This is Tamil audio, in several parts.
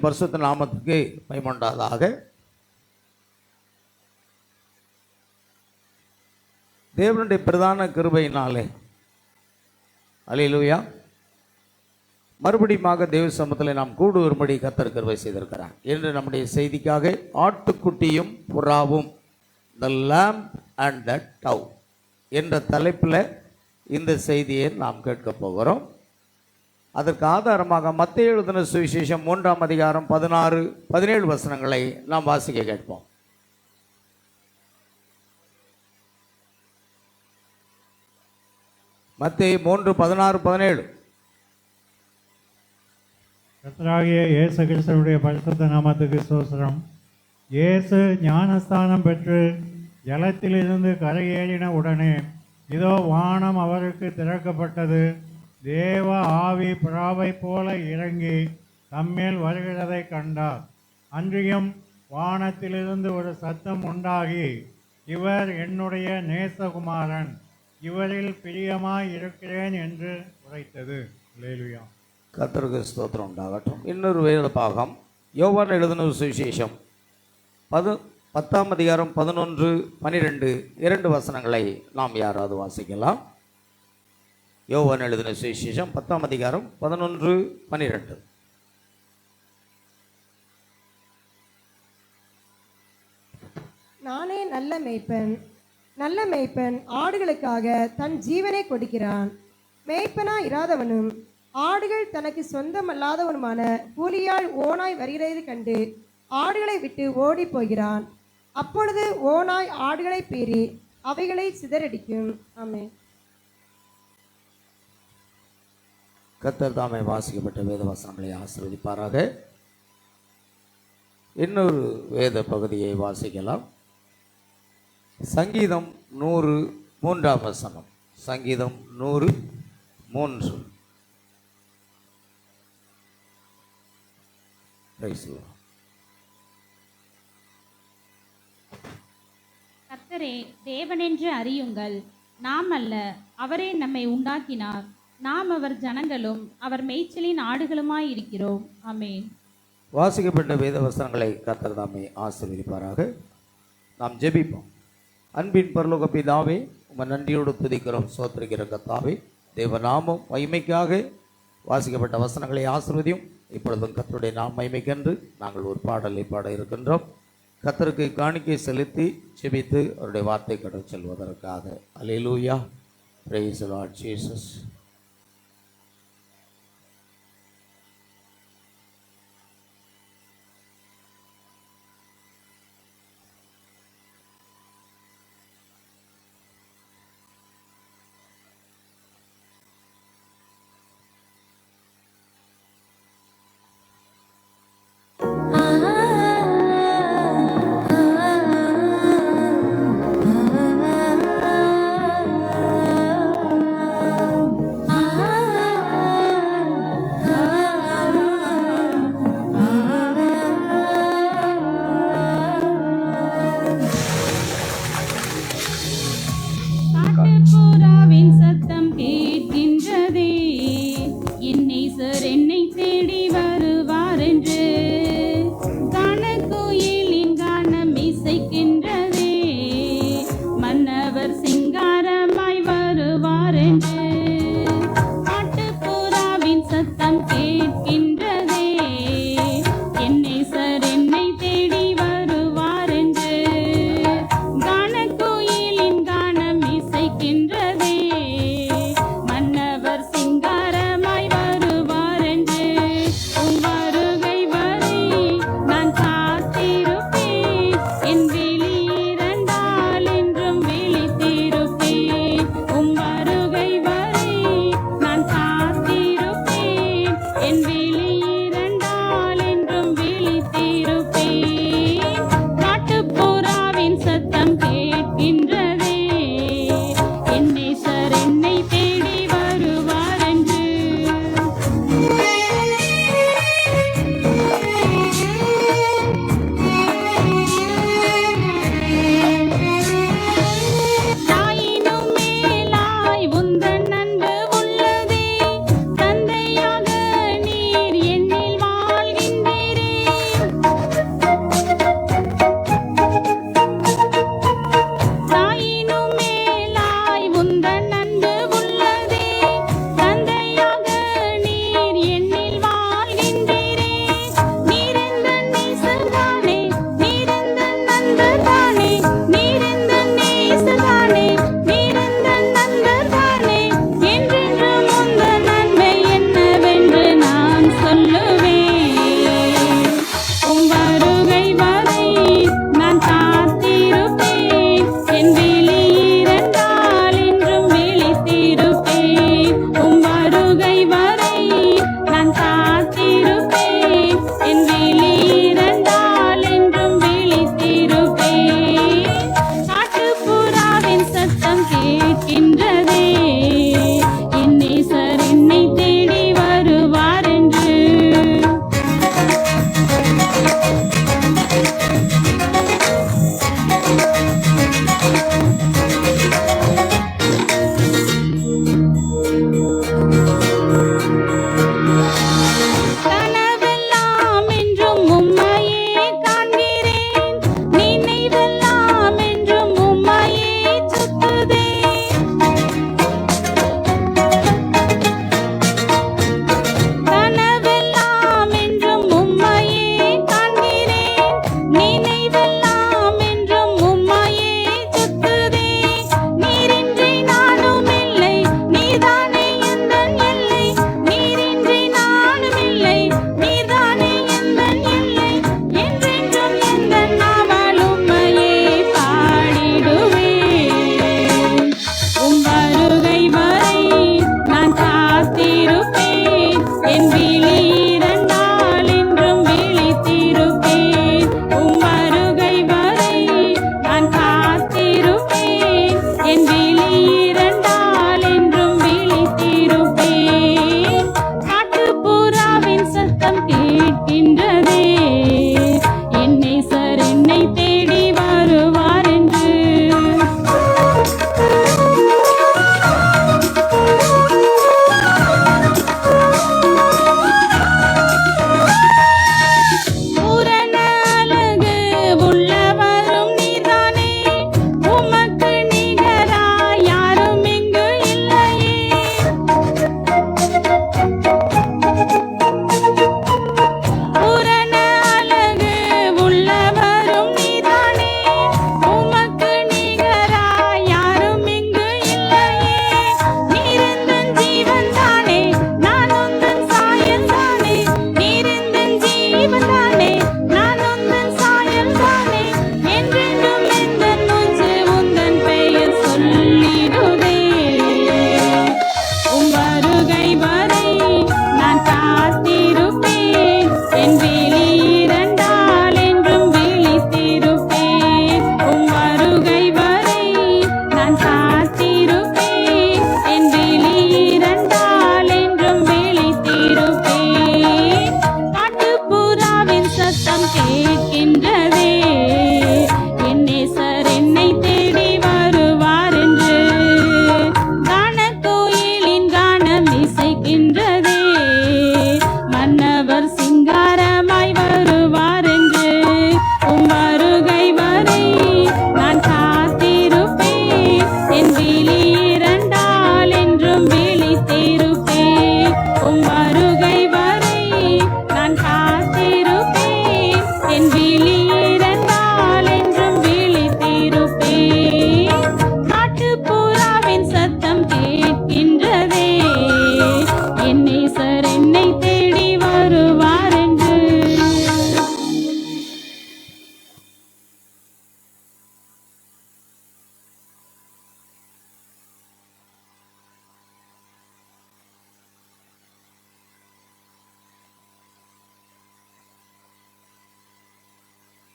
கர்த்தரின் பரிசுத்த நாமத்துக்கு மகிமையுண்டாவதாக. தேவனுடைய பிரதான கிருபையினாலே அல்லேலூயா மறுபடியுமாக தேவ சமூகத்தில் நாம் கூடு வரும்படி கர்த்தர் கிருபை செய்திருக்கிறார். என்று நம்முடைய செய்திக்காக ஆட்டுக்குட்டியும் புறாவும், த lamb and the dove என்ற தலைப்பில் இந்த செய்தியை நாம் கேட்க போகிறோம். அதற்கு ஆதாரமாக மத்தேயு எழுதின சுவிசேஷம் 3ஆம் அதிகாரம் 16-17 வசனங்களை நாம் வாசிக்க கேட்போம். மத்தேயு 3:16-17. கர்த்தராகிய இயேசு கிறிஸ்துவுடைய பரிசுத்த நாமத்துக்கு ஸ்தோத்திரம். இயேசு ஞானஸ்தானம் பெற்று ஜலத்திலிருந்து கரையேறின உடனே இதோ வானம் அவருக்கு திறக்கப்பட்டது. தேவ ஆவி புறாவை போல இறங்கி தம்மேல் வருகிறதை கண்டார். அன்றியும் வானத்திலிருந்து ஒரு சத்தம் உண்டாகி, இவர் என்னுடைய நேசகுமாரன், இவரில் பிரியமாய் இருக்கிறேன் என்று உரைத்தது. அல்லேலூயா. கர்த்தருக்கு ஸ்தோத்திரம் உண்டாகட்டும். இன்னொரு வேத பாகம் யோவான் எழுதின சுவிசேஷம் 10ஆம் அதிகாரம் 11-12 2 வசனங்களை நாம் யாராவது வாசிக்கலாம். யோவான் எழுதின சுவிசேஷம் 10ஆம் அதிகாரம் 11-12. நானே நல்ல மேய்ப்பன் ஆடுகளுக்காக தன் ஜீவனை கொடுக்கிறான். மேய்ப்பனா இராதவனும் ஆடுகள் தனக்கு சொந்தமல்லாதவனுமான கூலியாள் ஓனாய் வருகிறது கண்டு ஆடுகளை விட்டு ஓடி போகிறான். அப்பொழுது ஓனாய் ஆடுகளை பீறி அவைகளை சிதறடிக்கும். ஆமென். கர்த்தர் தாமே வாசிக்கப்பட்ட வேத வசனங்களை ஆசீர்வதிப்பாராக. இன்னொரு வேத பகுதியை வாசிக்கலாம். சங்கீதம் 100:3ஆம் வசனம். சங்கீதம் 100:3. கர்த்தரே தேவனென்று அறியுங்கள், நாம் அல்ல, அவரே நம்மை உண்டாக்கினார். நாம் அவர் ஜனங்களும் அவர் மேய்ச்சலின் ஆடுகளுமாய் இருக்கிறோம். ஆமென். வாசிக்கப்பட்ட வேத வசனங்களை கர்த்தர் தாமே ஆசீர்வதிப்பாராக. நாம் ஜெபிப்போம். அன்பின் பரலோக பிதாவே, உம்மை நன்றியோடு துதிக்கிறோம், சோத்திரிக்கிற கர்த்தாவே. தேவநாமம் மகிமைக்காக வாசிக்கப்பட்ட வசனங்களை ஆசீர்வதியும். இப்பொழுதும் கர்த்தருடைய நாம் மகிமைக்கென்று நாங்கள் ஒரு பாடலை பாட இருக்கின்றோம். கர்த்தருக்கு காணிக்கை செலுத்தி ஜெபித்து அவருடைய வார்த்தை கடந்து செல்வதற்காக. அல்லேலூயா. Praise the Lord Jesus. காட்டுப்புறாவின் சத்தம் கேட்கின்றதே, என் நேசர் என்னை தேடி வருவார் என்று. கானக்குயிலின் கானம் இசைக்கின்றதே, மன்னவர் சிங்காரமாய் வருவார் என்று. காட்டுப்புறாவின் சத்தம் கேட்கின்றதே, என் நேசர் என்னை தேடி வருவார் என்று. கானக்குயிலின் கானம் இசைக்கின்றதே, மன்னவர் சிங்காரமாய் வருவார் என்று. உம் வருகை வரை நான் காத்திருப்பேன், என் விழி இரண்டால் என்றும் விழித்திருப்பேன். உம் வருகை வரை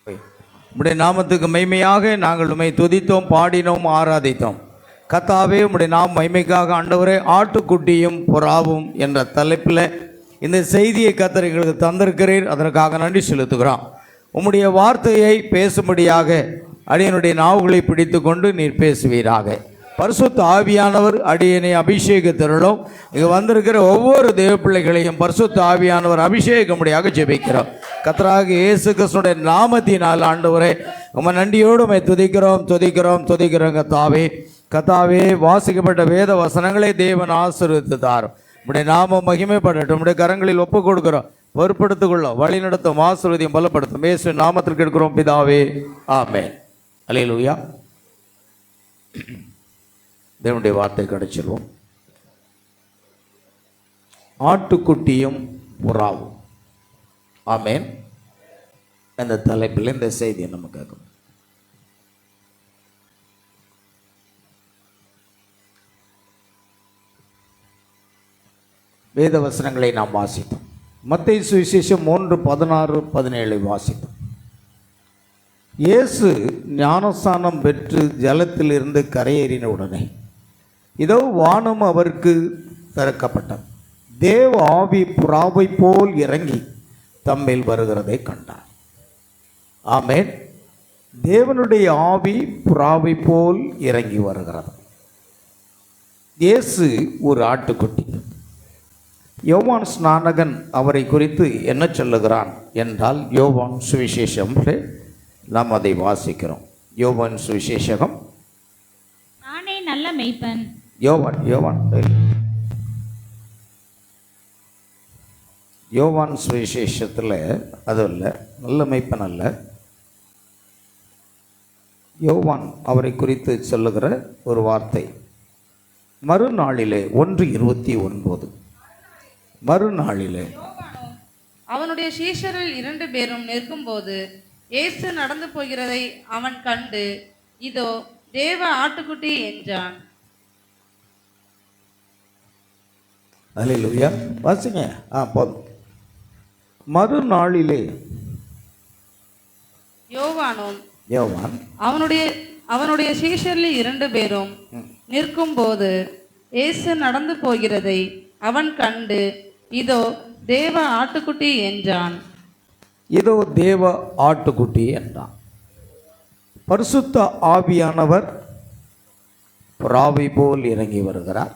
உம்முடைய நாமத்துக்கு மைமையாக நாங்கள் உம்மை துதித்தோம், பாடினோம், ஆராதித்தோம். கர்த்தாவே, உம்முடைய நாம் மைமைக்காக ஆண்டவரே ஆட்டுக்குட்டியும் புறாவும் என்ற தலைப்பில் இந்த செய்தியை கர்த்தர் எங்களுக்கு தந்திருக்கிறீர். அதற்காக நன்றி செலுத்துகிறோம். உம்முடைய வார்த்தையை பேசும்படியாக அடியனுடைய நாவுகளை பிடித்து கொண்டு நீர் பேசுவீராக. பரிசுத்த ஆவியானவர் அடியனை அபிஷேகத்திரளும். இங்கே வந்திருக்கிற ஒவ்வொரு தேவ பிள்ளைகளையும் பரிசுத்த ஆவியானவர் அபிஷேகமுடியாக ஜெபிக்கிறோம். கர்த்தராகிய இயேசு கிறிஸ்துவின் நாமத்தினால் ஆண்டவரே உம்மை நன்றியோடு உம்மை துதிக்கிறோம். கர்த்தாவே, கர்த்தாவே, வாசிக்கப்பட்ட வேத வசனங்களை தேவன் ஆசீர்வதித்து தாரும். உம்முடைய நாமம் மகிமைப்படட்டும். உம்முடைய கரங்களில் ஒப்புக் கொடுக்கிறோம். பொறுப்படுத்திக் கொள்ளும், வழி நடத்தும், ஆசீர்வதியும், பலப்படுத்தும். இயேசுவின் நாமத்திற்கு எடுக்கிறோம் பிதாவே, ஆமென். அல்லேலூயா. தேவனுடைய வார்த்தை கிடைச்சிருவோம். ஆட்டுக்குட்டியும் புறாவும், ஆமென். இந்த தலைப்பில் இந்த செய்தியை நம்ம கேட்கணும். வேத வசனங்களை நாம் வாசித்தோம். மத்தேயு சுவிசேஷம் 3:16-17 வாசித்தோம். இயேசு ஞானஸ்நானம் பெற்று ஜலத்திலிருந்து கரையேறின உடனே இதோ வானம் அவருக்கு திறக்கப்பட்டது. தேவ ஆவி புறாவை போல் இறங்கி தம்மேல் வருகிறதை கண்டார். ஆமென். தேவனுடைய ஆவி புறாவை போல் இறங்கி வருகிறது. இயேசு ஒரு ஆட்டுக்குட்டி. யோவான் ஸ்நானகன் அவரை குறித்து என்ன சொல்லுகிறான் என்றால், யோவான் சுவிசேஷம் நாம் அதை வாசிக்கிறோம். யோவான் சுவிசேஷகம், நானே நல்ல மெய்ப்பன். யோவான் சுவிசேஷத்தில் அது இல்லை, நல்ல மெய்ப்பன் அல்ல. யோவான் அவரை குறித்து சொல்லுகிற ஒரு வார்த்தை மறுநாளிலே 1:29 மறுநாளிலே அவனுடைய சீஷரில் 2 பேரும் நிற்கும்போது இயேசு நடந்து போகிறதை அவன் கண்டு, இதோ தேவ ஆட்டுக்குட்டி என்றான். அல்லேலூயா. வாசிங்க. போதும். மறுநாளிலே யோவான் அவனுடைய சீஷரில் 2 பேரும் நிற்கும்போது இயேசு நடந்து போகிறதை அவன் கண்டு, இதோ தேவ ஆட்டுக்குட்டி என்றான். இதோ தேவ ஆட்டுக்குட்டி என்றான். பரிசுத்த ஆவியானவர் புறாவை போல் இறங்கி வருகிறார்.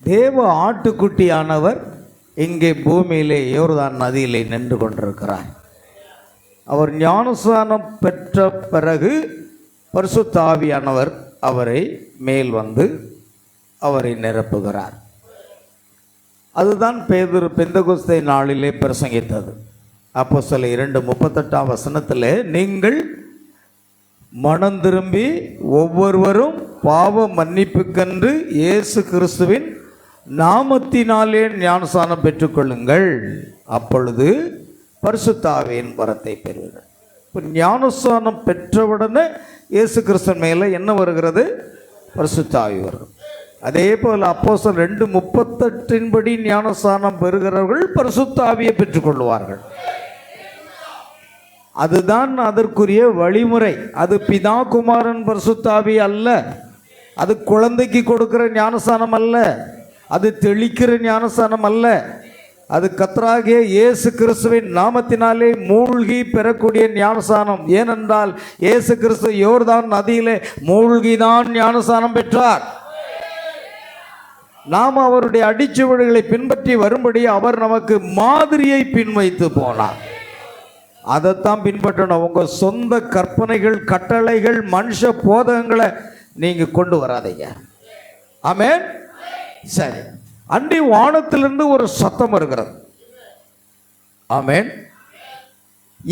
தேவ ஆட்டுக்குட்டியானவர் இங்கே பூமியிலே யோர்தான் நதியிலே நின்று கொண்டிருக்கிறார். அவர் ஞானஸ்நானம் பெற்ற பிறகு பரிசுத்த ஆவியானவர் அவரை மேல் வந்து அவரை நிரப்புகிறார். அதுதான் பேதுரு பெந்தெகோஸ்தே நாளிலே பிரசங்கித்தது. அப்போஸ்தலர் 2:38 நீங்கள் மனம் திரும்பி ஒவ்வொருவரும் பாவ மன்னிப்புக்கென்று இயேசு கிறிஸ்துவின் நாமத்தினாலே ஞானஸ்நானம் பெற்றுக்கொள்ளுங்கள், அப்பொழுது பரிசுத்த ஆவியின் வரத்தை பெறுவீர்கள். இப்போ ஞானஸ்நானம் பெற்றவுடனே இயேசு கிறிஸ்துவின் மேலே என்ன வருகிறது? பரிசுத்த ஆவி வருகிறது. அதே போல் அப்போஸ்தலர் 2:38 ஞானஸ்நானம் பெறுகிறவர்கள் பரிசுத்த ஆவியை பெற்றுக்கொள்வார்கள். அதுதான் அதற்குரிய வழிமுறை. அது பிதா குமாரன் பரிசுத்த ஆவி அல்ல. அது குழந்தைக்கு கொடுக்கிற ஞானஸ்நானம் அல்ல. அது தெளிக்கிற ஞானஸ்நானம் அல்ல. அது கர்த்தராகிய இயேசு கிறிஸ்துவின் நாமத்தினாலே மூழ்கி பெறக்கூடிய ஞானஸ்நானம். ஏனென்றால் இயேசு கிறிஸ்து யோர்தான் நதியிலே மூழ்கிதான் ஞானஸ்நானம் பெற்றார். நாம் அவருடைய அடிச்சுவடுகளை பின்பற்றி வரும்படி அவர் நமக்கு மாதிரியை பின்வைத்து போனார். அதைத்தான் பின்பற்றணும். உங்கள் சொந்த கற்பனைகள், கட்டளைகள், மனுஷ போதகங்களை நீங்கள் கொண்டு வராதீங்க. ஆமென். சரி. அன்றி வானத்திலிருந்து ஒரு சத்தம் வருகிறது. ஆமென்.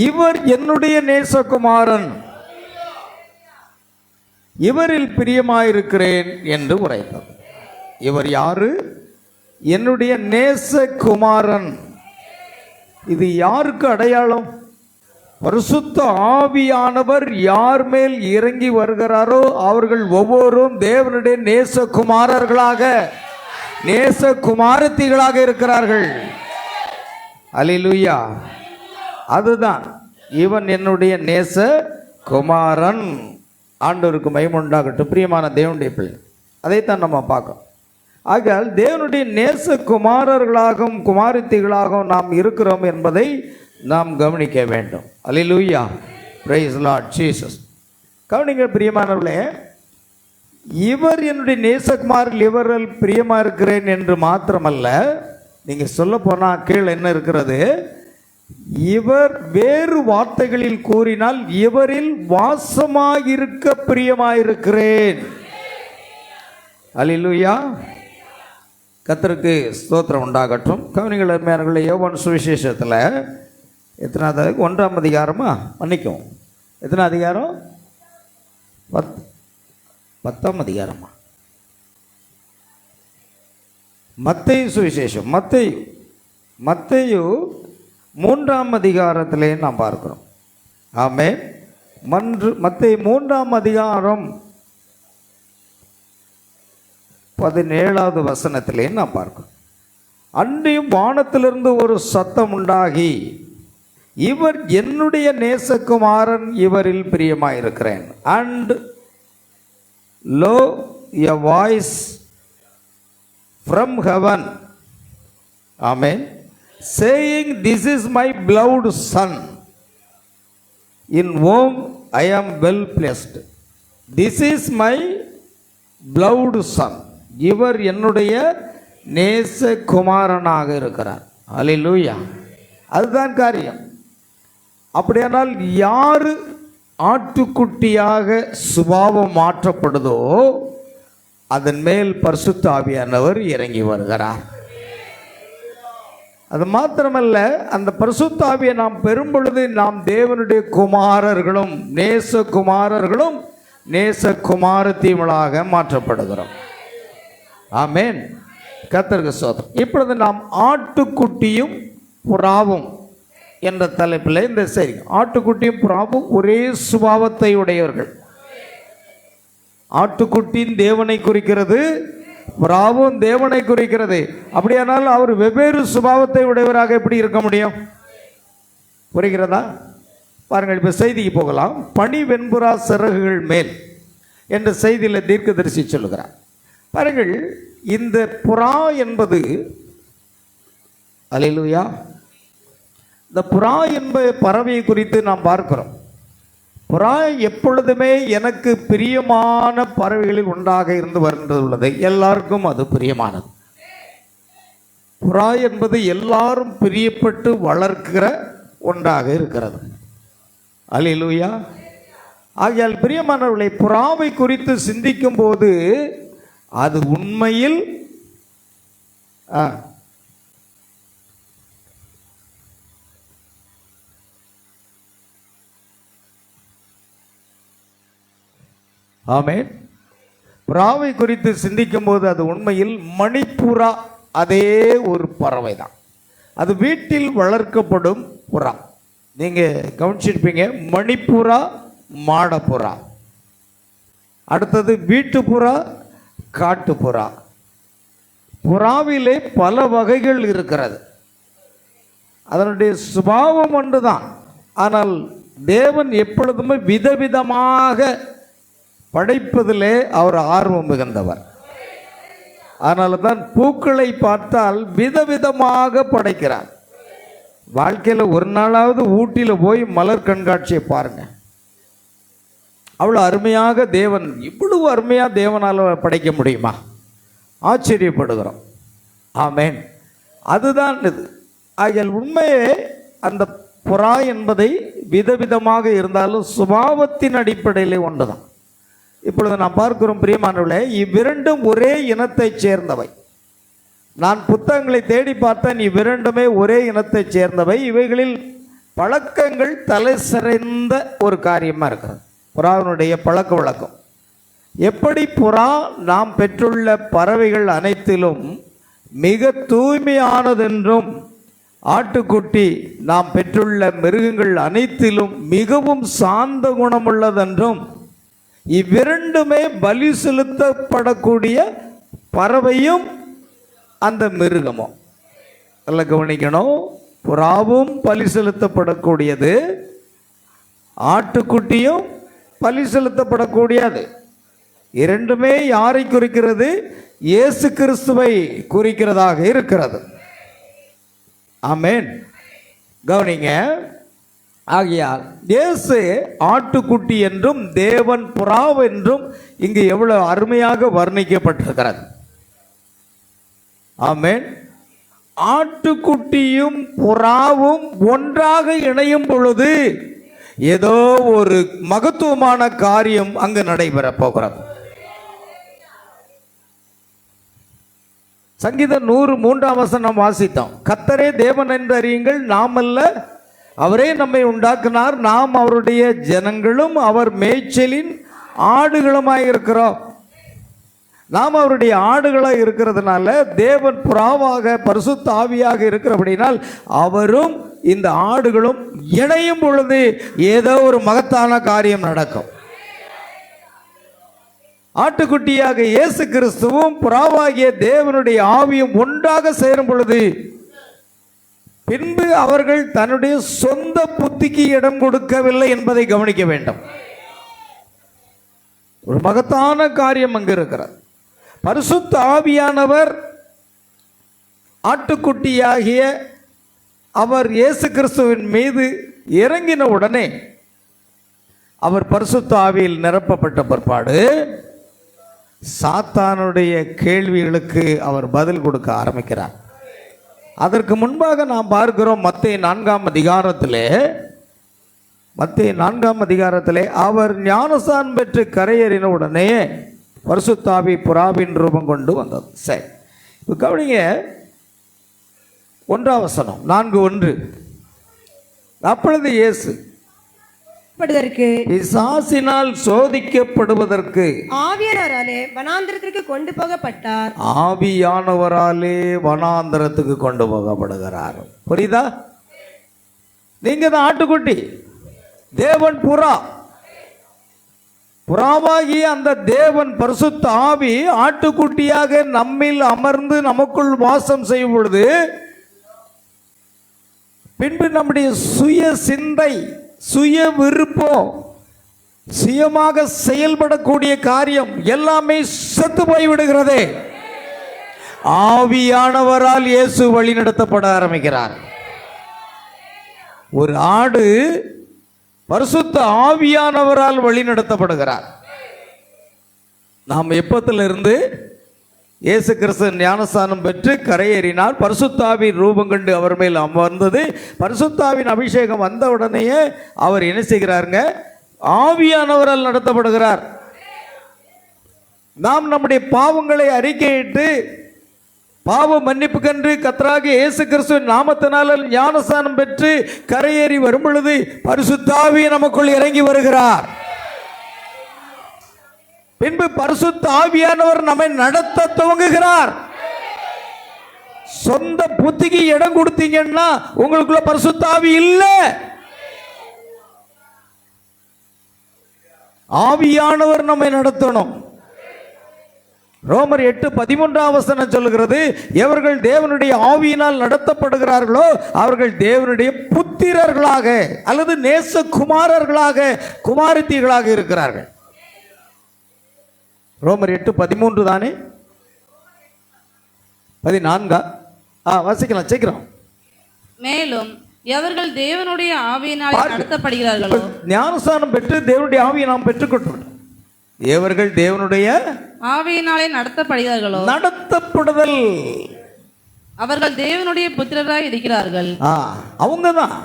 இவர் என்னுடைய நேசகுமாரன், இவரில் பிரியமாயிருக்கிறேன் என்று உரைத்தது. இவர் யாரு? என்னுடைய நேசகுமாரன். இது யாருக்கு அடையாளம்? பரிசுத்த ஆவியானவர் யார் மேல் இறங்கி வருகிறாரோ அவர்கள் ஒவ்வொருவரும் தேவனுடைய நேசகுமாரர்களாக, நேசகுமாரத்திகளாக இருக்கிறார்கள். அல்லேலூயா. அதுதான் இவன் என்னுடைய நேச குமாரன். ஆண்டவருக்கு மகிமை உண்டாகட்டும். பிரியமான தேவனுடைய பிள்ளை, அதைத்தான் நம்ம பார்க்கோம். ஆகையால் தேவனுடைய நேச குமாரர்களாகவும் குமாரத்திகளாகவும் நாம் இருக்கிறோம் என்பதை நாம் கவனிக்க வேண்டும். அல்லேலூயா, பிரைஸ் லார்ட் ஜீசஸ். கவனிங்க பிரியமானவர்களே, இவர் என்னுடைய நேசகுமாரில் இவரில் பிரியமா இருக்கிறேன் என்று மாத்திரமல்ல, நீங்க சொல்ல போனா கீழே என்ன இருக்கிறது, இவர் வேறு வார்த்தைகளில் கூறினால் இவரில் வாசமாயிருக்க பிரியமாயிருக்கிறேன். அல்லேலூயா, கர்த்தருக்கு ஸ்தோத்திரம் உண்டாகட்டும். கவனிகள் அருமையானவர்களே, யோவான் சுவிசேஷத்தில் எத்தனாவது 1ஆம் அதிகாரமா, மன்னிக்கும், எத்தனை அதிகாரம், 10ஆம் அதிகாரமா, மத்தேயு சுவிசேஷம், மத்தேயு 3ஆம் அதிகாரத்திலே நாம் பார்க்கிறோம். ஆமென். மத்தேயு 3ஆம் அதிகாரம் 17வது வசனத்திலே நாம் பார்க்கிறோம். அன்றியும் வானத்திலிருந்து ஒரு சத்தம் உண்டாகி, இவர் என்னுடைய நேசகுமாரன், இவரில் பிரியமாயிருக்கிறேன். And lo a voice from heaven, amen, saying, this is my beloved son, in whom I am well pleased. This is my beloved son. இவர் என்னுடைய நேச குமாரனாக இருக்கிறார். அல்லேலூயா, அதுதான் காரியம். அப்படியானால் யாரு ஆட்டுக்குட்டியாக சுபாவம் மாற்றப்படுதோ அதன் மேல் பரிசுத்த ஆவியானவர் இறங்கி வருகிறார். அது மாத்திரமல்ல, அந்த பரிசுத்த ஆவியை நாம் பெறும் பொழுது நாம் தேவனுடைய குமாரர்களும் நேசகுமாரர்களும் நேசகுமாரத்திகளாக மாற்றப்படுகிறோம். ஆமென், கர்த்தருக்கு ஸ்தோத்திரம். இப்பொழுது நாம் ஆட்டுக்குட்டியும் புறாவும் என்ற தலைப்பில் இந்த செய்தி. ஆட்டுக்குட்டியும் புறாவும் ஒரே சுபாவத்தை உடையவர்கள். ஆட்டுக்குட்டியின் தேவனை குறிக்கிறது, புறாவும் தேவனை குறிக்கிறது. அப்படியானால் அவர் வெவ்வேறு சுபாவத்தை உடையவராக எப்படி இருக்க முடியும்? புரிகிறதா? பாருங்கள், இப்போ செய்திக்கு போகலாம். பனி வெண்புறா சிறகுகள் மேல் என்ற செய்தியில் தீர்க்கதரிசி சொல்லுகிறார். பாருங்கள், இந்த புறா என்பது, அல்லேலூயா, இந்த புறா என்ப பறவையை குறித்து நாம் பார்க்கிறோம். புறா எப்பொழுதுமே எனக்கு பிரியமான பறவைகளில் ஒன்றாக இருந்து வருகின்றது. எல்லாருக்கும் அது பிரியமானது. புறா என்பது எல்லாரும் பிரியப்பட்டு வளர்க்கிற ஒன்றாக இருக்கிறது. அல்லேலூயா. ஆகையால் பிரியமானவர்களை, புறாவை குறித்து சிந்திக்கும் போது அது உண்மையில் ஆமென், புறாவை குறித்து சிந்திக்கும் போது அது உண்மையில் மணிப்புறா, அதே ஒரு பறவை தான். அது வீட்டில் வளர்க்கப்படும் புறா. நீங்கள் கவனிச்சிருப்பீங்க, மணிப்புறா, மாடப்புறா. அடுத்தது வீட்டுப்புறா, காட்டுப்புறா. புறாவிலே பல வகைகள் இருக்கிறது. அதனுடைய சுபாவம் ஒன்றுதான். ஆனால் தேவன் எப்பொழுதுமே விதவிதமாக படைப்பதிலே அவர் ஆர்வம் மிகுந்தவர். அதனால தான் பூக்களை பார்த்தால் விதவிதமாக படைக்கிறார். வாழ்க்கையில் ஒரு நாளாவது ஊட்டியில் போய் மலர் கண்காட்சியை பாருங்க. அவ்வளோ அருமையாக தேவன், இவ்வளவு அருமையாக தேவனால் படைக்க முடியுமா? ஆச்சரியப்படுகிறோம். ஆமென், அதுதான் இது. ஆகியால் உண்மையே அந்த புறா என்பதை விதவிதமாக இருந்தாலும் சுபாவத்தின் அடிப்படையிலே ஒன்று தான். இப்பொழுது நாம் பார்க்கிறோம் பிரியமானவர்களே, இவ்விரண்டும் ஒரே இனத்தை சேர்ந்தவை. நான் புத்தகங்களை தேடி பார்த்தேன், இவ்விரண்டுமே ஒரே இனத்தை சேர்ந்தவை. இவைகளில் பழக்கங்கள் தலை சிறந்த ஒரு காரியமாக இருக்கிறது. புறாவினுடைய பழக்க வழக்கம் எப்படி? புறா நாம் பெற்றுள்ள பறவைகள் அனைத்திலும் மிக தூய்மையானதென்றும், ஆட்டுக்குட்டி நாம் பெற்றுள்ள மிருகங்கள் அனைத்திலும் மிகவும் சாந்த குணமுள்ளதென்றும், இவ்விரண்டுமே பலி செலுத்தப்படக்கூடிய பறவையும் அந்த மிருகமும். நல்ல கவனிக்கணும், புறாவும் பலி செலுத்தப்படக்கூடியது, ஆட்டுக்குட்டியும் பலி செலுத்தப்படக்கூடியது. இரண்டுமே யாரை குறிக்கிறது? இயேசு கிறிஸ்துவை குறிக்கிறதாக இருக்கிறது. ஆமென். கவனிங்க. ஆகையால் இயேசு ஆட்டுக்குட்டி என்றும் தேவன் புறா என்றும் இங்கு எவ்வளவு அருமையாக வர்ணிக்கப்பட்டிருக்கிறது. ஆமென். ஆட்டுக்குட்டியும் புறாவும் ஒன்றாக இணையும் பொழுது ஏதோ ஒரு மகத்துவமான காரியம் அங்கு நடைபெற போகிறது. சங்கீதம் 103 வாசித்தோம். கர்த்தரே தேவன் என்று அறியுங்கள், நாம் அல்ல, அவரே நம்மை உண்டாக்கினார், நாம் அவருடைய ஜனங்களும் அவர் மேய்ச்சலின் ஆடுகளுமாய் இருக்கிறோம். நாம் அவருடைய ஆடுகளாக இருக்கிறதுனால தேவன் புறாவாக பரிசுத்த ஆவியாக இருக்கிறபடினால் அவரும் இந்த ஆடுகளும் இணையும் பொழுது ஏதோ ஒரு மகத்தான காரியம் நடக்கும். ஆட்டுக்குட்டியாக இயேசு கிறிஸ்துவும் புறாவாகிய தேவனுடைய ஆவியும் ஒன்றாக சேரும் பொழுது பின்பு அவர்கள் தன்னுடைய சொந்த புத்திக்கு இடம் கொடுக்கவில்லை என்பதை கவனிக்க வேண்டும். ஒரு மகத்தான காரியம் அங்கு இருக்கிறது. பரிசுத்த ஆவியானவர் ஆட்டுக்குட்டியாகிய அவர் இயேசு கிறிஸ்துவின் மீது இறங்கின உடனே அவர் பரிசுத்த ஆவியில் நிரப்பப்பட்ட பிற்பாடு சாத்தானுடைய கேள்விகளுக்கு அவர் பதில் கொடுக்க ஆரம்பிக்கிறார். அதற்கு முன்பாக நாம் பார்க்கிறோம் மத்தேயு 4 அதிகாரத்திலே அவர் ஞானஸ்நானம் பெற்று கரையேறின உடனே பரிசுத்த ஆவி புறாவின் ரூபம் கொண்டு வந்தது. சரி, இப்போ கவனிங்க. 1 4:1 அப்பொழுது இயேசு பிசாசினால் சோதிக்கப்படுவதற்கு ஆவியானவராலே வனாந்திரத்திற்கு கொண்டு போகப்பட்டார். ஆவியானவராலே வனாந்திரத்துக்கு கொண்டு போகப்படுகிறார். புரியுதா? நீங்க தான் ஆட்டுக்குட்டி, தேவன் புறா. புறாவாகிய அந்த தேவன் பரிசுத்த ஆவி ஆட்டுக்குட்டியாக நம்மில் அமர்ந்து நமக்குள் வாசம் செய்யும் பொழுது பின்பு நம்முடைய சுய சிந்தை, சுய விருப்பம், சுயமாக செயல்படக்கூடிய காரியம் எல்லாமே செத்து போய்விடுகிறதே. ஆவியானவரால் இயேசு வழி நடத்தப்பட ஆரம்பிக்கிறார். ஒரு ஆடு பரிசுத்த ஆவியானவரால் வழி நடத்தப்படுகிறார். நாம் எப்பத்திலிருந்து இயேசு கிறிஸ்து ஞானஸ்நானம் பெற்று கரையேறினார், பரிசுத்தாவின் ரூபம் கண்டு அவர் மேல் அமர்ந்தது. பரிசுத்தாவின் அபிஷேகம் வந்த உடனேயே அவர் என்ன செய்கிறாருங்க? ஆவியானவரால் நடத்தப்படுகிறார். நாம் நம்முடைய பாவங்களை அறிக்கையிட்டு பாவ மன்னிப்புக்கென்று கர்த்தராகிய இயேசு கிறிஸ்துவின் நாமத்தினால் ஞானஸ்நானம் பெற்று கரையேறி வரும் பொழுது பரிசுத்த ஆவி நமக்குள் இறங்கி வருகிறார். பின்பு பரிசுத்த ஆவியானவர் நம்மை நடத்த துவங்குகிறார். சொந்த புத்திக்கு இடம் கொடுத்தீங்கன்னா உங்களுக்குள்ள பரிசுத்த ஆவி இல்லை. ஆவியானவர் நம்மை நடத்தணும். ரோமர் 8:13 சொல்லுகிறது, எவர்கள் தேவனுடைய ஆவியினால் நடத்தப்படுகிறார்களோ அவர்கள் தேவனுடைய புத்திரர்களாக அல்லது நேசகுமாரர்களாக குமாரத்திகளாக இருக்கிறார்கள். ரோமர் 8:13 தானே? 14 வாசிக்கலாம் சீக்கிரம். மேலும் எவர்கள் தேவனுடைய ஆவியினால் நடத்தப்படுகிறார்களோ, ஞானஸ்நானம் பெற்று தேவனுடைய ஆவியை நாம் பெற்றுக்கொண்டோம். எவர்கள் தேவனுடைய ஆவியினாலே நடத்தப்படுகிறார்களோ, நடத்தப்படுதல், அவர்கள் தேவனுடைய புத்திரராய் இருக்கிறார்கள். அவங்க தான்.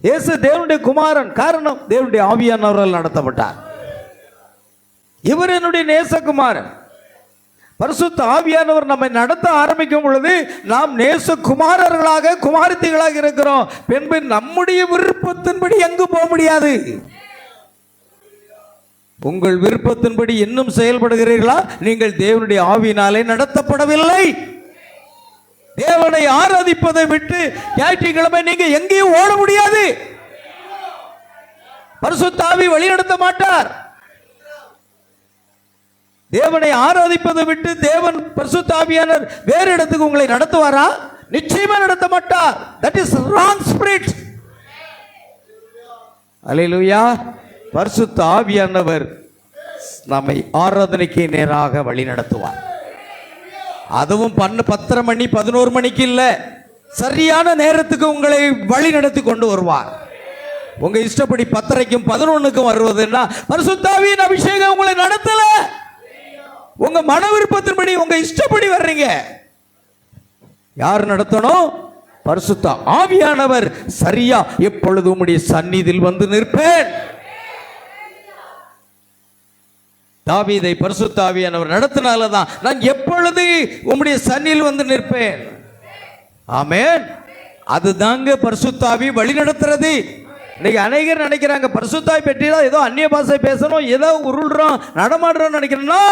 இயேசு தேவனுடைய குமாரன். காரணம், தேவனுடைய ஆவியானவரால் நடத்தப்பட்டார். இவர் என்னுடைய நேசகுமாரன். பரிசுத்த ஆவியானவர் நம்மை நடத்த ஆரம்பிக்கும் பொழுது நாம் நேசகுமாரர்களாக குமாரத்திகளாக இருக்கிறோம். பின்பு நம்முடைய விருப்பத்தின்படி எங்கு போக முடியாது. உங்கள் விருப்பத்தின்படி இன்னும் செயல்படுகிறீர்களா? நீங்கள் தேவனுடைய ஆவியினாலே நடத்தப்படவில்லை. தேவனை ஆராதிப்பதை விட்டு ஞாயிற்றுக்கிழமை நீங்க எங்கேயும் ஓட முடியாது. பரிசுத்த ஆவி வழிநடத்த மாட்டார். தேவனை ஆராதிப்பதை விட்டு தேவன் பரிசுத்த ஆவியானவர் வேறு இடத்துக்கு உங்களை நடத்துவாரா? நிச்சயமா நடத்த மாட்டார். That is wrong spirit. அல்லேலூயா. பரிசுத்த ஆவியானவர் நம்மை ஆராதனைக்கு நேராக வழி நடத்துவார். அதுவும் 10 மணி 11 மணிக்கு இல்லை, சரியான நேரத்துக்கு உங்களை வழி நடத்தி கொண்டு வருவார். உங்க இஷ்டப்படி 10:30க்கும் 11க்கும் வருவதுன்னா பரிசுத்த ஆவியின் அபிஷேகம் உங்களை நடத்தல. உங்க மன விருப்பத்தின்படி உங்க இஷ்டப்படி வர்றீங்க. யார் நடத்தணும்? பரிசுத்த ஆவியானவர். சரியா எப்பொழுது உம்முடைய சந்நிதியில் வந்து நிற்பேன். தாவீதை பரிசுத்த ஆவியானவர் நடத்தினாலதான் நான் எப்பொழுது உம்முடைய சந்நிதியில் வந்து நிற்பேன். ஆமென். அதுதாங்க பரிசுத்த ஆவி வழி நடத்துறது. இன்னைக்கு அநேகர் நினைக்கிறாங்க பரிசுத்த ஆவி பெற்றினா ஏதோ அந்நிய பாஷை பேசணும், ஏதோ உருள்றோம் நடமாடுறோம் நினைக்கிறோம்னா,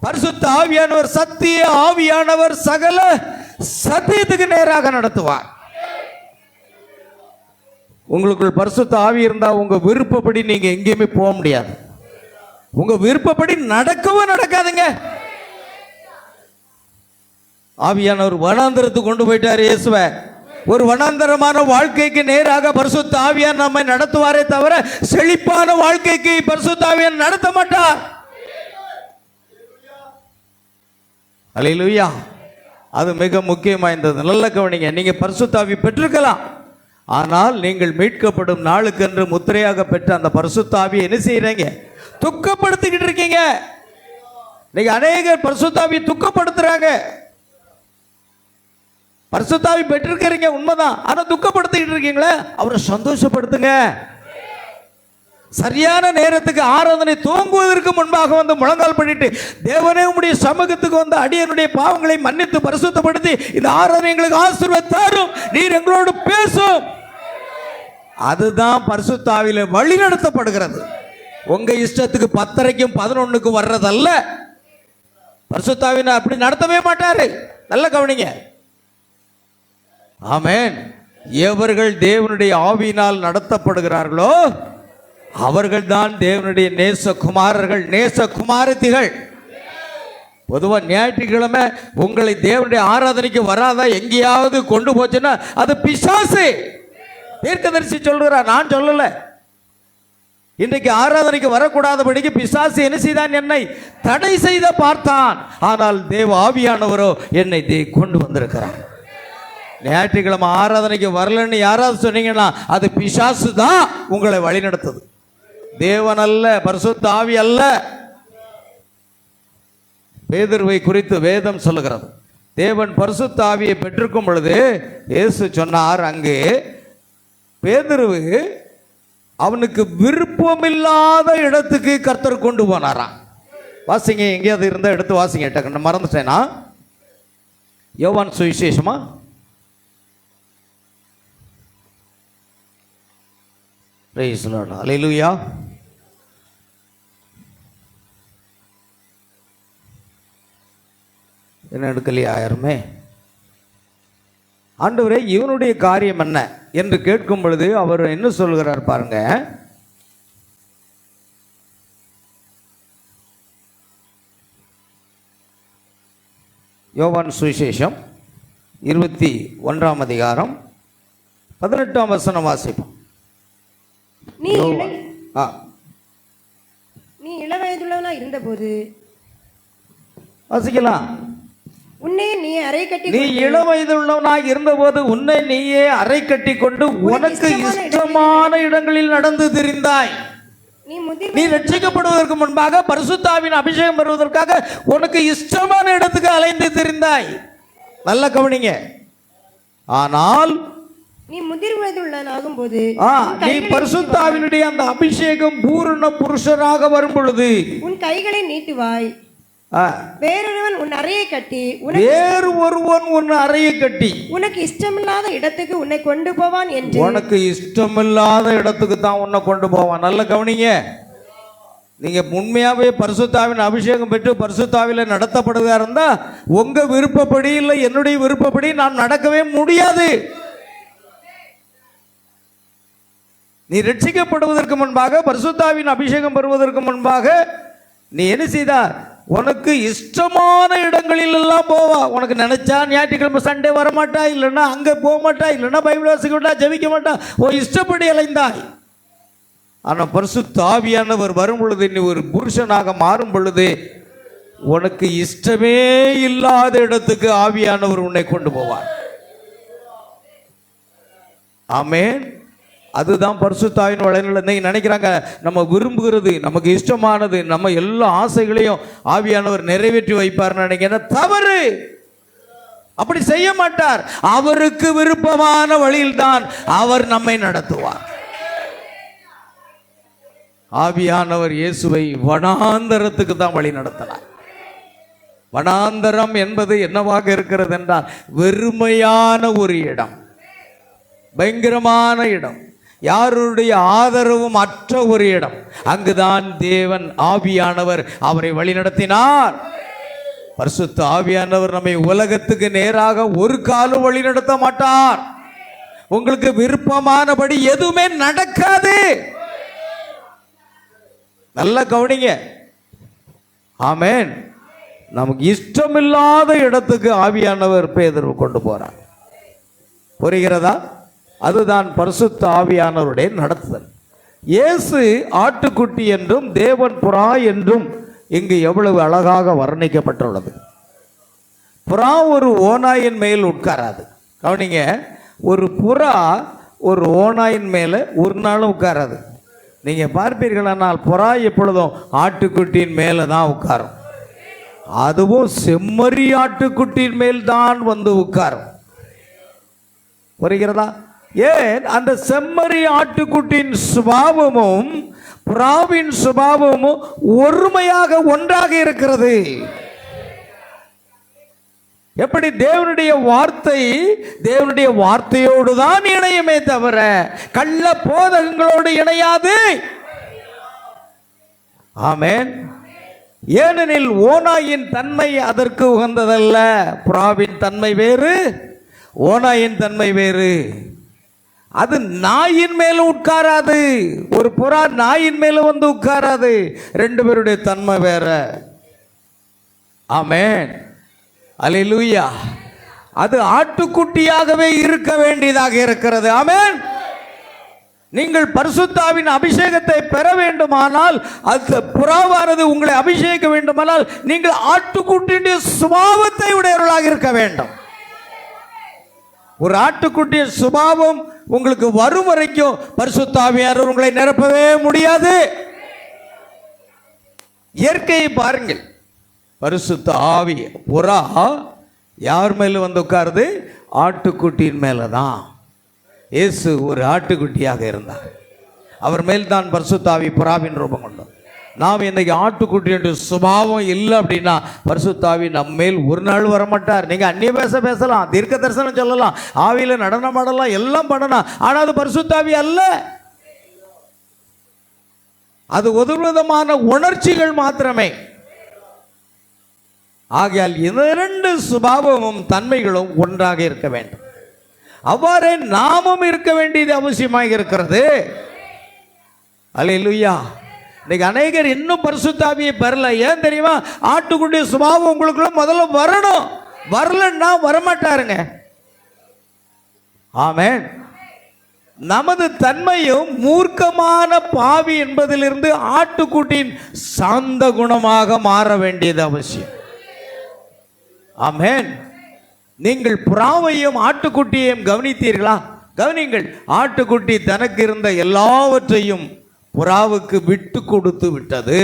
பரிசுத்த ஆவியானவர் சத்திய ஆவியானவர் சகல சத்தியத்துக்கு நேராக நடத்துவார். உங்களுக்குள் பரிசுத்த ஆவி இருந்தா உங்க விருப்பப்படி நீங்க எங்கேயுமே போக முடியாது. உங்க விருப்பப்படி நடக்கவும் நடக்காதுங்க. ஆவியானவர் வனாந்தரத்துக்கு கொண்டு போயிட்டார் இயேசுவை. ஒரு வனாந்தரமான வாழ்க்கைக்கு நேராக பரிசுத்த ஆவியார் நம்மை நடத்துவாரே தவிர செழிப்பான வாழ்க்கைக்கு பரிசுத்த ஆவியார் நடத்த மாட்டார். அல்லேலூயா. அது மிக முக்கியம் வாய்ந்தது. நல்ல கவனிங்க. நீங்க பரிசுத்த ஆவி பெற்றிருக்கலாம், ஆனால் நீங்கள் மீட்கப்படும் நாளுக்கென்று முத்திரையாக பெற்ற அந்த பரிசுத்த ஆவியை என்ன செய்யறீங்க? துக்கப்படுத்திக்கிட்டு இருக்கீங்க. நீங்க அநேகர் பரிசுத்த ஆவியை துக்கப்படுத்துறாங்க. பரிசுத்த ஆவி பெற்றிருக்கிறீங்க உண்மைதான், ஆனா துக்கப்படுத்திக்கிட்டு இருக்கீங்களே, அவரை சந்தோஷப்படுத்துங்க. சரியான நேரத்துக்கு ஆராதனை துவங்குவதற்கு முன்பாக வந்து முழங்கால் பண்ணிட்டு, தேவனே உம்முடைய சமூகத்துக்கு வந்து அடியனுடைய பாவங்களை மன்னித்து பரிசுத்தப்படுத்தி இந்த ஆராதனை எங்களுக்கு ஆசீர்வாதம் தாரும், நீர் எங்களோடு பேசும். அதுதான் பரிசுத்த ஆவியில வழி நடத்தப்படுகிறது. உங்க இஷ்டத்துக்கு 10:30க்கும் 11க்கும் வர்றதல்ல. பரிசுத்த ஆவியினர் அப்படி நடத்தவே மாட்டாரு. நல்ல கவனிங்க. ஆமென். எவர்கள் தேவனுடைய ஆவியினால் நடத்தப்படுகிறார்களோ அவர்கள் தான் தேவனுடைய நேசகுமாரர்கள், நேசகுமாரத்திகள். பொதுவாக ஞாயிற்றுக்கிழமை உங்களை தேவனுடைய ஆராதனைக்கு வராதா எங்கேயாவது கொண்டு போச்சுன்னா அது பிசாசு. தீர்க்கதரிசி சொல்கிறார், நான் சொல்லல. இன்றைக்கு ஆராதனைக்கு வரக்கூடாதபடிக்கு பிசாசு என்ன செய்தான்? என்னை தடை செய்த பார்த்தான். ஆனால் தேவ ஆவியானவரோ என்னை கொண்டு வந்திருக்கிறார். ஞாயிற்றுக்கிழமை ஆராதனைக்கு வரலன்னு யாராவது சொன்னீங்கன்னா அது பிசாசு தான் உங்களை வழி நடத்துது, தேவன் அல்ல, பரிசுத்த ஆவி அல்ல. பேதுருவை குறித்து வேதம் சொல்லுகிறது. தேவன் பரிசுத்த ஆவியை பெற்றிருக்கும் பொழுது இயேசு சொன்னார், அங்கு பேதுருவு அவனுக்கு விருப்பமில்லாத இடத்துக்கு கர்த்தர் கொண்டு போனாராம். வாசிங்க, எங்கேயாவது இருந்தால் எடுத்து வாசிங்க. டக்குன்னு மறந்துட்டேனா? யோவான் சுவிசேஷமா? Price the Lord. அல்லேலூயா. என்ன எடுக்கலையா யாருமே? ஆண்டவரே இவனுடைய காரியம் என்ன என்று கேட்கும் பொழுது அவர் என்ன சொல்கிறார் பாருங்க. யோவான் சுவிசேஷம் 21ஆம் அதிகாரம் 18ஆம் வசனம் வாசிப்போம். நீ இளவயதுள்ளவனா இருந்தபோது வாசிக்கலாம். உன்னை நீ அறை கட்டி நீ இளம் வயதுள்ளவனாக இருந்தபோது உன்னை நீயே அறை கட்டி கொண்டு உனக்கு இஷ்டமான இடங்களில் நடந்து திரிந்தாய். நீ ரட்சிக்கப்படுவதற்கு முன்பாக பரிசுத்த ஆவியின் அபிஷேகம் பெறுவதற்காக உனக்கு இஷ்டமான இடத்துக்கு அலைந்து திரிந்தாய். நல்ல கவனிங்க. ஆனால் நீ முதிர் வயதுள்ளவனாகும் போது நீ பரிசுத்த ஆவியினுடைய அந்த அபிஷேகம் பூரண புருஷராக வரும் பொழுது உன் கைகளை நீட்டுவாய். வேறொருவன் உன் அறையை கட்டி உனக்கு இஷ்டமில்லாத இடத்துக்கு உன்னை கொண்டு போவான் என்று. உனக்கு இஷ்டமில்லாத இடத்துக்கு தான் உன்னை கொண்டு போவான். நல்ல கவனிங்க. நீங்க உண்மையாவே பரிசுத்த ஆவியின் அபிஷேகம் பெற்று பரிசுத்த ஆவியில நடத்தப்படுவதா இருந்தா உங்க விருப்பப்படி இல்லை என்னுடைய விருப்பப்படி நான் நடக்கவே முடியாது. நீ ரட்சிக்கப்படுவதற்கு முன்பாக பரிசுத்த ஆவியின் அபிஷேகம் பெறுவதற்கு முன்பாக நீ என்ன செய்தா? உனக்கு இஷ்டமான இடங்களில் எல்லாம் போவா. உனக்கு நினைச்சா ஞாயிற்றுக்கிழமை சண்டே வரமாட்டா, இல்லைன்னா அங்கே போக மாட்டா, இல்லைன்னா பைபிள் வாசிக்க மாட்டா, ஜெபிக்க மாட்டா, ஓ இஷ்டப்படி அலைந்தாய். ஆனால் பரிசுத்த ஆவியானவர் வரும் பொழுது, நீ ஒரு புருஷனாக மாறும் பொழுது, உனக்கு இஷ்டமே இல்லாத இடத்துக்கு ஆவியானவர் உன்னை கொண்டு போவார். ஆமென். அதுதான் பரிசுத்த ஆவியின் வழிநடத்தல். இன்னைக்கு நினைக்கிறாங்க நம்ம விரும்புகிறது, நமக்கு இஷ்டமானது, நம்ம எல்லா ஆசைகளையும் ஆவியானவர் நிறைவேற்றி வைப்பார்னு நினைக்கிறேன். தவறு. அப்படி செய்ய மாட்டார். அவருக்கு விருப்பமான வழியில்தான் அவர் நம்மை நடத்துவார். ஆவியானவர் இயேசுவை வனாந்தரத்துக்கு தான் வழி நடத்தினார். வனாந்தரம் என்பது என்னவாக இருக்கிறது என்றால், வெறுமையான ஒரு இடம், பயங்கரமான இடம், யாருடைய ஆதரவும் அற்ற ஒரு இடம். அங்குதான் தேவன் ஆவியானவர் அவரை வழிநடத்தினார். பரிசுத்த ஆவியானவர் நம்மை உலகத்துக்கு நேராக ஒரு காலும் வழி நடத்த மாட்டார். உங்களுக்கு விருப்பமானபடி எதுவுமே நடக்காது. நல்லா கவனிங்க. ஆமென். நமக்கு இஷ்டமில்லாத இடத்துக்கு ஆவியானவர் பேதுருவை கொண்டு போறார். புரிகிறதா? அதுதான் பரிசுத்த ஆவியானவருடைய நடத்துதல். இயேசு ஆட்டுக்குட்டி என்றும் தேவன் புறா என்றும் இங்கு எவ்வளவு அழகாக வர்ணிக்கப்பட்டுள்ளது. புறா ஒரு ஓநாயின் மேல் உட்காராது. கவனிங்க, ஒரு புறா ஒரு ஓநாயின் மேலே ஒரு நாளும் உட்காராது. நீங்கள் பார்ப்பீர்களானால் புறா எப்பொழுதும் ஆட்டுக்குட்டியின் மேலே தான் உட்காரும். அதுவும் செம்மறி ஆட்டுக்குட்டியின் மேல் தான் வந்து உட்காரும். புரிகிறதா? ஏன்? அந்த செம்மறி ஆட்டுக்குட்டியின் சுபாவமும் புறாவின் சுபாவமும் ஒருமையாக ஒன்றாக இருக்கிறது. எப்படி தேவனுடைய வார்த்தை தேவனுடைய வார்த்தையோடு தான் இணையுமே தவிர கள்ள போதகங்களோடு இணையாது. ஆமென். ஏனெனில் ஓநாயின் தன்மை அதற்கு உகந்ததல்ல. புறாவின் தன்மை வேறு, ஓநாயின் தன்மை வேறு. அது நாயின் மேல உட்காராது. ஒரு புறா நாயின் மேல வந்து உட்காராது. ரெண்டு பேருடைய தன்மை வேற. ஆமென். அல்லேலூயா. அது ஆட்டுக்குட்டியாகவே இருக்க வேண்டியதாக இருக்கிறது. ஆமென். நீங்கள் பரிசுத்தாவின் அபிஷேகத்தை பெற வேண்டுமானால், அந்த புறாவானது உங்களை அபிஷேகிக்க வேண்டுமானால், நீங்கள் ஆட்டுக்குட்டியுடைய சுபாவத்தை உடையவர்களாக இருக்க வேண்டும். ஒரு ஆட்டுக்குட்டிய சுபாவம் உங்களுக்கு வரும் வரைக்கும் பரிசுத்த ஆவியானவர் உங்களை நிரப்பவே முடியாது. இயற்கையை பாருங்கள். பரிசுத்த ஆவி புறா யார் மேல வந்து உட்காருது? ஆட்டுக்குட்டியின் மேல தான். இயேசு ஒரு ஆட்டுக்குட்டியாக இருந்தார். அவர் மேல் தான் பரிசுத்த ஆவி புறாவின் ரூபம் கொண்டோம். நாம் இன்னைக்கு ஆட்டுக்குட்டி சுபாவம் இல்லை அப்படின்னா பரிசுத்த ஆவி நம்ம மேல் ஒரு நாள் வரமாட்டார். நீங்கள் அந்நிய பேசலாம், தீர்க்க தரிசனம் சொல்லலாம், ஆவியில் நடனம் ஆடலாம், எல்லாம் பண்ணலாம். ஆனால் அது பரிசுத்த ஆவி அல்ல. அது ஒரு விதமான உணர்ச்சிகள் மாத்திரமே. ஆகையால் இரண்டு சுபாவமும் தன்மைகளும் ஒன்றாக இருக்க வேண்டும். அவ்வாறே நாமும் இருக்க வேண்டியது அவசியமாக இருக்கிறது. அல்லேலூயா. இன்னைக்கு அநேகர் இன்னும் பரிசுத்த ஆவியை பெறல. ஏன் தெரியுமா? ஆட்டுக்குட்டி சுபாவம் உங்களுக்குள்ள முதல்ல வரணும். வரலன்னா வரமாட்டாருங்க. ஆமென். நமது தன்மையும் மூர்க்கமான பாவி என்பதிலிருந்து ஆட்டுக்குட்டியின் சாந்த குணமாக மாற வேண்டியது அவசியம். ஆமென். நீங்கள் புறாவையும் ஆட்டுக்குட்டியையும் கவனித்தீர்களா? கவனிங்கள். ஆட்டுக்குட்டி தனக்கு இருந்த எல்லாவற்றையும் புறாவுக்கு விட்டு கொடுத்து விட்டது.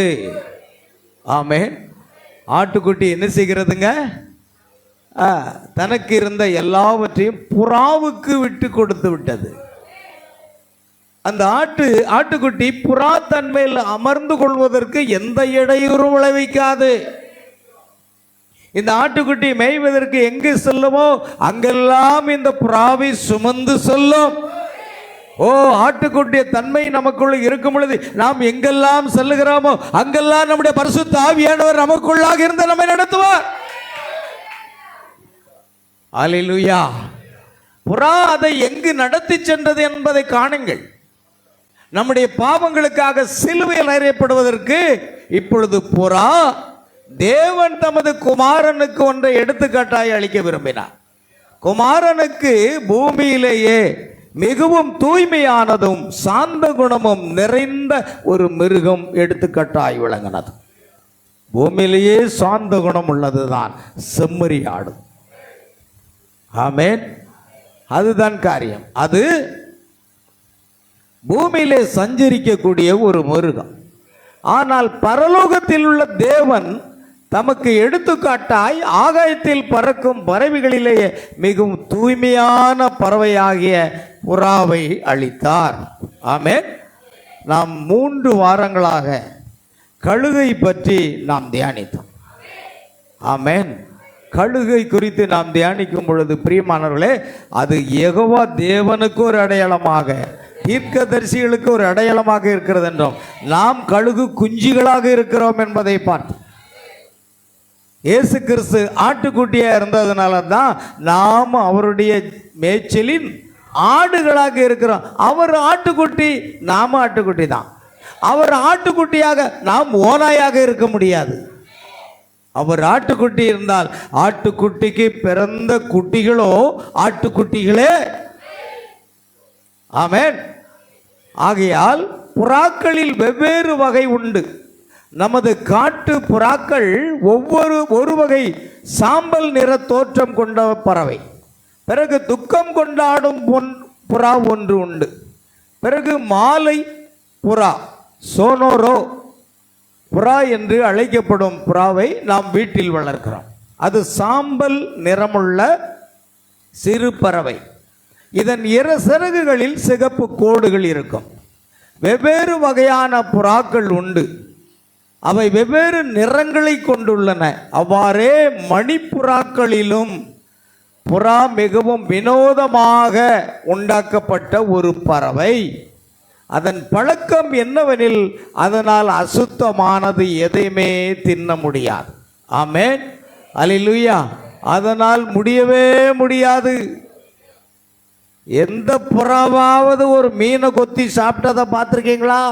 ஆமென். ஆட்டுக்குட்டி என்ன செய்கிறதுங்க? தனக்கு இருந்த எல்லாவற்றையும் புறாவுக்கு விட்டு கொடுத்து விட்டது. அந்த ஆட்டுக்குட்டி புறா தன்மையில் அமர்ந்து கொள்வதற்கு எந்த இடையூறும் விளைவிக்காது. இந்த ஆட்டுக்குட்டி மேய்வதற்கு எங்கு செல்லுமோ அங்கெல்லாம் இந்த புறாவை சுமந்து செல்லும். ஓ, ஆட்டுக்குட்டிய தன்மை நமக்குள்ள இருக்கும் பொழுது நாம் எங்கெல்லாம் செல்லுகிறோமோ அங்கெல்லாம் நம்முடைய பரிசுத்த ஆவியானவர் நமக்குள்ளாக இருந்து நம்மை நடத்துவார். அல்லேலூயா. புறா அதை எங்கு நடத்தி சென்றது என்பதை காணுங்கள். நம்முடைய பாவங்களுக்காக சிலுவையில் அறையப்படுவதற்கு இப்பொழுது புறா தேவன் தமது குமாரனுக்கு ஒன்றை எடுத்துக்காட்டாய் அளிக்க விரும்பினார். குமாரனுக்கு பூமியிலேயே மிகவும் தூய்மையானதும் சாந்த குணமும் நிறைந்த ஒரு மிருகம் எடுத்துக்காட்டாய் விளங்கினது. பூமியிலேயே சாந்த குணம் உள்ளதுதான் செம்மறி ஆடு. ஆமென். அதுதான் காரியம். அது பூமியிலே சஞ்சரிக்கக்கூடிய ஒரு மிருகம். ஆனால் பரலோகத்தில் உள்ள தேவன் தமக்கு எடுத்துக்காட்டாய் ஆகாயத்தில் பறக்கும் பறவைகளிலேயே மிகவும் தூய்மையான பறவையாகிய புறாவை அளித்தார். ஆமென். நாம் 3 வாரங்களாக கழுகை பற்றி நாம் தியானித்தோம். ஆமென். கழுகை குறித்து நாம் தியானிக்கும் பொழுது பிரியமானவர்களே, அது யெகோவா தேவனுக்கு ஒரு அடையாளமாக, தீர்க்கதரிசிகளுக்கு ஒரு அடையாளமாக இருக்கிறது என்றும், நாம் கழுகு குஞ்சுகளாக இருக்கிறோம் என்பதை பார்த்தோம். இயேசு கிறிஸ்து ஆட்டுக்குட்டியா இருந்ததுனால தான் நாம் அவருடைய மேய்ச்சலின் ஆடுகளாக இருக்கிறோம். அவர் ஆட்டுக்குட்டி, நாம ஆட்டுக்குட்டி தான். அவர் ஆட்டுக்குட்டியாக நாம் ஓநாயாக இருக்க முடியாது. அவர் ஆட்டுக்குட்டி இருந்தால் ஆட்டுக்குட்டிக்கு பிறந்த குட்டிகளோ ஆட்டுக்குட்டிகளே. ஆமென். ஆகையால் புறாக்களில் வெவ்வேறு வகை உண்டு. நமது காட்டு புறாக்கள் ஒரு வகை சாம்பல் நிற தோற்றம் கொண்ட பறவை. பிறகு துக்கம் கொண்டாடும் புறா ஒன்று உண்டு. பிறகு மாலை புறா, சோனோரோ புறா என்று அழைக்கப்படும் புறாவை நாம் வீட்டில் வளர்க்கிறோம். அது சாம்பல் நிறமுள்ள சிறு பறவை. இதன் சிறகுகளில் சிகப்பு கோடுகள் இருக்கும். வெவ்வேறு வகையான புறாக்கள் உண்டு. அவை வெவ்வேறு நிறங்களை கொண்டுள்ளன. அவ்வாறே மணிப்புறாக்களிலும் புறா மிகவும் வினோதமாக உண்டாக்கப்பட்ட ஒரு பறவை. அதன் பழக்கம் என்னவெனில், அதனால் அசுத்தமானது எதையுமே தின்ன முடியாது. ஆமென். அல்லேலூயா. அதனால் முடியவே முடியாது. எந்த புறாவாவது ஒரு மீனை கொத்தி சாப்பிட்டதை பார்த்துருக்கீங்களா?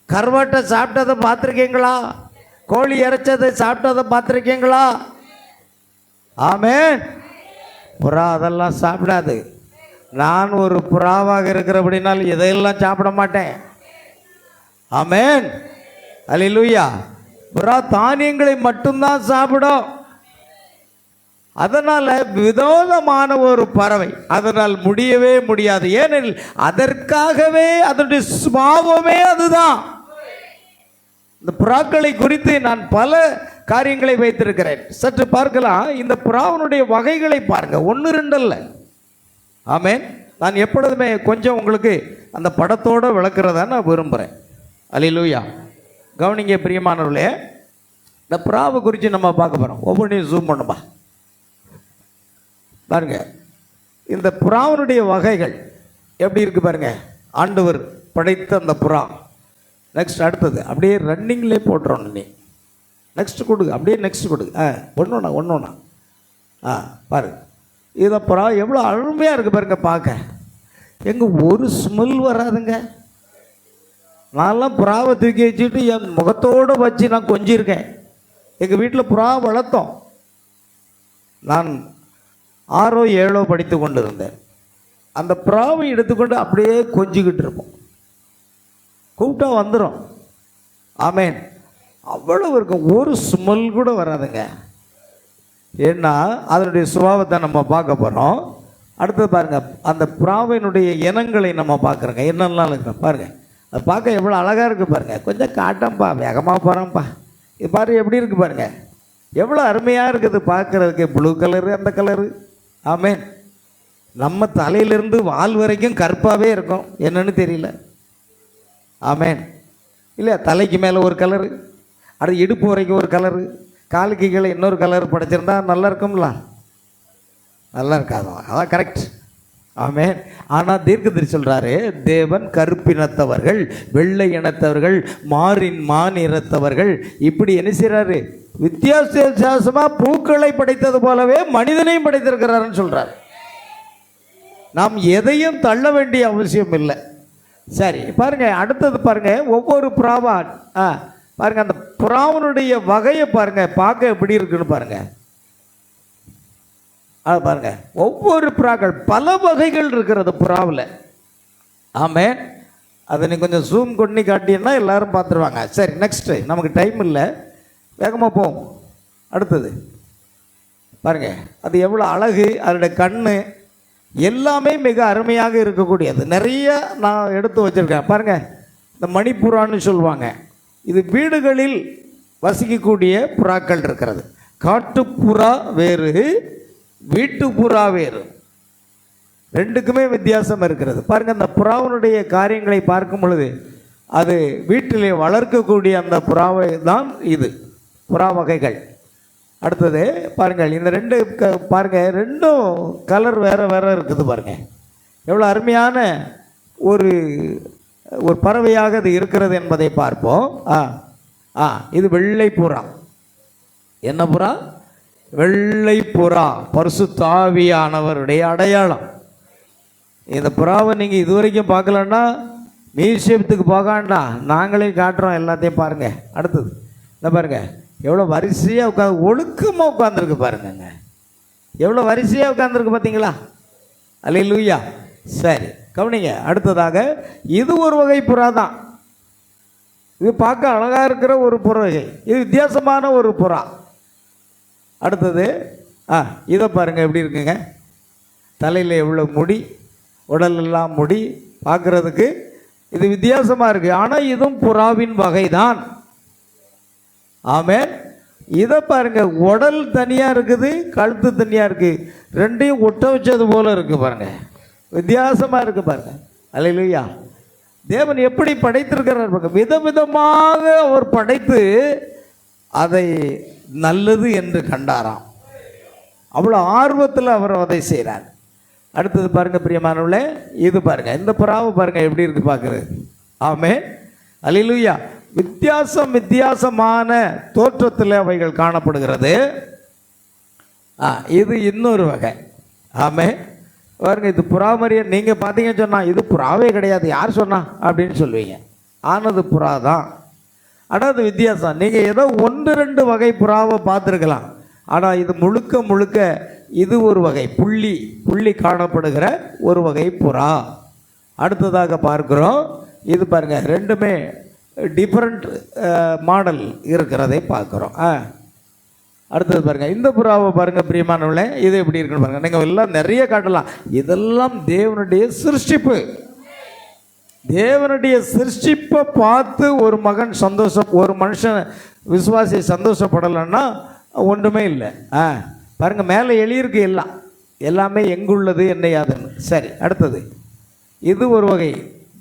கருவாட்டை சாப்பிட்டதை பார்த்துருக்கீங்களா? கோழி இறைச்சதை சாப்பிட்டதை பார்த்துருக்கீங்களா? ஆமென். புறா அதெல்லாம் சாப்பிடாது. நான் ஒரு புறாவாக இருக்கிறபடினால் இதையெல்லாம் சாப்பிட மாட்டேன். ஆமென். அல்லேலூயா. புறா தானியங்களை மட்டும்தான் சாப்பிடும். அதனால வினோதமான ஒரு பறவை. அதனால் முடியவே முடியாது. ஏனெனில் அதற்காகவே அதனுடைய சுபாவமே அதுதான். இந்த புறாக்களை குறித்து நான் பல காரியங்களை வைத்திருக்கிறேன். சற்று பார்க்கலாம். இந்த புறாவினுடைய வகைகளை பாருங்க. 1 2 அல்ல. ஆமென். நான் எப்பொழுதுமே கொஞ்சம் உங்களுக்கு அந்த படத்தோடு விளக்குறதா நான் விரும்புகிறேன். அல்லேலூயா. கவனிங்க பிரியமானவர்களே, இந்த புறாவை குறித்து நம்ம பார்க்க போகிறோம். ஒவ்வொன்றையும் ஜூம் பண்ணுப்பா. பாருங்க, இந்த புறாவினுடைய வகைகள் எப்படி இருக்கு பாருங்க. ஆண்டவர் படைத்த அந்த புறா. நெக்ஸ்ட் அடுத்தது அப்படியே ரன்னிங்லேயே போட்டுறோம். நீ நெக்ஸ்ட் கொடுங்க. அப்படியே நெக்ஸ்ட் கொடுங்க. ஒன்றா பாரு. இதை புறா எவ்வளோ அருமையாக இருக்குது பாருங்க பார்க்க. எங்கே ஒரு ஸ்மெல் வராதுங்க. நான்லாம் புறாவை தூக்கி வச்சுட்டு என் முகத்தோடு வச்சு நான் கொஞ்சிருக்கேன். எங்கள் வீட்டில் புறா வளர்த்தோம். நான் 6ஓ 7ஓ படித்து கொண்டு இருந்தேன். அந்த புறாவை எடுத்துக்கொண்டு அப்படியே கொஞ்சிக்கிட்டு இருப்போம். கூப்பிட்டா வந்துடும். ஆமென். அவ்வளவு இருக்கும். ஒரு ஸ்மெல் கூட வராதுங்க. ஏன்னா அதனுடைய சுபாவத்தை நம்ம பார்க்க போகிறோம். அடுத்தது பாருங்கள், அந்த புறாவினுடைய இனங்களை நம்ம பார்க்குறோங்க. என்னெல்லாம் இருக்கு பாருங்கள். அது பார்க்க எவ்வளோ அழகாக இருக்குது பாருங்கள். கொஞ்சம் காட்டம்பா, வேகமாக போகிறோம்ப்பா. இது பாரு எப்படி இருக்குது பாருங்கள். எவ்வளோ அருமையாக இருக்குது பார்க்குறதுக்கு. ப்ளூ கலரு, அந்த கலரு. ஆமென். நம்ம தலையிலிருந்து வால் வரைக்கும் கருப்பாகவே இருக்கும். என்னன்னு தெரியல. ஆமென். இல்லையா? தலைக்கு மேலே ஒரு கலரு, அடுத்து இடுப்பு வரைக்கும் ஒரு கலரு, காலுக்கு கீழே இன்னொரு கலர் படைச்சிருந்தா நல்லா இருக்கும்ல? நல்லா இருக்காது. அதான் கரெக்ட். ஆமென். ஆனால் தீர்க்கதரிசி சொல்கிறாரு, தேவன் கருப்பினத்தவர்கள், வெள்ளை இனத்தவர்கள், மான் இனத்தவர்கள், இப்படி என்ன செய்கிறாரு? வித்தியாசமாக பூக்களை படைத்தது போலவே மனிதனையும் படைத்திருக்கிறாருன்னு சொல்கிறார். நாம் எதையும் தள்ள வேண்டிய அவசியம் இல்லை. சரி பாருங்க, அடுத்தது பாருங்க. ஒவ்வொரு புறாவா பாருங்க, அந்த புறாவினுடைய வகையை பாருங்க, பார்க்க எப்படி இருக்குன்னு பாருங்க. அது பாருங்க, ஒவ்வொரு புறாக்கள் பல வகைகள் இருக்கிறது புறாவில். ஆமென். அதை நீ கொஞ்சம் ஜூம் பண்ணி காட்டினா எல்லாரும் பார்த்துருவாங்க. சரி, நெக்ஸ்ட்டு, நமக்கு டைம் இல்லை, வேகமாக போவோம். அடுத்தது பாருங்க, அது எவ்வளோ அழகு, அதோட கண்ணு எல்லாமே மிக அருமையாக இருக்கக்கூடியது. நிறைய நான் எடுத்து வச்சுருக்கேன் பாருங்கள். இந்த மணிப்புறான்னு சொல்லுவாங்க. இது வீடுகளில் வசிக்கக்கூடிய புறாக்கள் இருக்கிறது. காட்டுப்புறா வேறு, வீட்டுப்புறா வேறு, ரெண்டுக்குமே வித்தியாசம் இருக்கிறது. பாருங்கள், அந்த புறாவினுடைய காரியங்களை பார்க்கும் பொழுது அது வீட்டிலே வளர்க்கக்கூடிய அந்த புறாவை தான் இது புறா வகைகள். அடுத்தது பாருங்கள், இந்த ரெண்டு பாருங்கள், ரெண்டும் கலர் வேறு வேறு இருக்குது. பாருங்கள் எவ்வளோ அருமையான ஒரு ஒரு பறவையாக அது இருக்கிறது என்பதை பார்ப்போம். இது வெள்ளை புறா. என்ன புறா? வெள்ளை புறா, பரிசுத்த ஆவியானவருடைய அடையாளம். இந்த புறாவை நீங்கள் இதுவரைக்கும் பார்க்கலன்னா மியூசியத்துக்கு போகாண்டா, நாங்களே காட்டுறோம், எல்லாத்தையும் பாருங்கள். அடுத்தது இந்த பாருங்கள், எவ்வளோ வரிசையாக உட்காந்து ஒழுக்கமாக உட்காந்துருக்கு பாருங்கங்க. எவ்வளோ வரிசையாக உட்காந்துருக்கு பார்த்தீங்களா? அல்லேலூயா. சரி, கவனிங்க. அடுத்ததாக இது ஒரு வகை புறா தான். இது பார்க்க அழகாக இருக்கிற ஒரு புறா வகை. இது வித்தியாசமான ஒரு புறா. அடுத்தது இதை பாருங்கள், எப்படி இருக்குங்க? தலையில் எவ்வளோ முடி, உடலெல்லாம் முடி, பார்க்குறதுக்கு இது வித்தியாசமாக இருக்குது. ஆனால் இதுவும் புறாவின் வகை தான். ஆமென். இதை பாருங்க, உடல் தனியாக இருக்குது, கழுத்து தனியாக இருக்குது, ரெண்டையும் ஒட்ட வச்சது போல இருக்குது பாருங்க. வித்தியாசமாக இருக்குது பாருங்க. அல்லேலூயா. தேவன் எப்படி படைத்திருக்கிறார் பாருங்க. விதவிதமாக அவர் படைத்து அதை நல்லது என்று கண்டாராம். அவ்வளோ ஆர்வத்தில் அவர் அதை செய்கிறார். அடுத்தது பாருங்க பிரியமானவர்களே, இது பாருங்க, இந்த புறாவை பாருங்க எப்படி இருக்கு பார்க்குறது. ஆமென். அல்லேலூயா. வித்தியாசமான தோற்றத்தில் அவைகள் காணப்படுகிறது. இது இன்னொரு வகை. ஆமென். பாருங்க, இது புறா மாதிரியே நீங்கள் பார்த்தீங்கன்னு சொன்னால் இது புறாவே கிடையாது, யார் சொன்னா அப்படின்னு சொல்லுவீங்க. ஆனது புறா தான். ஆனால் அது வித்தியாசம். நீங்கள் ஏதோ 1-2 வகை புறாவை பார்த்துருக்கலாம். ஆனால் இது முழுக்க இது ஒரு வகை புள்ளி காணப்படுகிற ஒரு வகை புறா. அடுத்ததாக பார்க்குறோம். இது பாருங்கள், ரெண்டுமே டிஃப்ரெண்ட் மாடல் இருக்கிறதை பார்க்குறோம். அடுத்தது பாருங்கள், இந்த புறாவை பாருங்கள் பிரியமானவர்களே, இது எப்படி இருக்குன்னு பாருங்கள். நீங்கள் எல்லாம் நிறைய காட்டலாம். இதெல்லாம் தேவனுடைய சிருஷ்டிப்பு. தேவனுடைய சிருஷ்டிப்பை பார்த்து ஒரு மனுஷன் விசுவாசி சந்தோஷப்படலைன்னா ஒன்றுமே இல்லை. பாருங்கள், மேலே எழுதியிருக்கு எல்லாமே எங்குள்ளது என்னையாதுன்னு. சரி, அடுத்தது இது ஒரு வகை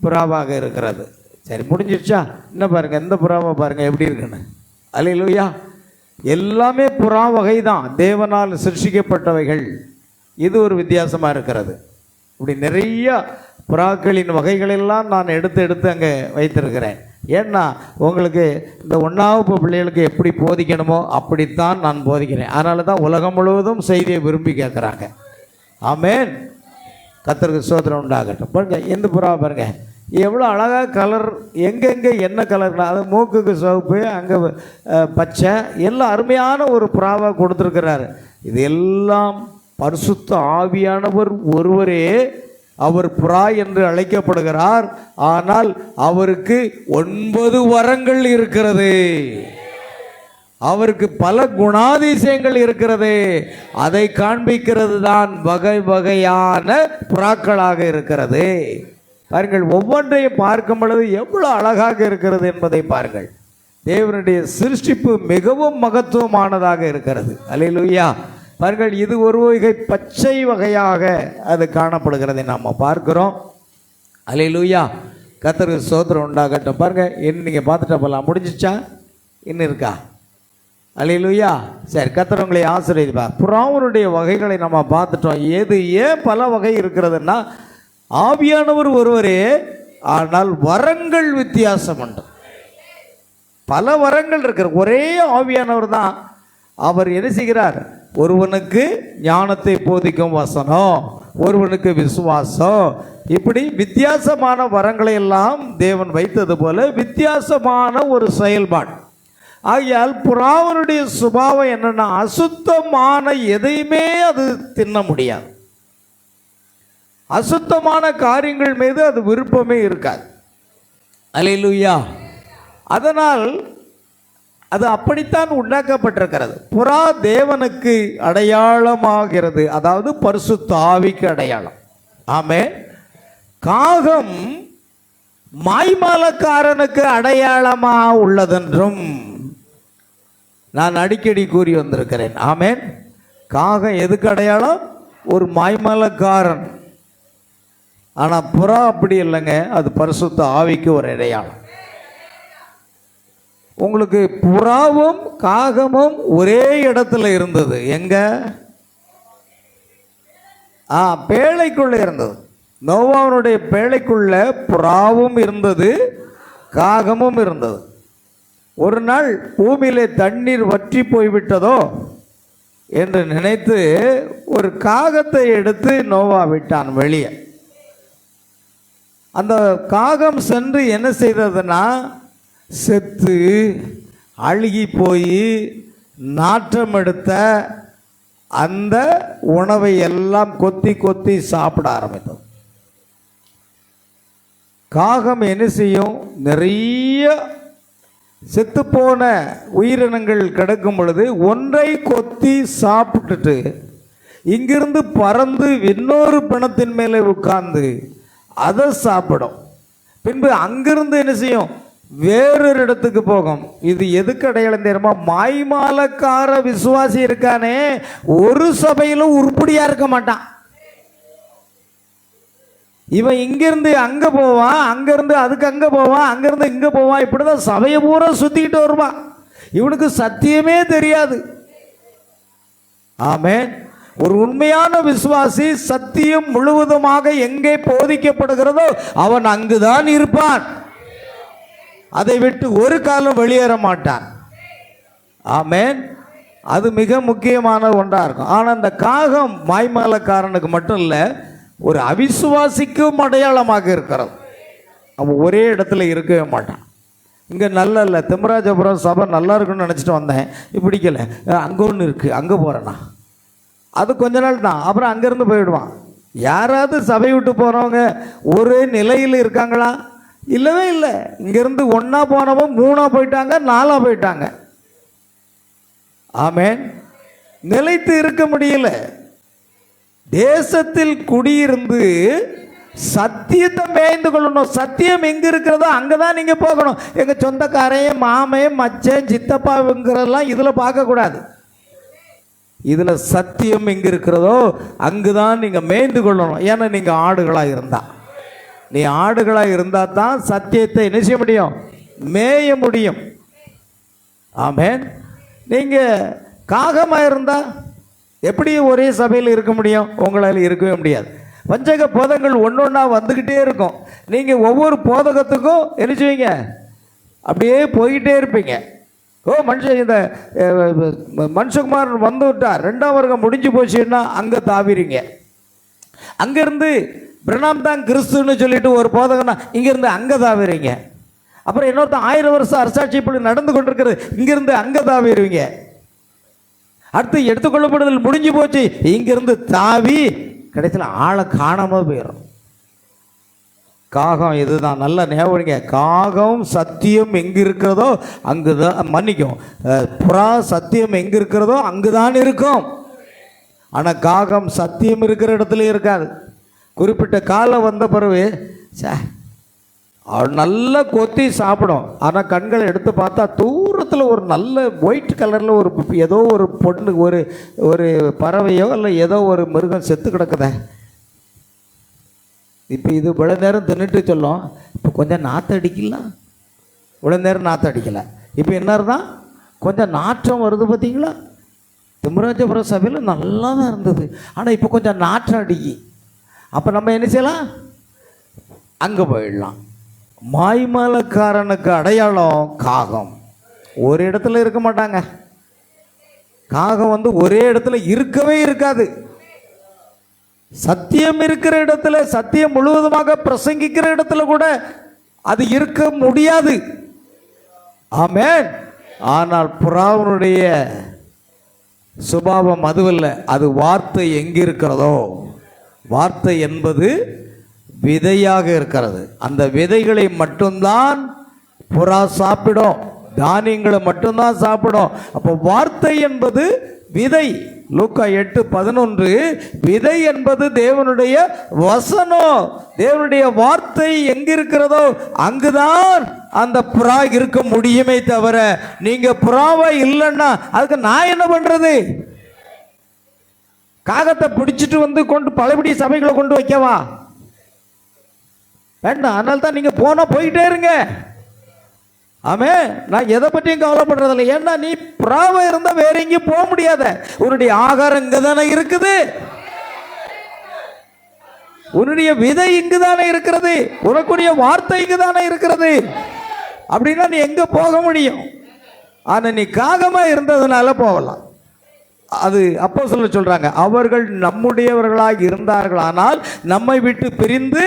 புறாவாக இருக்கிறது. சரி, முடிஞ்சிடுச்சா? என்ன பாருங்கள், இந்த புறாவை பாருங்கள் எப்படி இருக்குன்னு. அல்லேலூயா. எல்லாமே புறா வகை தான், தேவனால் சிருஷ்டிக்கப்பட்டவைகள். இது ஒரு வித்தியாசமாக இருக்கிறது. இப்படி நிறைய புறாக்களின் வகைகளெல்லாம் நான் எடுத்து அங்கே வைத்திருக்கிறேன். ஏன்னா உங்களுக்கு இந்த 1ஆம் பிள்ளைகளுக்கு எப்படி போதிக்கணுமோ அப்படித்தான் நான் போதிக்கிறேன். அதனால தான் உலகம் முழுவதும் செய்தியை விரும்பி கேட்குறாங்க. ஆமென். கர்த்தருக்கு ஸ்தோத்திரம் உண்டாகட்டும். பாருங்கள், இந்த புறாவை பாருங்கள், எவ்வளோ அழகாக கலர், எங்கெங்கே என்ன கலர்னா, அது மூக்குக்கு சிவப்பு, அங்கே பச்சை, எல்லாம் அருமையான ஒரு புறாவாக கொடுத்துருக்கிறார். இது எல்லாம் பரிசுத்த ஆவியானவர் ஒருவரே. அவர் புறா என்று அழைக்கப்படுகிறார். ஆனால் அவருக்கு 9 வரங்கள் இருக்கிறது. அவருக்கு பல குணாதிசயங்கள் இருக்கிறது. அதை காண்பிக்கிறது தான் வகையான புறாக்களாக இருக்கிறது. பாருங்கள், ஒவ்வொன்றையும் பார்க்கும் பொழுது எவ்வளோ அழகாக இருக்கிறது என்பதை பாருங்கள். தேவனுடைய சிருஷ்டிப்பு மிகவும் மகத்துவமானதாக இருக்கிறது. அல்லேலூயா. பாருங்கள், இது ஒரு வகை பச்சை வகையாக அது காணப்படுகிறதை நாம் பார்க்கிறோம். அல்லேலூயா. கர்த்தருக்கு ஸ்தோத்திரம் உண்டாகட்டும். பாருங்கள், இன்னும் நீங்கள் பார்த்துட்டா போகலாம். முடிஞ்சிச்சா? இன்னும் இருக்கா? அல்லேலூயா. சரி, கர்த்தர் உங்களை ஆசீர்வதிப்பார். புறாவினுடைய வகைகளை நம்ம பார்த்துட்டோம். ஏன் பல வகை இருக்கிறதுன்னா, ஆவியானவர் ஒருவரே, ஆனால் வரங்கள் வித்தியாசம் உண்டு. பல வரங்கள் இருக்கிற ஒரே ஆவியானவர் தான். அவர் என்ன செய்கிறார்? ஒருவனுக்கு ஞானத்தை போதிக்கும் வசனம், ஒருவனுக்கு விசுவாசம், இப்படி வித்தியாசமான வரங்களை எல்லாம் தேவன் வைத்தது போல வித்தியாசமான ஒரு செயல்பாடு. ஆகையால் புறாவனுடைய சுபாவம் என்னன்னா, அசுத்தமான எதையுமே அது தின்ன முடியாது. அசுத்தமான காரியங்கள் மீது அது விருப்பமே இருக்காது. அல்லேலூயா. அதனால் அது அப்படித்தான் உண்டாக்கப்பட்டிருக்கிறது. புறா தேவனுக்கு அடையாளமாகிறது, அதாவது பரிசுத்த ஆவிக்கு அடையாளம். ஆமென். காகம் மாய்மாலக்காரனுக்கு அடையாளமா உள்ளதென்றும் நான் அடிக்கடி கூறி வந்திருக்கிறேன். ஆமென். காகம் எதுக்கு அடையாளம்? ஒரு மாய்மாலக்காரன். ஆனால் புறா அப்படி இல்லைங்க, அது பரிசுத்த ஆவிக்கு ஒரு அடையாளம். உங்களுக்கு புறாவும் காகமும் ஒரே இடத்துல இருந்தது. எங்க? பேழைக்குள்ள இருந்தது. நோவாவுடைய பேழைக்குள்ள புறாவும் இருந்தது, காகமும் இருந்தது. ஒரு நாள் பூமியிலே தண்ணீர் வற்றி போய்விட்டதோ என்று நினைத்து ஒரு காகத்தை எடுத்து நோவா விட்டான் வெளியே. அந்த காகம் சென்று என்ன செய்ததுன்னா, செத்து அழுகி போய் நாற்றம் எடுத்த அந்த உணவை எல்லாம் கொத்தி கொத்தி சாப்பிட ஆரம்பித்தது. காகம் என்ன செய்யும்? நிறைய செத்துப்போன உயிரினங்கள் கிடக்கும் பொழுது ஒன்றை கொத்தி சாப்பிட்டுட்டு இங்கிருந்து பறந்து இன்னொரு பிணத்தின் மேலே உட்கார்ந்து அதை சாப்பிடும். பின்பு அங்கிருந்து என்ன செய்யும்? வேறொரு இடத்துக்கு போகும். இது எதுக்கு அடையாளம் தெரியுமா? மாய்மாலக்கார விசுவாசி இருக்கானே, ஒரு சபையிலும் உருப்படியா இருக்க மாட்டான். இவன் இங்கிருந்து அங்க போவான், அங்கிருந்து அதுக்கு அங்க போவான், அங்கிருந்து இங்க போவான். இப்படிதான் சபையை பூரா சுத்திக்கிட்டு வருவான். இவனுக்கு சத்தியமே தெரியாது. ஆமென். ஒரு உண்மையான விசுவாசி சத்தியம் முழுவதுமாக எங்கே போதிக்கப்படுகிறதோ அவன் அங்குதான் இருப்பான். அதை விட்டு ஒரு காலம் வெளியேற மாட்டான். ஆமென். அது மிக முக்கியமான ஒன்றா இருக்கும். ஆனால் அந்த காகம் மாய்மாலக்காரனுக்கு மட்டும் இல்லை, ஒரு அவிசுவாசிக்கும் அடையாளமாக இருக்கிறது. அவன் ஒரே இடத்துல இருக்கவே மாட்டான். இங்கே நல்ல இல்லை, திம்மராஜபுரம் சபை நல்லா இருக்குன்னு நினச்சிட்டு வந்தேன், பிடிக்கல, அங்கே ஒன்று இருக்குது, அங்கே போகிறேண்ணா. அது கொஞ்ச நாள் தான், அப்புறம் அங்கேருந்து போயிடுவான். யாராவது சபை விட்டு போகிறவங்க ஒரே நிலையில் இருக்காங்களா? இல்லவே இல்லை. இங்கேருந்து ஒன்றா போனவன் 3ஆ போயிட்டாங்க, 4ஆ போயிட்டாங்க. ஆமென். நிலைத்து இருக்க முடியல. தேசத்தில் குடியிருந்து சத்தியத்தை மேய்ந்து கொள்ளணும். சத்தியம் எங்கே இருக்கிறதோ அங்கே தான் நீங்கள் போகணும். எங்கள் சொந்தக்காரையும் மாமையும் மச்சன் சித்தப்பாங்கிறதெல்லாம் இதில் பார்க்கக்கூடாது. இதில் சத்தியம் எங்கே இருக்கிறதோ அங்கு தான் நீங்கள் மேய்ந்து கொள்ளணும். ஏன்னா நீங்கள் ஆடுகளாக இருந்தால், நீ ஆடுகளாக இருந்தால் தான் சத்தியத்தை என்ன செய்ய முடியும்? மேய முடியும். ஆமென். நீங்கள் காகமாக இருந்தால் எப்படி ஒரே சபையில் இருக்க முடியும்? உங்களால் இருக்கவே முடியாது. வஞ்சக போதகங்கள் ஒன்று ஒன்றா வந்துக்கிட்டே இருக்கும். நீங்கள் ஒவ்வொரு போதகத்துக்கும் என்ன செய்வீங்க? அப்படியே போய்கிட்டே இருப்பீங்க. மனுஷன் இந்த மனுஷகுமார் வந்து விட்டார், 2ஆம் வர்க்கம் முடிஞ்சு போச்சுன்னா அங்கே தாவிறீங்க. அங்கேருந்து பிரணாம் தான் கிறிஸ்துன்னு சொல்லிட்டு ஒரு போதகனா இங்கேருந்து அங்கே தாவிறீங்க. அப்புறம் இன்னொருத்தன் 1000 வருஷம் அரசாட்சி இப்படி நடந்து கொண்டிருக்கிறது, இங்கேருந்து அங்கே தாவிடுவீங்க. அடுத்து எடுத்துக்கொள்ளப்படுதல் முடிஞ்சு போச்சு, இங்கிருந்து தாவி கடைசியில் ஆளை காணாமல் போயிடும். காகம் இதுதான், நல்ல ஞாபகங்க. காகம் சத்தியம் எங்கே இருக்கிறதோ அங்கு தான், மன்னிக்கும், புறா சத்தியம் எங்கே இருக்கிறதோ அங்கு தான் இருக்கும். ஆனால் காகம் சத்தியம் இருக்கிற இடத்துல இருக்காது. குறிப்பிட்ட காலம் வந்த பிறகு நல்லா கொத்தி சாப்பிடும். ஆனால் கண்களை எடுத்து பார்த்தா தூரத்தில் ஒரு நல்ல ஒயிட் கலரில் ஒரு ஏதோ ஒரு பொண்ணு, ஒரு ஒரு பறவையோ இல்லை ஏதோ ஒரு மிருகம் செத்து கிடக்குத. இப்போ இது இவ்வளோ நேரம் தின்னுட்டு சொல்லும், இப்போ கொஞ்சம் நாற்று அடிக்கலாம். இவ்வளோ நேரம் நாற்று அடிக்கலை, இப்போ என்ன தான் கொஞ்சம் நாற்றம் வருது. பார்த்தீங்களா? திம்மராஜபுரம் சபையில் நல்லா தான் இருந்தது, ஆனால் இப்போ கொஞ்சம் நாற்றம் அடிக்கி. அப்போ நம்ம என்ன செய்யலாம்? அங்கே போயிடலாம். மாய்மாலக்காரனுக்கு அடையாளம் காகம். ஒரு இடத்துல இருக்க மாட்டாங்க. காகம் ஒரே இடத்துல இருக்கவே இருக்காது. சத்தியம் இருக்கிற இடத்துல, சத்தியம் முழுவதுமாக பிரசங்கிக்கிற இடத்துல கூட அது இருக்க முடியாது. ஆமென். ஆனால் புறாவினுடைய சுபாவம் அதுவல்ல. அது வார்த்தை எங்கிருக்கிறதோ, வார்த்தை என்பது விதையாக இருக்கிறது. அந்த விதைகளை மட்டும்தான் புறா சாப்பிடும், தானியங்களை மட்டும்தான் சாப்பிடும். அப்போ வார்த்தை என்பது விதை. லூக்கா 8:11 விதை என்பது தேவனுடைய வசனம். தேவனுடைய வார்த்தை எங்கிருக்கிறதோ அங்குதான் அந்த புறா இருக்க முடியுமே தவிர, நீங்க புறாவா இல்லைன்னா அதுக்கு நான் என்ன பண்றது? காகத்தை பிடிச்சிட்டு வந்து கொண்டு பழையபடி சபைகளை கொண்டு வைக்கவா? வேண்டாம். அதனால தான் நீங்க போனா போயிட்டே இருங்க. ஆமே, நான் எதை பற்றியும் கவலைப்படுறதில்லை. ஏன்னா நீ புறாவா இருந்தா வேற எங்கேயும் போக முடியாத. உன்னுடைய ஆகாரம் இங்க தானே இருக்குது, உன்னுடைய விதை இங்கு தானே இருக்கிறது, உனக்குடைய வார்த்தை இங்கு தானே இருக்கிறது. அப்படின்னா நீ எங்க போக முடியும்? ஆனா நீ காகமா இருந்ததுனால போகலாம். அது அப்போஸ்தலர் சொல்றாங்க, அவர்கள் நம்முடையவர்களாக இருந்தார்களானால் நம்மை விட்டு பிரிந்து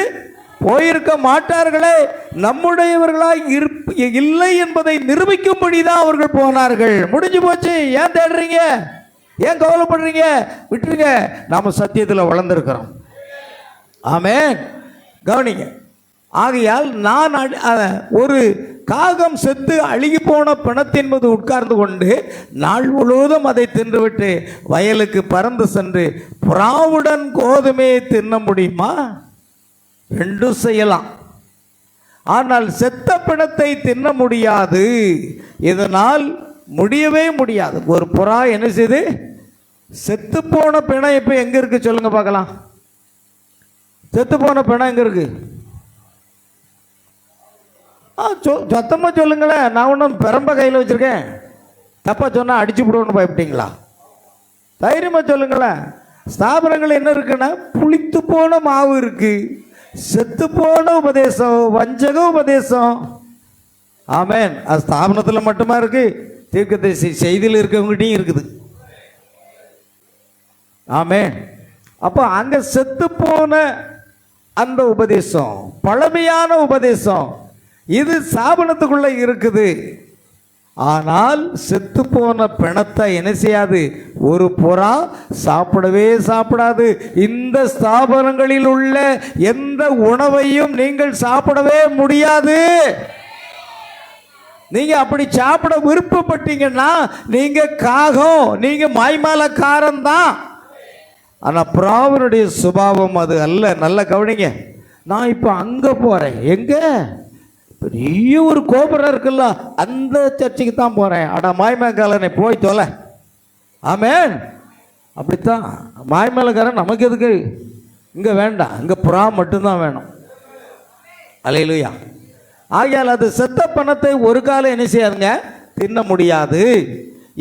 போயிருக்க மாட்டார்களே. நம்முடையவர்களாக இல்லை என்பதை நிரூபிக்கும்படி தான் அவர்கள் போனார்கள். முடிஞ்சு போச்சு. ஏன் தேடுறீங்க? ஏன் கவலைப்படுறீங்க? விட்டுருங்க. நாம சத்தியத்தில் வளர்ந்துருக்கிறோம். ஆமென். கவனிங்க. ஆகையால் நான் ஒரு காகம் செத்து அழுகி போன பிணத்தின் மீது உட்கார்ந்து கொண்டு நாள் முழுவதும் அதை தின்றுவிட்டு வயலுக்கு பறந்து சென்று புறாவுடன் கோதுமையை தின்ன முடியுமா? ரெண்டும் செய்யலாம். ஆனால் செத்த பிணத்தை தின்ன முடியாது. இதனால் முடியவே முடியாது. ஒரு புறா என்ன செய்து? செத்து போன பிணம் இப்போ எங்க இருக்கு சொல்லுங்க பார்க்கலாம். செத்து போன பிணம் எங்க இருக்கு? சத்தமாக சொல்லுங்களேன். நான் ஒன்றும் பெரம்ப கையில் வச்சுருக்கேன். தப்பாக சொன்னால் அடிச்சு விடுவோன்னு பயப்பட்டீங்களா? தைரியமாக சொல்லுங்களேன். ஸ்தாபனங்கள் என்ன இருக்குன்னா, புளித்து போன மாவு இருக்கு, செத்து போன உபதேசம், வஞ்சக உபதேசம். ஆமென். அது ஸ்தாபனத்தில் மட்டுமா இருக்கு? தீர்க்கதரிசி செய்தியில் இருக்கவங்ககிட்டையும் இருக்குது. ஆமென். அப்போ அங்கே செத்து போன அந்த உபதேசம், பழமையான உபதேசம், இது ஸ்தாபனத்துக்குள்ள இருக்குது. ஆனால் செத்து போன பிணத்தை என்ன செய்யாது? ஒரு புறா சாப்பிடவே சாப்பிடாது. இந்த ஸ்தாபனங்களில் உள்ள எந்த உணவையும் நீங்கள் சாப்பிடவே முடியாது. நீங்க அப்படி சாப்பிட விருப்பப்பட்டீங்கன்னா நீங்க காகம், நீங்க மாய்மாலக்காரன் தான். ஆனா புறாவினுடைய சுபாவம் அது அல்ல. நல்ல கவனிங்க. நான் இப்ப அங்க போறேன். எங்க? பெரிய ஒரு கோபுரம் இருக்குல்ல, அந்த சர்ச்சுக்கு தான் போகிறேன். அடா மாய்மேலக்காரனை போய் தொலை. ஆமென். அப்படித்தான் மாய்மேலக்காரன் நமக்கு எதுக்கு? இங்கே வேண்டாம், இங்கே புறா மட்டும்தான் வேணும். அல்லேலூயா. ஆகையால் அது செத்த பணத்தை ஒரு காலம் என்ன செய்யாதுங்க? தின்ன முடியாது.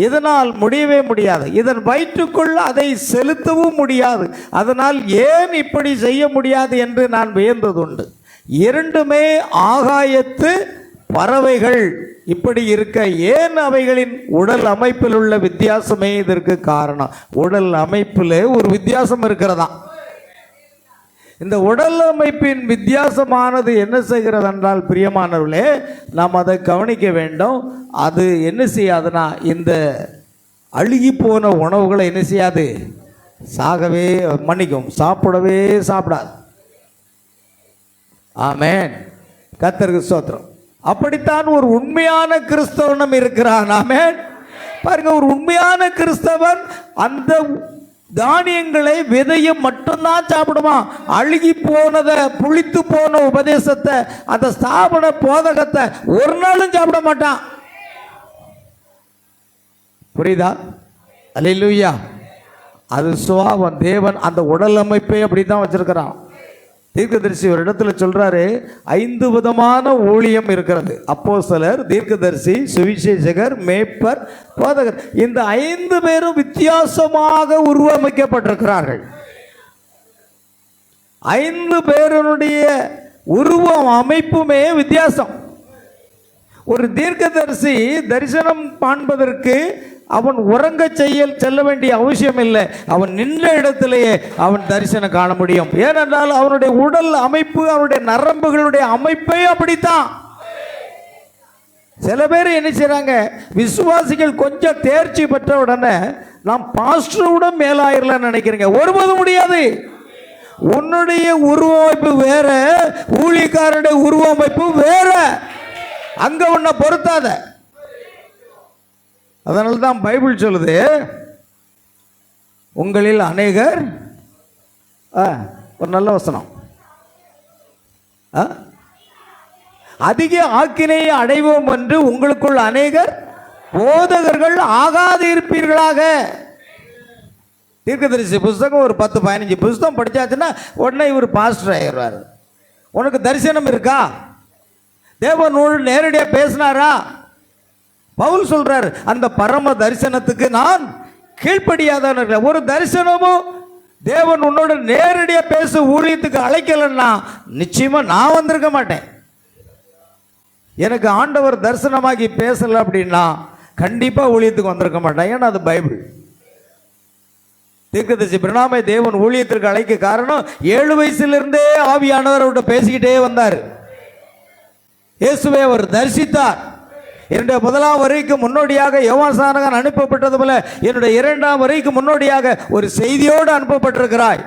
இதனால் முடியவே முடியாது. இதன் வயிற்றுக்குள் அதை செலுத்தவும் முடியாது. அதனால் ஏன் இப்படி செய்ய முடியாது என்று நான் வியந்ததுண்டு. இரண்டுமே ஆகாயத்து பறவைகள். இப்படி இருக்க ஏன் அவைகளின் உடல் அமைப்பில் உள்ள வித்தியாசமே இதற்கு காரணம். உடல் அமைப்பில் ஒரு வித்தியாசம் இருக்கிறதா? இந்த உடல் அமைப்பின் வித்தியாசமானது என்ன செய்கிறது என்றால், பிரியமானவர்களே, நாம் அதை கவனிக்க வேண்டும். அது என்ன செய்யாதுன்னா, இந்த அழுகி போன உணவுகளை என்ன செய்யாது? சாப்பிடவே சாப்பிடாது. ஆமென். கர்த்தருக்கு ஸ்தோத்திரம். அப்படித்தான் ஒரு உண்மையான கிறிஸ்தவனும் இருக்கிறான். ஆமென். பாருங்க, ஒரு உண்மையான கிறிஸ்தவன் அந்த தானியங்களை விதையும் மட்டும்தான் சாப்பிடுவான். அழுகி போனதை, புளித்து போன உபதேசத்தை, அந்த ஸ்தாபன போதகத்தை ஒரு நாளும் சாப்பிட மாட்டான். புரியுதா? அல்லேலூயா. அது சுபாவம். தேவன் அந்த உடல் அமைப்பை அப்படித்தான் வச்சிருக்கிறான். தீர்க்கதரிசி ஒரு இடத்துல சொல்றாரு, 5 விதமான ஊழியம் இருக்கிறது. அப்போஸ்தலர், தீர்க்கதரிசி, சுவிசேஷகர், மேய்ப்பர், போதகர். இந்த 5 பேரும் வித்தியாசமாக உருவமைக்கப்பட்டிருக்கிறார்கள். 5 பேருடைய உருவம் அமைப்புமே வித்தியாசம். ஒரு தீர்க்கதரிசி தரிசனம் காண்பதற்கு அவன் உறங்க செல்ல வேண்டிய அவசியம் இல்லை. அவன் நின்ற இடத்திலேயே அவன் தரிசனம் காண முடியும். ஏனென்றால் அவனுடைய உடல் அமைப்பு, அவனுடைய நரம்புகளுடைய அமைப்பே அப்படித்தான். சில பேர் என்ன செய்கிறாங்க, விசுவாசிகள் கொஞ்சம் தேர்ச்சி பெற்ற உடனே நாம் பாஸ்டரோட மேலாயிரலாம்னு நினைக்கிறீங்க. ஒருபோதும் முடியாது. உன்னுடைய உருவமைப்பு வேற, ஊழியக்காரனுடைய உருவமைப்பு வேற. அங்க உன்னை பொருத்தாத. அதனால தான் பைபிள் சொல்லுது, உங்களில் அநேகர், ஒரு நல்ல வசனம், அதிக ஆக்கினையை அடைவோம் என்று உங்களுக்குள் அநேகர் போதகர்கள் ஆகாது இருப்பீர்களாக. தீர்க்கதரிசி புஸ்தகம் ஒரு 10-15 புஸ்தகம் படித்தாச்சுன்னா உடனே இவர் பாஸ்டர் ஆயிடுவார். உனக்கு தரிசனம் இருக்கா? தேவனோடு நேரடியாக பேசினாரா? பவுல் சொல்றார், அந்த பரம தரிசனத்துக்கு நான் கீழ்ப்படியாதவன். ஒரு தரிசனமும் தேவன் உன்னோட நேரடியாக பேச ஊழியத்துக்கு அழைக்கலன்னா நிச்சயமா நான் வந்திருக்க மாட்டேன். எனக்கு ஆண்டவர் தரிசனமாகி பேசல அப்படின்னா கண்டிப்பா ஊழியத்துக்கு வந்திருக்க மாட்டேன். ஏன்னா அது பைபிள். தீர்க்கதரிசி பிரணாமை தேவன் ஊழியத்திற்கு அழைக்க காரணம் 7 வயசுலேருந்தே ஆவியானவர் அவர்கிட்ட பேசிக்கிட்டே வந்தார். இயேசுவை அவர் தரிசித்தார். என்னுடைய 1ஆம் வரைக்கு முன்னோடியாக யோவான் ஸ்நானகன் அனுப்பப்பட்டது போல என்னுடைய 2ஆம் வரைக்கு முன்னோடியாக ஒரு செய்தியோடு அனுப்பப்பட்டிருக்கிறாய்.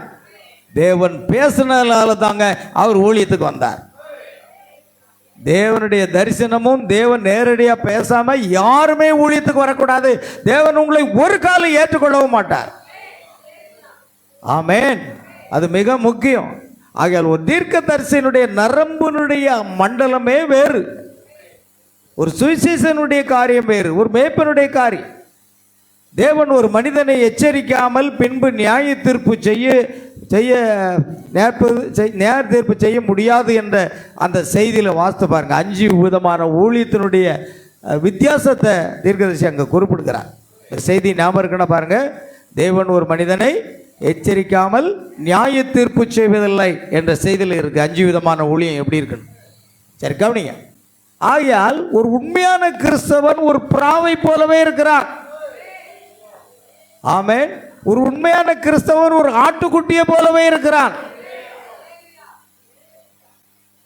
தேவன் பேசினால தாங்க அவர் ஊழியத்துக்கு வந்தார். தேவனுடைய தரிசனமும் தேவன் நேரடியாக பேசாம யாருமே ஊழியத்துக்கு வரக்கூடாது. தேவன் உங்களை ஒரு காலம் ஏற்றுக்கொள்ளவும் மாட்டார். ஆமென். அது மிக முக்கியம். ஆகையால் ஒரு தீர்க்கதரிசனுடைய நரம்பினுடைய மண்டலமே வேறு, ஒரு சுவிசேஷனுடைய காரியம் வேறு, ஒரு மேய்ப்பனுடைய காரியம். தேவன் ஒரு மனிதனை எச்சரிக்காமல் பின்பு நியாய தீர்ப்பு செய்ய முடியாது என்ற அந்த செய்தியில் வாசித்து பாருங்க. 5 விதமான ஊழியத்தினுடைய வித்தியாசத்தை தீர்க்கதரிசி அங்கே குறிப்பிடுகிறார். செய்தி ஞாபகம் இருக்குன்னா பாருங்க. தேவன் ஒரு மனிதனை எச்சரிக்காமல் நியாய தீர்ப்பு செய்வதில்லை என்ற செய்தியில் இருக்கு. 5 விதமான ஊழியம் எப்படி இருக்குன்னு சரி கவனிங்க. ஆகையால் ஒரு உண்மையான கிறிஸ்தவன் ஒரு பிராவை போலவே இருக்கிறான். ஆமென். ஒரு உண்மையான கிறிஸ்தவன் ஒரு ஆட்டுக்குட்டியை போலவே இருக்கிறான்.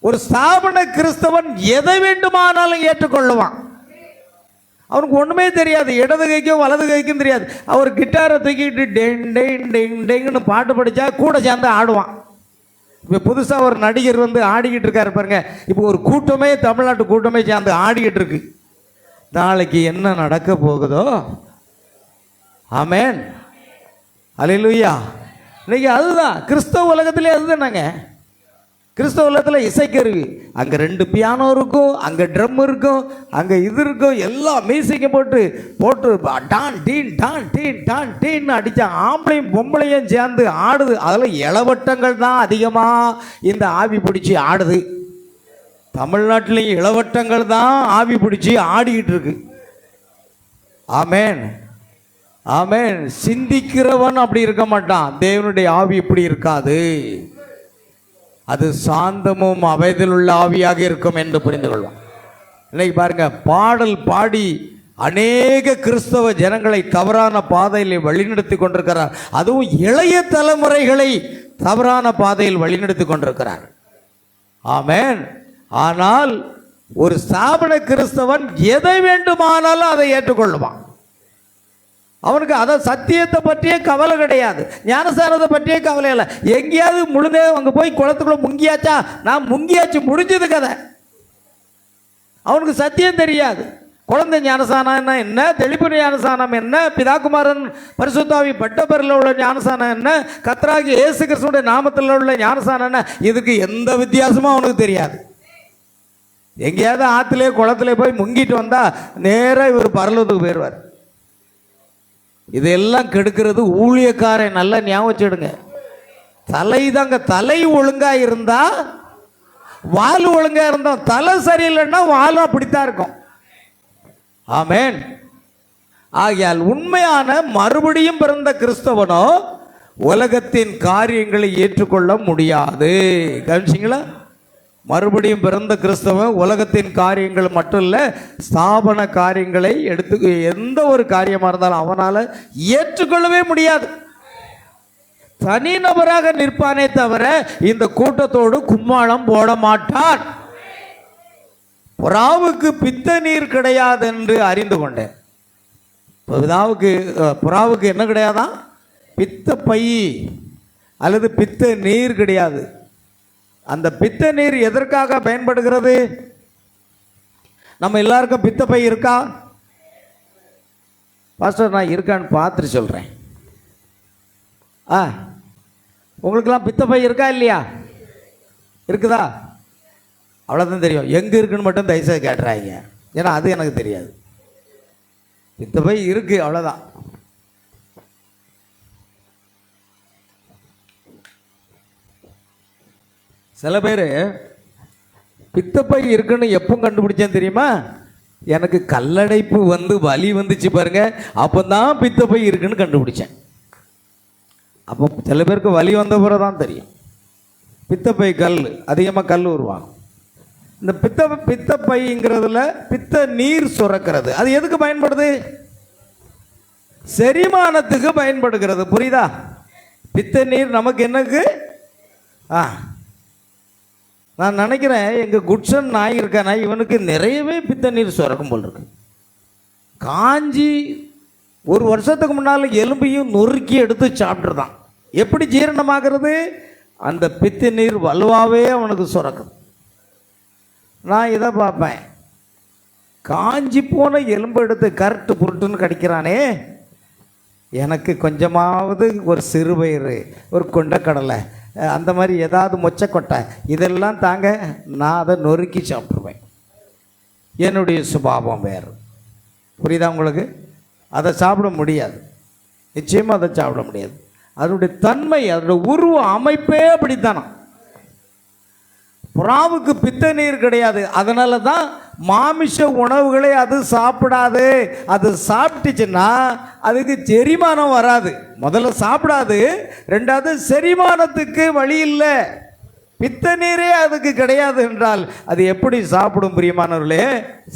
ஒரு ஸ்தாபன கிறிஸ்தவன் எதை வேண்டுமானாலும் ஏற்றுக்கொள்ளுவான். அவனுக்கு ஒண்ணுமே தெரியாது, இடது கைக்கும் வலது கைக்கும் தெரியாது. அவர் கிட்டாரை தூக்கிட்டு டெங் டெங் டெங் டெங்னு பாட்டு படித்தா கூட சேர்ந்து ஆடுவான். இப்போ புதுசாக ஒரு நடிகர் வந்து ஆடிக்கிட்டு இருக்காரு பாருங்க. இப்போ ஒரு கூட்டமே, தமிழ்நாட்டு கூட்டமே சேர்ந்து ஆடிக்கிட்டு இருக்கு. நாளைக்கு என்ன நடக்க போகுதோ. ஆமென். அல்லேலூயா. இன்னைக்கு அதுதான் கிறிஸ்தவ உலகத்திலே அதுதானாங்க. கிறிஸ்தவ உலகத்தில் இசைக்கருவி, அங்கே 2 பியானோ இருக்கும், அங்கே ட்ரம் இருக்கும், அங்கே இது இருக்கும், எல்லாம் மியூசிக்கை போட்டு டான் டீன் டான் டீன் டான் டீன்னு அடித்தா ஆம்பளையும் பொம்பளையும் சேர்ந்து ஆடுது. அதில் இளவட்டங்கள் தான் அதிகமாக இந்த ஆவி பிடிச்சி ஆடுது. தமிழ்நாட்டிலையும் இளவட்டங்கள் தான் ஆவி பிடிச்சி ஆடிக்கிட்டு இருக்கு. ஆமென். ஆமென். சிந்திக்கிறவன் அப்படி இருக்க மாட்டான். தேவனுடைய ஆவி இப்படி இருக்காது. அது சாந்தமும் அமைதியுள்ள ஆவியாக இருக்கும் என்று புரிந்து கொள்வான். இன்னைக்கு பாருங்க, பாடல் பாடி அநேக கிறிஸ்தவ ஜனங்களை தவறான பாதையில் வழிநடத்தி கொண்டிருக்கிறார். அதுவும் இளைய தலைமுறைகளை தவறான பாதையில் வழிநடத்தி கொண்டிருக்கிறார். ஆமென். ஆனால் ஒரு ஸ்தாபன கிறிஸ்தவன் எதை வேண்டுமானாலும் அதை ஏற்றுக்கொள்வான். அவனுக்கு அதை சத்தியத்தை பற்றியே கவலை கிடையாது, ஞானசாரத்தை பற்றியே கவலை இல்லை. எங்கேயாவது முழுதே அங்கே போய் குளத்துக்குள்ள முங்கியாச்சா, நான் முங்கியாச்சு, முடிஞ்சது கதை. அவனுக்கு சத்தியம் தெரியாது. குழந்தை ஞானசானம் என்ன, தெளிப்பு ஞானசானம் என்ன, பிதாகுமாரன் பரிசுத்தாவி பட்டப்பெரில் உள்ள ஞானசானம் என்ன, கர்த்தராகி இயேசு கிறிஸ்துவின் நாமத்தில் உள்ள ஞானசானம் என்ன, இதுக்கு எந்த வித்தியாசமும் அவனுக்கு தெரியாது. எங்கேயாவது ஆற்றுலேயே குளத்துல போய் முங்கிட்டு வந்தால் நேராக இவர் பரலோகத்துக்கு போயிடுவார். இதெல்லாம் கெடுக்கிறது ஊழியக்காரன். நல்லா ஞாபகம் வச்சுடுங்க. தலை தாங்க, தலை ஒழுங்கா இருந்தா வால் ஒழுங்கா இருந்தோம், தலை சரியில்லைன்னா வாலும் அப்படித்தான் இருக்கும். ஆமென். ஆகையால் உண்மையான மறுபடியும் பிறந்த கிறிஸ்தவனோ உலகத்தின் காரியங்களை ஏற்றுக்கொள்ள முடியாது. கவனிச்சிங்களா? மறுபடியும் பிறந்த கிறிஸ்தவன் உலகத்தின் காரியங்கள் மட்டும் இல்லை, ஸ்தாபன காரியங்களை எடுத்து எந்த ஒரு காரியமாக இருந்தாலும் அவனால் ஏற்றுக்கொள்ளவே முடியாது. தனிநபராக நிற்பானே தவிர இந்த கூட்டத்தோடு கும்மாளம் போட மாட்டான். புறாவுக்கு பித்த நீர் கிடையாது என்று அறிந்து கொண்டேன். புறாவுக்கு என்ன கிடையாதான்? பித்த பை அல்லது பித்த நீர் கிடையாது. அந்த பித்த நீர் எதற்காக பயன்படுகிறது? நம்ம எல்லாருக்கும் பித்த பை இருக்கா? பாஸ்டர், நான் இருக்கான்னு பார்த்துட்டு சொல்கிறேன். உங்களுக்கெல்லாம் பித்த பை இருக்கா இல்லையா? இருக்குதா? அவ்வளோதான் தெரியும். எங்கே இருக்குன்னு மட்டும் தயவுசெய்து கேட்டுறாங்க, ஏன்னா அது எனக்கு தெரியாது. பித்த பை இருக்குது, அவ்வளோதான். சில பேர் பித்தப்பை இருக்குன்னு எப்போ கண்டுபிடிச்சேன்னு தெரியுமா? எனக்கு கல்லடைப்பு வலி வந்துச்சு பாருங்க, அப்போ தான் பித்தப்பை இருக்குன்னு கண்டுபிடிச்சேன். அப்போ சில பேருக்கு வலி வந்த பிறகு தான் தெரியும். பித்தப்பை அதிகமாக கல் உருவாகும். இந்த பித்தப்பைங்கிறதுல பித்த நீர் சுரக்கிறது. அது எதுக்கு பயன்படுது? செரிமானத்துக்கு பயன்படுகிறது. புரியுதா? பித்த நீர் நமக்கு என்னக்கு? நான் நினைக்கிறேன் எங்கள் குட்சன் நாய் இருக்கானா, இவனுக்கு நிறையவே பித்த நீர் சுரக்கும் போல் இருக்கு. காஞ்சி ஒரு வருஷத்துக்கு முன்னால் எலும்பையும் நொறுக்கி எடுத்து சாப்பிட்ருதான். எப்படி ஜீரணமாகிறது? அந்த பித்த நீர் வலுவாகவே அவனுக்கு சுரக்கும். நான் இதை பார்ப்பேன், காஞ்சி போன எலும்பு எடுத்து கரெக்டு புருட்டுன்னு கடிக்கிறானே, எனக்கு கொஞ்சமாவது ஒரு சிறுபயிறு, ஒரு கொண்டக்கடலை, அந்த மாதிரி ஏதாவது மொச்சக்கொட்டை இதெல்லாம் தாங்க, நான் அதை நொறுக்கி சாப்பிட்ருவேன். என்னுடைய சுபாவம் வேறு. புரியுதா உங்களுக்கு? அதை சாப்பிட முடியாது, நிச்சயமாக அதை சாப்பிட முடியாது. அதனுடைய தன்மை, அதனுடைய உருவ அமைப்பே அப்படித்தானா. புறாவுக்கு பித்த நீர் கிடையாது. அதனால தான் மாமிச உணவுகளை அது சாப்பிடாது. அது சாப்பிட்டுச்சுன்னா அதுக்கு செரிமானம் வராது. முதல்ல சாப்பிடாது, ரெண்டாவது செரிமானத்துக்கு வழி இல்லை. பித்த நீரே அதுக்கு கிடையாது என்றால் அது எப்படி சாப்பிடும்? பிரியமானவர்களே,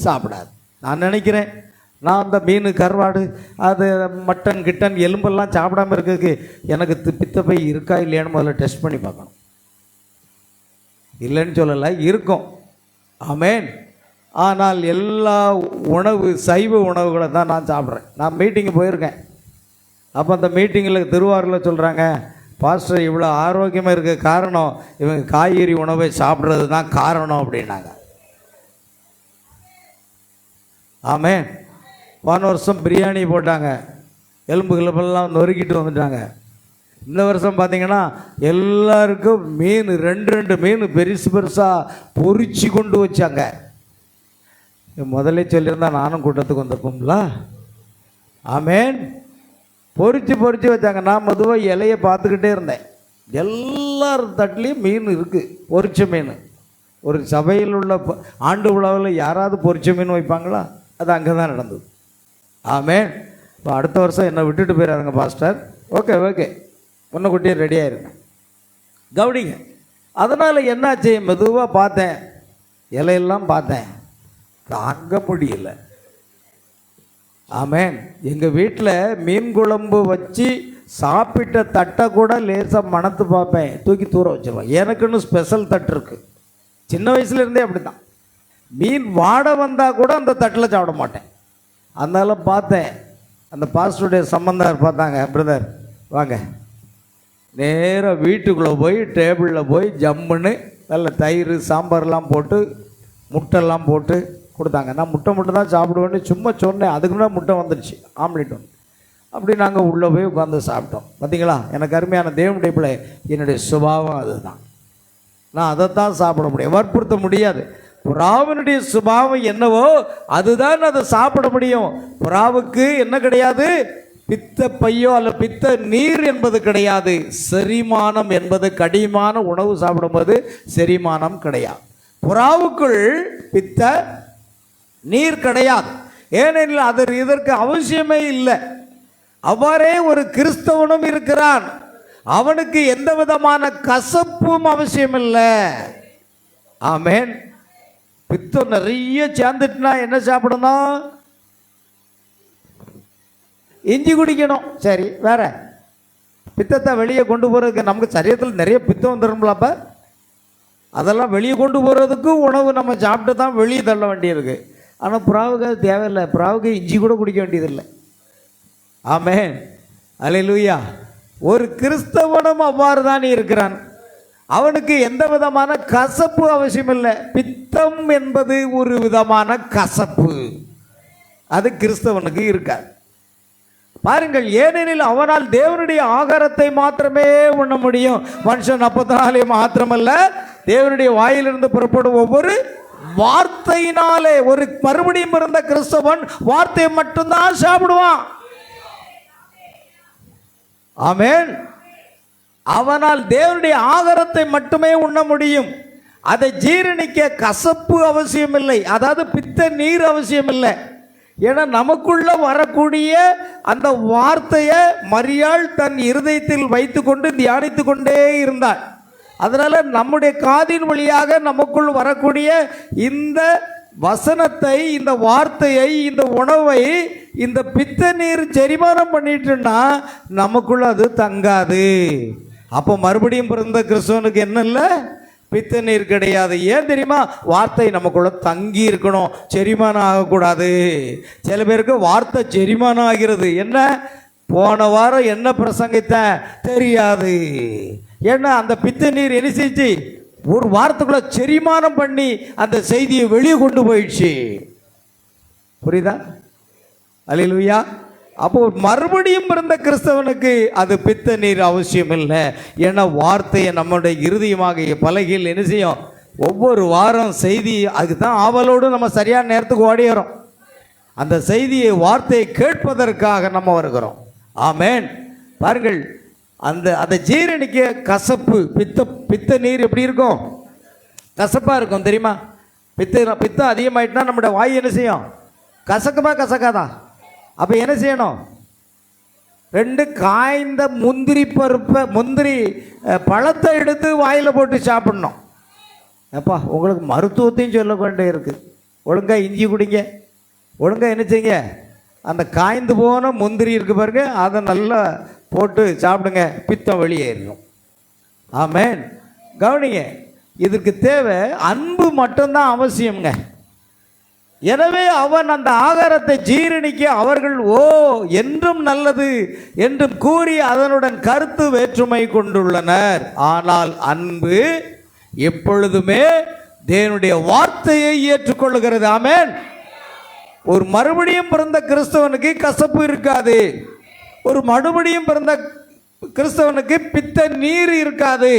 சாப்பிடாது. நான் நினைக்கிறேன், நான் அந்த மீன், கருவாடு, அது மட்டன் கிட்டன் எலும்பெல்லாம் சாப்பிடாமல் இருக்கிறதுக்கு எனக்கு பித்தப்பை இருக்கா இல்லையான்னு முதல்ல டெஸ்ட் பண்ணி பார்க்கணும். இல்லைன்னு சொல்லலை, இருக்கும். ஆமேன். ஆனால் எல்லா சைவ உணவுகளை தான் நான் சாப்பிட்றேன். நான் மீட்டிங்கு போயிருக்கேன். அப்போ அந்த மீட்டிங்கில் திருவாரூரில் சொல்கிறாங்க, பாஸ்டர் இவ்வளோ ஆரோக்கியமாக இருக்க காரணம் இவங்க காய்கறி உணவை சாப்பிட்றது தான் காரணம் அப்படின்னாங்க. ஆமேன். போன வருஷம் பிரியாணி போட்டாங்க, எலும்பு கிளம்பெல்லாம் நொறுக்கிட்டு வந்துட்டாங்க. இந்த வருஷம் பார்த்தீங்கன்னா எல்லாருக்கும் மீன், 2 மீன் பெருசு பெருசாக பொறிச்சு கொண்டு வச்சாங்க. முதல்ல சொல்லியிருந்தா நானும் கூட்டத்துக்கு வந்திருப்போம்ல. ஆமேன். பொறிச்சு வச்சாங்க. நான் மெதுவாக இலையை பார்த்துக்கிட்டே இருந்தேன். எல்லார் தட்டுலேயும் மீன் இருக்குது, பொரிச்ச மீன். ஒரு சபையில் உள்ள ஆண்டு விழாவில் யாராவது பொரிச்ச மீன் வைப்பாங்களா? அது அங்கே தான் நடந்தது. ஆமேன். இப்போ அடுத்த வருஷம் என்னை விட்டுட்டு போயிடாதுங்க பாஸ்டர். ஓகே, முன்னக்கூட்டியே ரெடியாக இருங்க, கவனிங்க. அதனால் என்னாச்சு, மெதுவாக பார்த்தேன், இலையெல்லாம் பார்த்தேன், தாங்க முடியல. ஆமேன். எங்கள் வீட்டில் மீன் குழம்பு வச்சு சாப்பிட்ட தட்டை கூட லேசாக மணத்து பார்ப்பேன், தூக்கி தூர வச்சுருவேன். எனக்குன்னு ஸ்பெஷல் தட்டு இருக்குது. சின்ன வயசுலேருந்தே அப்படி தான். மீன் வாடை வந்தால் கூட அந்த தட்டில் சாப்பிட மாட்டேன். அதனால பார்த்தேன், அந்த பாஸ்டருடைய சம்பந்தார் பார்த்தாங்க, பிரதர் வாங்க, நேராக வீட்டுக்குள்ளே போய் டேபிளில் போய் ஜம்முன்னு நல்ல தயிர் சாம்பார்லாம் போட்டு முட்டைலாம் போட்டு கொடுத்தாங்க. நான் முட்டை தான் சாப்பிடுவேன்னு சும்மா சொன்னேன். அதுக்கு முன்னாடி முட்டை வந்துடுச்சு, ஆம்லேட் ஒன்று. அப்படி நாங்கள் உள்ளே போய் உட்காந்து சாப்பிட்டோம். பார்த்தீங்களா, எனக்கு அருமையான தேவனுடைய பிள்ளை, என்னுடைய சுபாவம் அதுதான். நான் அதைத்தான் சாப்பிட முடியும், வற்புறுத்த முடியாது. புறாவினுடைய சுபாவம் என்னவோ அதுதான் அதை சாப்பிட முடியும். புறாவுக்கு என்ன கிடையாது? பித்த பையோ அல்ல பித்த நீர் என்பது கிடையாது. செரிமானம் என்பது, கடினமான உணவு சாப்பிடும்போது செரிமானம் கிடையாது. புறாவுக்குள் பித்த நீர் கிடையாது. ஏனெனில் இதற்கு அவசியமே இல்லை. அவ்வாறே ஒரு கிறிஸ்தவனும் இருக்கிறான், அவனுக்கு எந்த விதமான கசப்பும் அவசியம் இல்லை. ஆமேன். பித்தம் நிறைய சேர்ந்துட்டுனா என்ன சாப்பிடணும்? இஞ்சி குடிக்கணும். சரி, வேற பித்தத்தை வெளியே கொண்டு போகிறதுக்கு நமக்கு சரீரத்தில் நிறைய பித்தம் வந்துடும்ல. அப்போ அதெல்லாம் வெளியே கொண்டு போகிறதுக்கு உணவு நம்ம சாப்பிட்டு தான் வெளியே தள்ள வேண்டியிருக்கு. ஆனால் புறாவுக்கு அது தேவையில்லை. புறாவுக்கு இஞ்சி கூட குடிக்க வேண்டியதில்லை. ஆமென், அல்லேலூயா. ஒரு கிறிஸ்தவனும் அவ்வாறு தான் இருக்கிறான். அவனுக்கு எந்த விதமான கசப்பு அவசியம் இல்லை. பித்தம் என்பது ஒரு விதமான கசப்பு, அது கிறிஸ்தவனுக்கு இருக்காது. பாருங்கள், ஏனெனில் அவனால் தேவனுடைய ஆகாரத்தை மாத்திரமே உண்ண முடியும். மனுஷன் அப்பத்தினாலே மாத்திரமல்ல, தேவனுடைய வாயிலிருந்து புறப்படும் ஒவ்வொரு வார்த்தையினாலே. ஒரு மறுபடியும் பிறந்த கிறிஸ்தவன் வார்த்தையை மட்டும்தான் சாப்பிடுவான். ஆமென். அவனால் தேவனுடைய ஆகாரத்தை மட்டுமே உண்ண முடியும். அதை ஜீரணிக்க கசப்பு அவசியம் இல்லை, அதாவது பித்த நீர் அவசியம் இல்லை. ஏன்னா நமக்குள்ள வரக்கூடிய அந்த வார்த்தையை மரியாள் தன் இருதயத்தில் வைத்து கொண்டு தியானித்து கொண்டே இருந்தாள். அதனால நம்முடைய காதின் வழியாக நமக்குள் வரக்கூடிய இந்த வசனத்தை, இந்த வார்த்தையை, இந்த உணவை இந்த பித்த நீர் செரிமானம் பண்ணிட்டுன்னா நமக்குள்ள அது தங்காது. அப்போ மறுபடியும் பிறந்த கிறிஸ்துவனுக்கு என்ன இல்லை? பித்த நீர் கிடையாது. ஏன் தெரியுமா? வார்த்தை நமக்குள்ள தங்கி இருக்கணும், செரிமானம் ஆகக்கூடாது. சில பேருக்கு வார்த்தை செரிமானம் ஆகிறது. என்ன, போன வாரம் என்ன பிரசங்கித்த தெரியாது. ஏன்னா அந்த பித்த நீர் என்ன செஞ்சு ஒரு வாரத்துக்குள்ள செரிமானம் பண்ணி அந்த செய்தியை வெளியே கொண்டு போயிடுச்சு. புரியுதா? அல்லேலூயா. அப்போ மறுபடியும் பிறந்த கிறிஸ்தவனுக்கு அது பித்த நீர் அவசியம் இல்லை. ஏன்னா வார்த்தையை நம்முடைய இருதயமாக பலகையில் என்ன செய்யும்? ஒவ்வொரு வாரம் செய்தி, அதுதான் ஆவலோடு நம்ம சரியான நேரத்துக்கு ஓடிறோம். அந்த செய்தியை, வார்த்தையை கேட்பதற்காக நம்ம வருகிறோம். ஆமென். பாருங்கள், அந்த ஜீரணிக்க கசப்பு, பித்த நீர் எப்படி இருக்கும்? கசப்பாக இருக்கும். தெரியுமா? பித்தம் அதிகமாயிட்டுனா நம்முடைய வாய் என்ன செய்யும்? கசக்குமா கசக்காதா? அப்போ என்ன செய்யணும்? 2 காய்ந்த முந்திரி பழத்தை எடுத்து வாயில் போட்டு சாப்பிடணும். அப்பா, உங்களுக்கு மருத்துவத்தையும் சொல்ல வேண்டிய இருக்குது. ஒழுங்காக இஞ்சி குடிங்க, ஒழுங்காக என்ன செய்யுங்க, அந்த காய்ந்து போன முந்திரி இருக்கு பாருங்க, அதை நல்லா போட்டு சாப்பிடுங்க, பித்தம் வெளியேறும். ஆமென். கவனிங்க, இதுக்கு தேவை அன்பு மட்டும்தான் அவசியம்ங்க. எனவே அவன் அந்த ஆகாரத்தை ஜீரணிக்க அவர்கள் என்றும் நல்லது என்றும் கூறி அதனுடன் கருத்து வேற்றுமை கொண்டுள்ளனர். ஆனால் அன்பு எப்பொழுதுமே தேவனுடைய வார்த்தையை ஏற்றுக்கொள்ளுகிறது. ஆமென். ஒரு மறுபடியும் பிறந்த கிறிஸ்தவனுக்கு கசப்பு இருக்காது. ஒரு மறுபடியும் பிறந்த கிறிஸ்தவனுக்கு பித்த நீர் இருக்காது.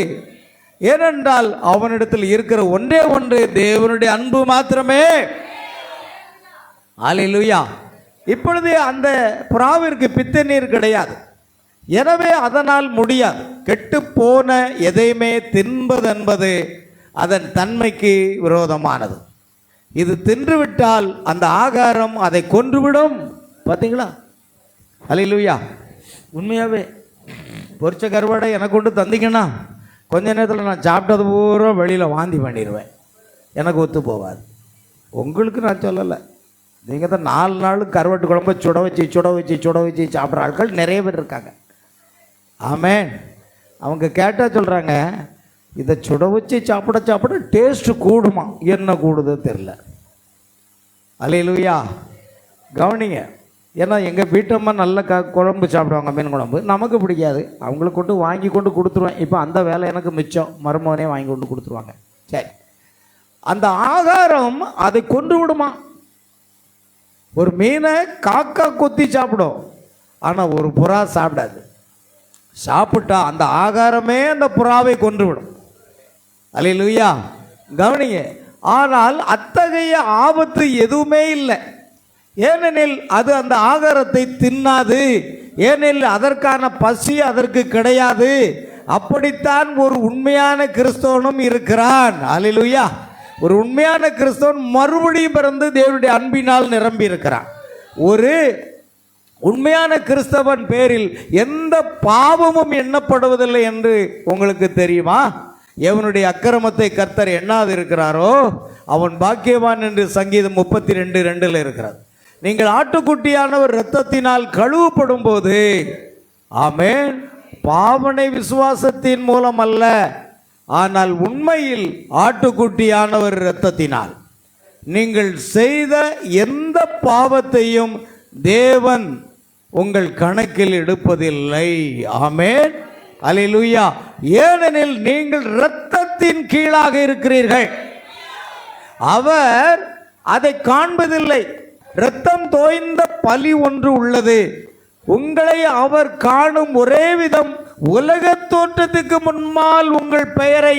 ஏனென்றால் அவனிடத்தில் இருக்கிற ஒன்றே ஒன்று தேவனுடைய அன்பு மாத்திரமே. அல்லேலூயா. இப்பொழுது அந்த புறாவிற்கு பித்த நீர் கிடையாது. எனவே அதனால் முடியாது. கெட்டுப்போன எதையுமே தின்பதென்பது அதன் தன்மைக்கு விரோதமானது. இது தின்றுவிட்டால் அந்த ஆகாரம் அதை கொன்றுவிடும். பார்த்தீங்களா? அல்லேலூயா. உண்மையாகவே பொரிச்ச கருவாடை எனக்கு கொண்டு தந்தீங்கன்னா கொஞ்ச நேரத்தில் நான் சாப்பிட்டது பூரா வெளியில் வாந்தி பண்ணிடுவேன். எனக்கு ஒத்து போகாது. உங்களுக்கு நான் சொல்லலை. நீங்கள் தான் 4 நாள் கருவாட்டு குழம்பு சுட வச்சு சாப்பிட்ற ஆட்கள் நிறைய பேர் இருக்காங்க. ஆமென். அவங்க கேட்டால் சொல்கிறாங்க, இதை சுட வச்சு சாப்பிட டேஸ்ட்டு கூடுமா? என்ன கூடுதோ தெரில. அல்லேலூயா. கவனிங்க. ஏன்னா எங்கள் வீட்டம்மா நல்ல குழம்பு சாப்பிடுவாங்க, மீன் குழம்பு. நமக்கு பிடிக்காது. அவங்களுக்கு கொண்டு வாங்கி கொண்டு கொடுத்துருவேன். இப்போ அந்த வேலை எனக்கு மிச்சம். மருமகனே வாங்கி கொண்டு கொடுத்துருவாங்க. சரி, அந்த ஆகாரம் அதை கொண்டு விடுமா? ஒரு மீனை காக்கா கொத்தி சாப்பிடும், ஆனால் ஒரு புறா சாப்பிடாது. சாப்பிட்டா அந்த ஆகாரமே அந்த புறாவை கொன்றுவிடும். அல்லேலூயா. கவனிங்க. ஆனால் அத்தகைய ஆபத்து எதுவுமே இல்லை. ஏனெனில் அது அந்த ஆகாரத்தை தின்னாது. ஏனெனில் அதற்கான பசி அதற்கு கிடையாது. அப்படித்தான் ஒரு உண்மையான கிறிஸ்தவனும் இருக்கிறான். அல்லேலூயா. ஒரு உண்மையான கிறிஸ்தவன் மறுபடியும் பிறந்து தேவனுடைய அன்பினால் நிரம்பி இருக்கிறான். ஒரு உண்மையான கிறிஸ்தவன் பேரில் எந்த பாவமும் எண்ணப்படுவதில்லை என்று உங்களுக்கு தெரியுமா? எவனுடைய அக்கிரமத்தை கர்த்தர் எண்ணாது இருக்கிறாரோ அவன் பாக்கியவான் என்று சங்கீதம் 32:2 இருக்கிறார். நீங்கள் ஆட்டுக்குட்டியானவர் இரத்தத்தினால் கழுவப்படும் போது, ஆமென், பாவனை விசுவாசத்தின் மூலம் அல்ல, ஆனால் உண்மையில் ஆட்டுக்குட்டியானவர் இரத்தத்தினால் நீங்கள் செய்த எந்த பாவத்தையும் தேவன் உங்கள் கணக்கில் எடுப்பதில்லை. ஆமென், அல்லேலூயா. ஏனெனில் நீங்கள் இரத்தத்தின் கீழாக இருக்கிறீர்கள். அவர் அதை காண்பதில்லை. இரத்தம் தோய்ந்த பலி ஒன்று உள்ளது. உங்களை அவர் காணும் ஒரே விதம், உலக தோற்றத்துக்கு முன்னால் உங்கள் பெயரை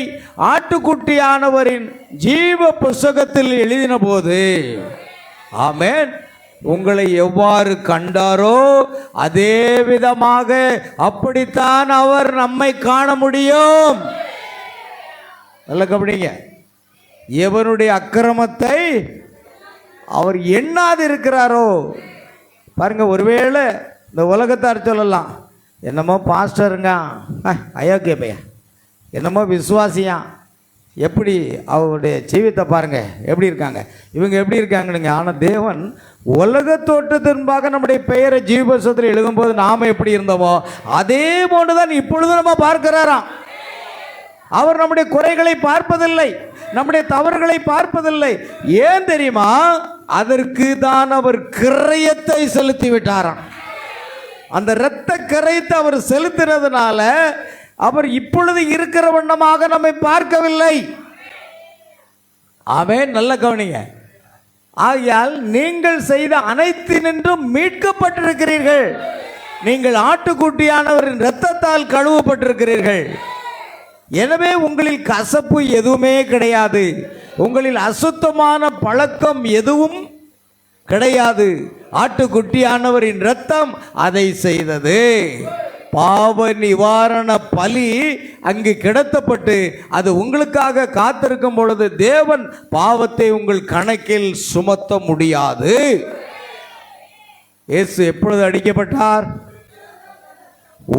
ஆட்டுக்குட்டியானவரின் ஜீவ புஸ்தகத்தில் எழுதின போது, ஆமென், உங்களை எவ்வாறு கண்டாரோ அதே விதமாக அப்படித்தான் அவர் நம்மை காண முடியும். நல்ல கவனிங்க. எவனுடைய அக்கிரமத்தை அவர் எண்ணாது இருக்கிறாரோ பாருங்க. ஒருவேளை இந்த உலகத்தார் சொல்லலாம், என்னமோ பாஸ்டருங்க, அயோக்கிய பையன், என்னமோ விசுவாசியா, எப்படி அவருடைய ஜீவித்தை பாருங்க எப்படி இருக்காங்க, இவங்க எப்படி இருக்காங்கன்னு. ஆனால் தேவன் உலக தோற்றத்தின்பாக நம்முடைய பெயரை ஜீவபுஸ்தகத்தில் எழுதும்போது நாம் எப்படி இருந்தோமோ அதே போன்றுதான் இப்பொழுது நம்ம பார்க்கிறாராம். அவர் நம்முடைய குறைகளை பார்ப்பதில்லை, நம்முடைய தவறுகளை பார்ப்பதில்லை. ஏன் தெரியுமா? அதற்கு தான் அவர் கிரயத்தை செலுத்தி விட்டாராம். அந்த இரத்த கிரயத்தை அவர் செலுத்தினதுனால அவர் இப்பொழுது இருக்கிற வண்ணமாக நம்மை பார்க்கவில்லை. ஆமென், நல்ல கவனிங்க. ஆகையால் நீங்கள் செய்த அனைத்தினின்றும் மீட்கப்பட்டிருக்கிறீர்கள். நீங்கள் ஆட்டுக்குட்டியானவரின் இரத்தத்தால் கழுவப்பட்டிருக்கிறீர்கள். எனவே உங்களில் கசப்பு எதுவுமே கிடையாது, உங்களில் அசுத்தமான பழக்கம் எதுவும் கிடையாது. ஆட்டுக்குட்டியானவரின் இரத்தம் அதை செய்தது. பாவ நிவாரண பலி அங்கு கிடத்தப்பட்டு அது உங்களுக்காக காத்திருக்கும் பொழுது தேவன் பாவத்தை உங்கள் கணக்கில் சுமத்த முடியாது. இயேசு எப்பொழுது அடிக்கப்பட்டார்?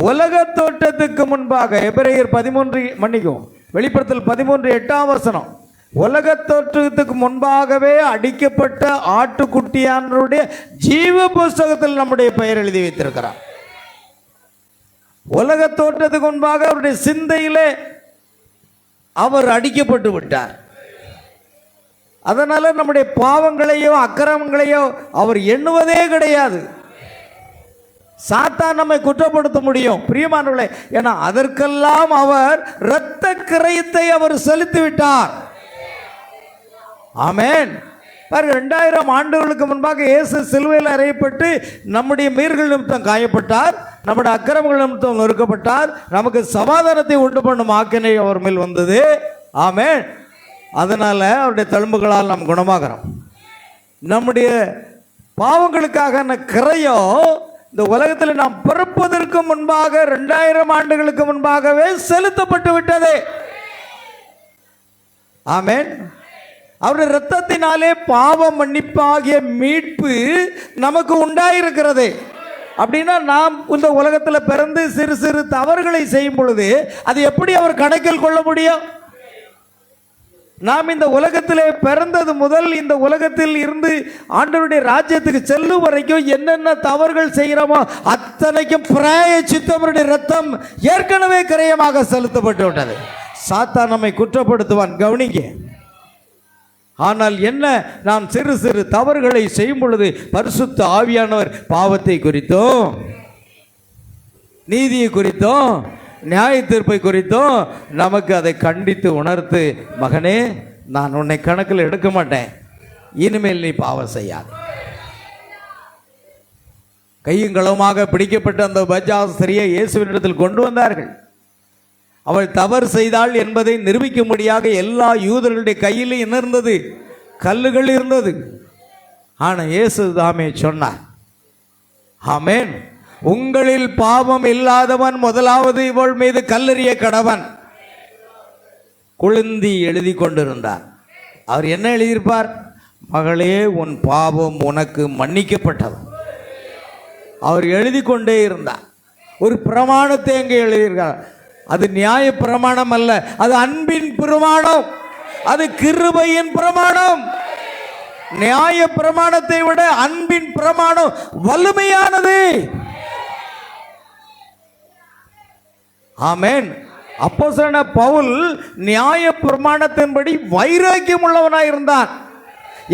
உலக தோற்றத்துக்கு முன்பாக. எபிரேயர் 13 வெளிப்படுத்தல் 13:8 உலக தோற்றத்துக்கு முன்பாகவே அடிக்கப்பட்ட ஆட்டுக்குட்டியானவருடைய ஜீவ புஸ்தகத்தில் நம்முடைய பெயர் எழுதி வைத்திருக்கிறார். உலக தோற்றத்துக்கு முன்பாக அவருடைய சிந்தையிலே அவர் அடிக்கப்பட்டு விட்டார். அதனால நம்முடைய பாவங்களையோ அக்கிரமங்களையோ அவர் எண்ணுவதே கிடையாது. சாத்தான் நம்மை குற்றப்படுத்த முடியும் பிரியமானவர்களே, ஏன்னா அதற்கெல்லாம் அவர் இரத்த கிரயத்தை அவர் செலுத்தி விட்டார். ஆமென். 2000 ஆண்டுகளுக்கு முன்பாக இயேசு சிலுவையில் அறையப்பட்டு நம்முடைய மீறுகள் நிமித்தம் காயப்பட்டார், நம்முடைய அக்கிரமங்கள் நிமித்தம் நொறுக்கப்பட்டார், நமக்கு சமாதானத்தை உண்டு பண்ணும் ஆக்கினை அவர் மேல் வந்தது. ஆமென். அதனால அவருடைய தழும்புகளால் நாம் குணமாகிறோம். நம்முடைய பாவங்களுக்காக கிரயம் இந்த உலகத்தில் நாம் பிறப்பதற்கு முன்பாக 2000 ஆண்டுகளுக்கு முன்பாகவே செலுத்தப்பட்டு விட்டது. ஆமென். அவருடைய இரத்தத்தினாலே பாவ மன்னிப்பாகிய மீட்பு நமக்கு உண்டாயிருக்கிறது. அப்படின்னா நாம் இந்த உலகத்தில் பிறந்து சிறு சிறு தவறுகளை செய்யும் பொழுது அது எப்படி அவர் கணக்கில் கொள்ள முடியும்? நாம் இந்த உலகத்திலே பிறந்தது முதல் இந்த உலகத்தில் இருந்து ஆண்டவருடைய ராஜ்யத்துக்கு செல்லும் வரைக்கும் என்னென்ன தவறுகள் செய்கிறோமோ அத்தனைக்கும் பிராயச்சித்தவருடைய இரத்தம் ஏற்கனவே கிரயமாக செலுத்தப்பட்டு விட்டது. சாத்தான் நம்மை குற்றப்படுத்துவான், கவனிங்க. ஆனால் என்ன, நாம் சிறு சிறு தவறுகளை செய்யும் பொழுது பரிசுத்த ஆவியானவர் பாவத்தை குறித்தும் நீதியை குறித்தும் நியாய தீர்ப்பை குறித்தும் நமக்கு அதை கண்டித்து உணர்த்து, மகனே நான் உன்னை கணக்கில் எடுக்க மாட்டேன், இனிமேல் நீ பாவம் செய்யாது. கையும் களவுமாக பிடிக்கப்பட்ட அந்த பஜாஸ்திரியை இயேசுவினிடத்தில் கொண்டு வந்தார்கள். அவள் தவறு செய்தாள் என்பதை நிரூபிக்கும்படியாக எல்லா யூதர்களுடைய கையிலும் என்ன இருந்தது? கல்லுகள் இருந்தது. ஆனால் இயேசு தாமே சொன்னார், ஆமென், உங்களில் பாவம் இல்லாதவன் முதலாவது இவள் மீது கல்லெறிய கடவன். குழுந்தி எழுதி கொண்டிருந்தார். அவர் என்ன எழுதியிருப்பார்? மகளே உன் பாவம் உனக்கு மன்னிக்கப்பட்டது. அவர் எழுதி கொண்டே இருந்தார். ஒரு பிரமாணத்தை எங்கே எழுதியிருக்கார். அது நியாய பிரமாணம் அல்ல, அது அன்பின் பிரமாணம், அது கிருபையின் பிரமாணம். நியாய பிரமாணத்தை விட அன்பின் பிரமாணம் வலிமையானது. ஆமென். அப்போஸ்தலனான பவுல் நியாய பிரமாணத்தின்படி வைராக்கியம் உள்ளவனாய் இருந்தான்.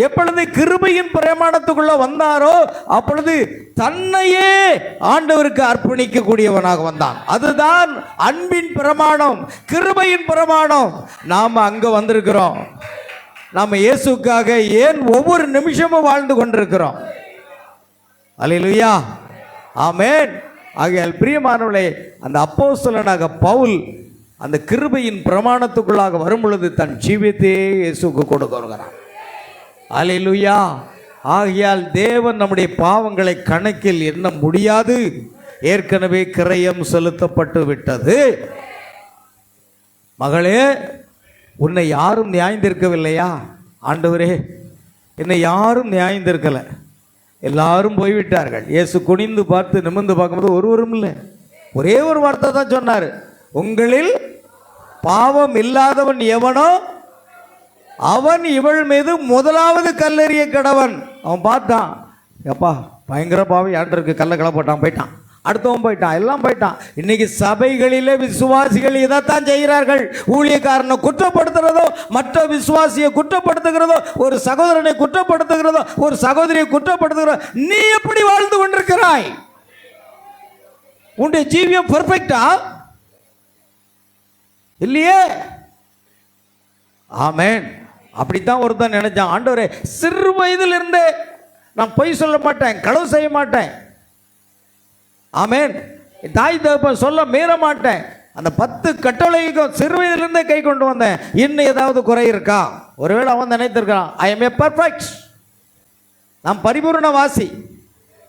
எப்பொழுது கிருபையின் பிரமாணத்துக்குள்ள வந்தாரோ அப்பொழுது தன்னையே ஆண்டவருக்கு அர்ப்பணிக்க கூடியவனாக வந்தான். அதுதான் அன்பின் பிரமாணம், கிருபையின் பிரமாணம். நாம் அங்க வந்திருக்கிறோம். நாம் இயேசுக்காக ஏன் ஒவ்வொரு நிமிஷமும் வாழ்ந்து கொண்டிருக்கிறோம். அல்லேலூயா, ஆமென். ஆகையால் பிரியமானவர்களே, அந்த அப்போஸ்தலனாக பவுல் அந்த கிருபையின் பிரமாணத்துக்குள்ளாக வரும் பொழுது தன் ஜீவியத்தையே இயேசுக்கு கொடுக்கிறான். அல்லேலூயா. ஆகையால் தேவன் நம்முடைய பாவங்களை கணக்கில் எண்ண முடியாது. ஏற்கனவே கிரயம் செலுத்தப்பட்டு விட்டது. மகளே, உன்னை யாரும் நியாயந்திருக்கவில்லையா? ஆண்டவரே, என்னை யாரும் நியாயந்திருக்கலை, எல்லாரும் போய்விட்டார்கள். இயேசு குனிந்து பார்த்து நிமிர்ந்து பார்க்கும்போது ஒருவரும் இல்லை. ஒரே ஒரு வார்த்தை தான் சொன்னார், உங்களில் பாவம் இல்லாதவன் எவனோ அவன் இவள் மீது முதலாவது கல்லெறிய கடவன். அவன் பார்த்தான், எப்பா பயங்கர பாவம் யாருக்கு கல்லை போட்டான், போயிட்டான். அடுத்தவன் போயிட்டான், எல்லாம் போயிட்டான். இன்னைக்கு சபைகளிலே விசுவாசிகள் இதைத்தான் செய்கிறார்கள். ஊழியக்காரனை குற்றப்படுத்துகிறதோ, மற்ற விசுவாசியை குற்றப்படுத்துகிறதோ, ஒரு சகோதரனை குற்றப்படுத்துகிறதோ, ஒரு சகோதரியை குற்றப்படுத்துகிறதோ. நீ எப்படி வாழ்ந்து கொண்டிருக்கிறாய்? உன்னுடைய ஜீவியம் பெர்ஃபெக்டா இல்லையே? ஆமென். அப்படித்தான் ஒருத்தன் நினைச்சான், ஆண்டவரே சிறு வயதிலிருந்தே நான் பொய் சொல்ல மாட்டேன், களவு செய்ய மாட்டேன், ஆமென், தாய் தகப்பன் சொல்ல மீற மாட்டேன், அந்த 10 கட்டளைக்கும் சிறு வயதிலிருந்தே கை கொண்டு வந்தேன், இன்னும் ஏதாவது குறை இருக்கா? ஒருவேளை அவன் நினைத்திருக்கான், ஐ எம் ஏ பர்ஃபெக்ட், நான் பரிபூர்ணவாசி,